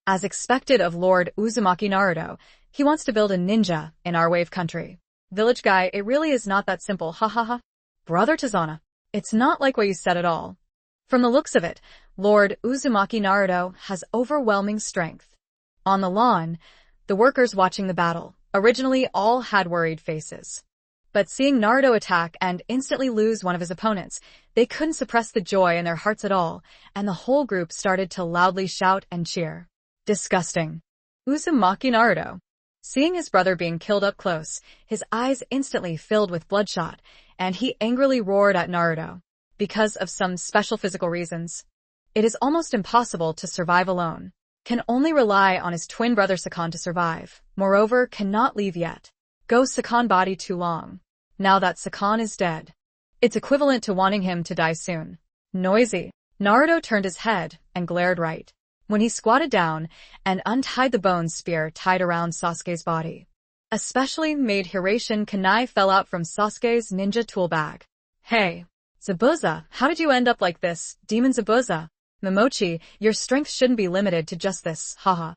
As expected of Lord Uzumaki Naruto, he wants to build a ninja in our wave country. "Village guy, it really is not that simple, ha ha ha." "Brother Tazana, it's not like what you said at all. From the looks of it, Lord Uzumaki Naruto has overwhelming strength." On the lawn, the workers watching the battle originally all had worried faces. But seeing Naruto attack and instantly lose one of his opponents, they couldn't suppress the joy in their hearts at all, and the whole group started to loudly shout and cheer. Disgusting. Uzumaki Naruto. Seeing his brother being killed up close, his eyes instantly filled with bloodshot, and he angrily roared at Naruto. Because of some special physical reasons, it is almost impossible to survive alone. Can only rely on his twin brother Sakan to survive. Moreover, cannot leave yet. Go Sakan body too long. Now that Sakan is dead, it's equivalent to wanting him to die soon. Noisy. Naruto turned his head and glared right when he squatted down and untied the bone spear tied around Sasuke's body. A specially made Hiraishin kunai fell out from Sasuke's ninja tool bag. "Hey, Zabuza, how did you end up like this, Demon Zabuza? Momochi, your strength shouldn't be limited to just this, haha."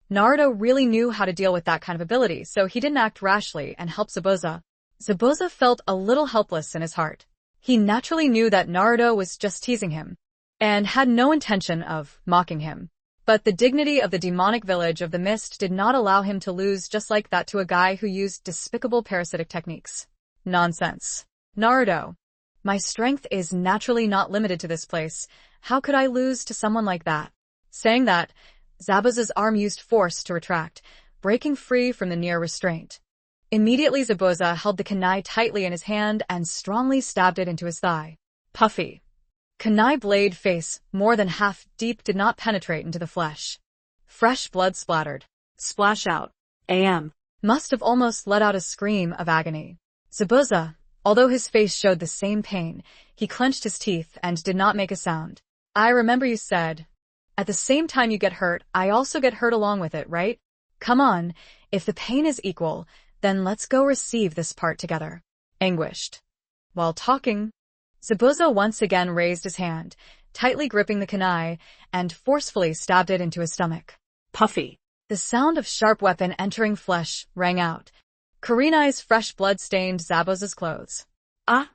Naruto really knew how to deal with that kind of ability, so he didn't act rashly and help Zabuza. Zabuza felt a little helpless in his heart. He naturally knew that Naruto was just teasing him, and had no intention of mocking him. But the dignity of the demonic village of the mist did not allow him to lose just like that to a guy who used despicable parasitic techniques. Nonsense. "Naruto, my strength is naturally not limited to this place. How could I lose to someone like that?" Saying that, Zabuza's arm used force to retract, breaking free from the near restraint. Immediately Zabuza held the kunai tightly in his hand and strongly stabbed it into his thigh. Puffy. Kunai blade face, more than half deep, did not penetrate into the flesh. Fresh blood splattered. Splash out. AM. Must have almost let out a scream of agony. Zabuza, although his face showed the same pain, he clenched his teeth and did not make a sound. I remember you said, at the same time you get hurt, I also get hurt along with it, right? Come on, if the pain is equal, then let's go receive this part together. Anguished. While talking, Zabuza once again raised his hand, tightly gripping the kunai, and forcefully stabbed it into his stomach. Puffy. The sound of sharp weapon entering flesh rang out. Kurenai's fresh blood stained Zabuza's clothes. Ah!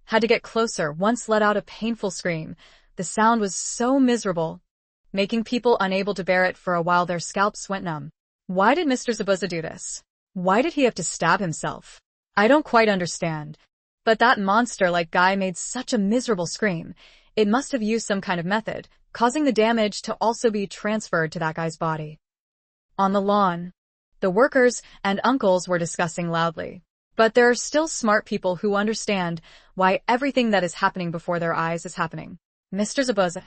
Had to get closer, once let out a painful scream. The sound was so miserable, making people unable to bear it for a while. Their scalps went numb. Why did Mr. Zabuza do this? Why did he have to stab himself? I don't quite understand. But that monster-like guy made such a miserable scream. It must have used some kind of method, causing the damage to also be transferred to that guy's body. On the lawn, the workers and uncles were discussing loudly. But there are still smart people who understand why everything that is happening before their eyes is happening. Mr. Zabuza.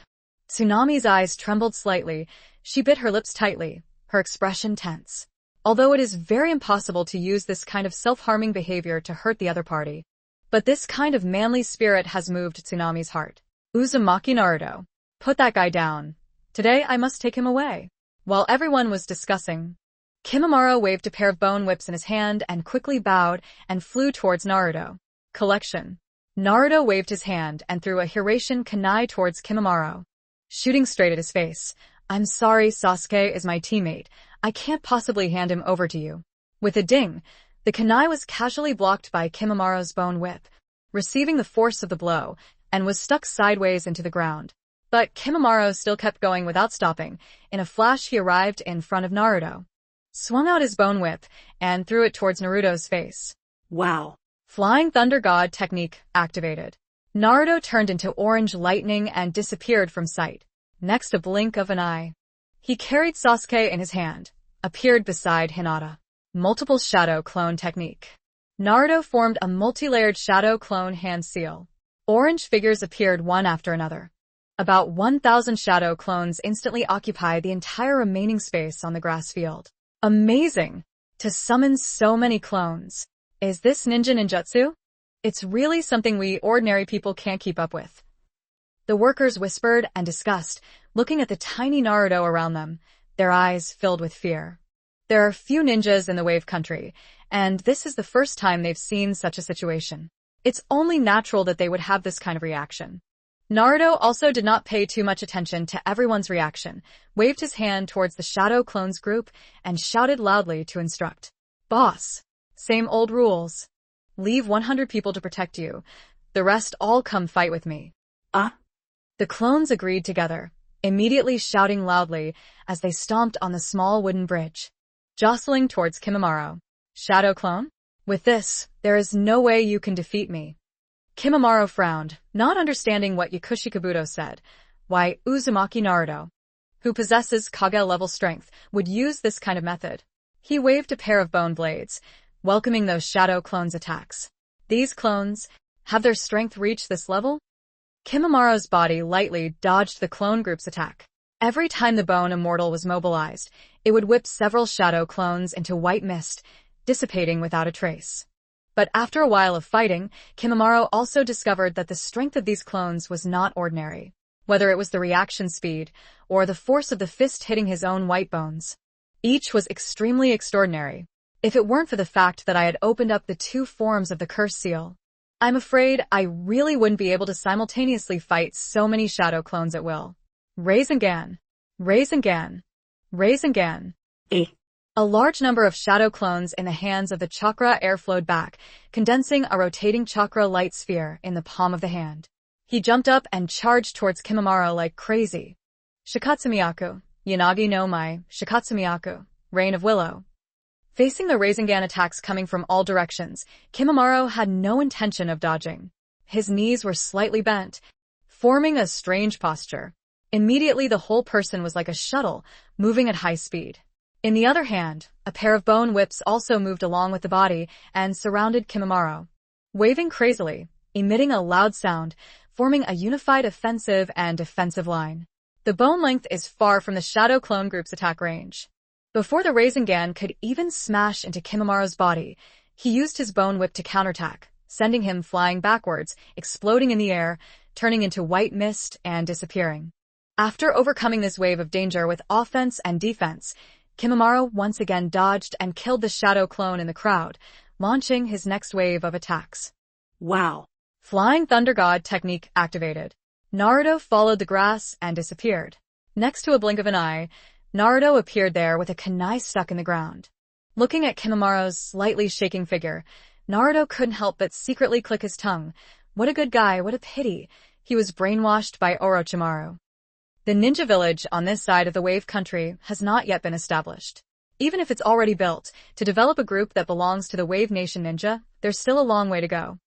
Tsunami's eyes trembled slightly. She bit her lips tightly, her expression tense. Although it is very impossible to use this kind of self-harming behavior to hurt the other party. But this kind of manly spirit has moved Tsunami's heart. Uzumaki Naruto. Put that guy down. Today I must take him away. While everyone was discussing, Kimimaro waved a pair of bone whips in his hand and quickly bowed and flew towards Naruto. Collection. Naruto waved his hand and threw a Hirashin kunai towards Kimimaro, shooting straight at his face. I'm sorry, Sasuke is my teammate. I can't possibly hand him over to you. With a ding, the kunai was casually blocked by Kimimaro's bone whip, receiving the force of the blow, and was stuck sideways into the ground. But Kimimaro still kept going without stopping. In a flash he arrived in front of Naruto, swung out his bone whip, and threw it towards Naruto's face. Wow. Flying Thunder God technique activated. Naruto turned into orange lightning and disappeared from sight. Next a blink of an eye, he carried Sasuke in his hand, appeared beside Hinata. Multiple shadow clone technique. Naruto formed a multi-layered shadow clone hand seal. Orange figures appeared one after another. About 1,000 shadow clones instantly occupy the entire remaining space on the grass field. Amazing! To summon so many clones. Is this ninja ninjutsu? It's really something we ordinary people can't keep up with. The workers whispered and discussed, looking at the tiny Naruto around them, their eyes filled with fear. There are few ninjas in the Wave Country, and this is the first time they've seen such a situation. It's only natural that they would have this kind of reaction. Naruto also did not pay too much attention to everyone's reaction, waved his hand towards the Shadow Clones group, and shouted loudly to instruct. Boss. Same old rules. Leave 100 people to protect you. The rest all come fight with me. Ah? The clones agreed together, immediately shouting loudly as they stomped on the small wooden bridge, jostling towards Kimimaro. Shadow Clone? With this, there is no way you can defeat me. Kimimaro frowned, not understanding what Yakushi Kabuto said. Why Uzumaki Naruto, who possesses Kage-level strength, would use this kind of method. He waved a pair of bone blades, welcoming those Shadow Clones' attacks. These clones, have their strength reached this level? Kimimaro's body lightly dodged the clone group's attack. Every time the bone immortal was mobilized, it would whip several Shadow Clones into white mist, dissipating without a trace. But after a while of fighting, Kimimaro also discovered that the strength of these clones was not ordinary. Whether it was the reaction speed, or the force of the fist hitting his own white bones, each was extremely extraordinary. If it weren't for the fact that I had opened up the two forms of the curse seal, I'm afraid I really wouldn't be able to simultaneously fight so many Shadow Clones at will. Rasengan. Rasengan. Rasengan. A large number of Shadow Clones in the hands of the chakra air flowed back, condensing a rotating chakra light sphere in the palm of the hand. He jumped up and charged towards Kimimaro like crazy. Shikatsumiyaku. Yanagi no Mai. Shikatsumiyaku. Rain of Willow. Facing the Rasengan attacks coming from all directions, Kimimaro had no intention of dodging. His knees were slightly bent, forming a strange posture. Immediately the whole person was like a shuttle, moving at high speed. In the other hand, a pair of bone whips also moved along with the body and surrounded Kimimaro, waving crazily, emitting a loud sound, forming a unified offensive and defensive line. The bone length is far from the Shadow Clone Group's attack range. Before the Rasengan could even smash into Kimimaro's body, he used his bone whip to counterattack, sending him flying backwards, exploding in the air, turning into white mist and disappearing. After overcoming this wave of danger with offense and defense, Kimimaro once again dodged and killed the Shadow Clone in the crowd, launching his next wave of attacks. Wow. Flying Thunder God technique activated. Naruto followed the grass and disappeared. Next to a blink of an eye, Naruto appeared there with a kunai stuck in the ground. Looking at Kimimaro's slightly shaking figure, Naruto couldn't help but secretly click his tongue. What a good guy, what a pity. He was brainwashed by Orochimaru. The ninja village on this side of the wave country has not yet been established. Even if it's already built, to develop a group that belongs to the Wave Nation Ninja, there's still a long way to go.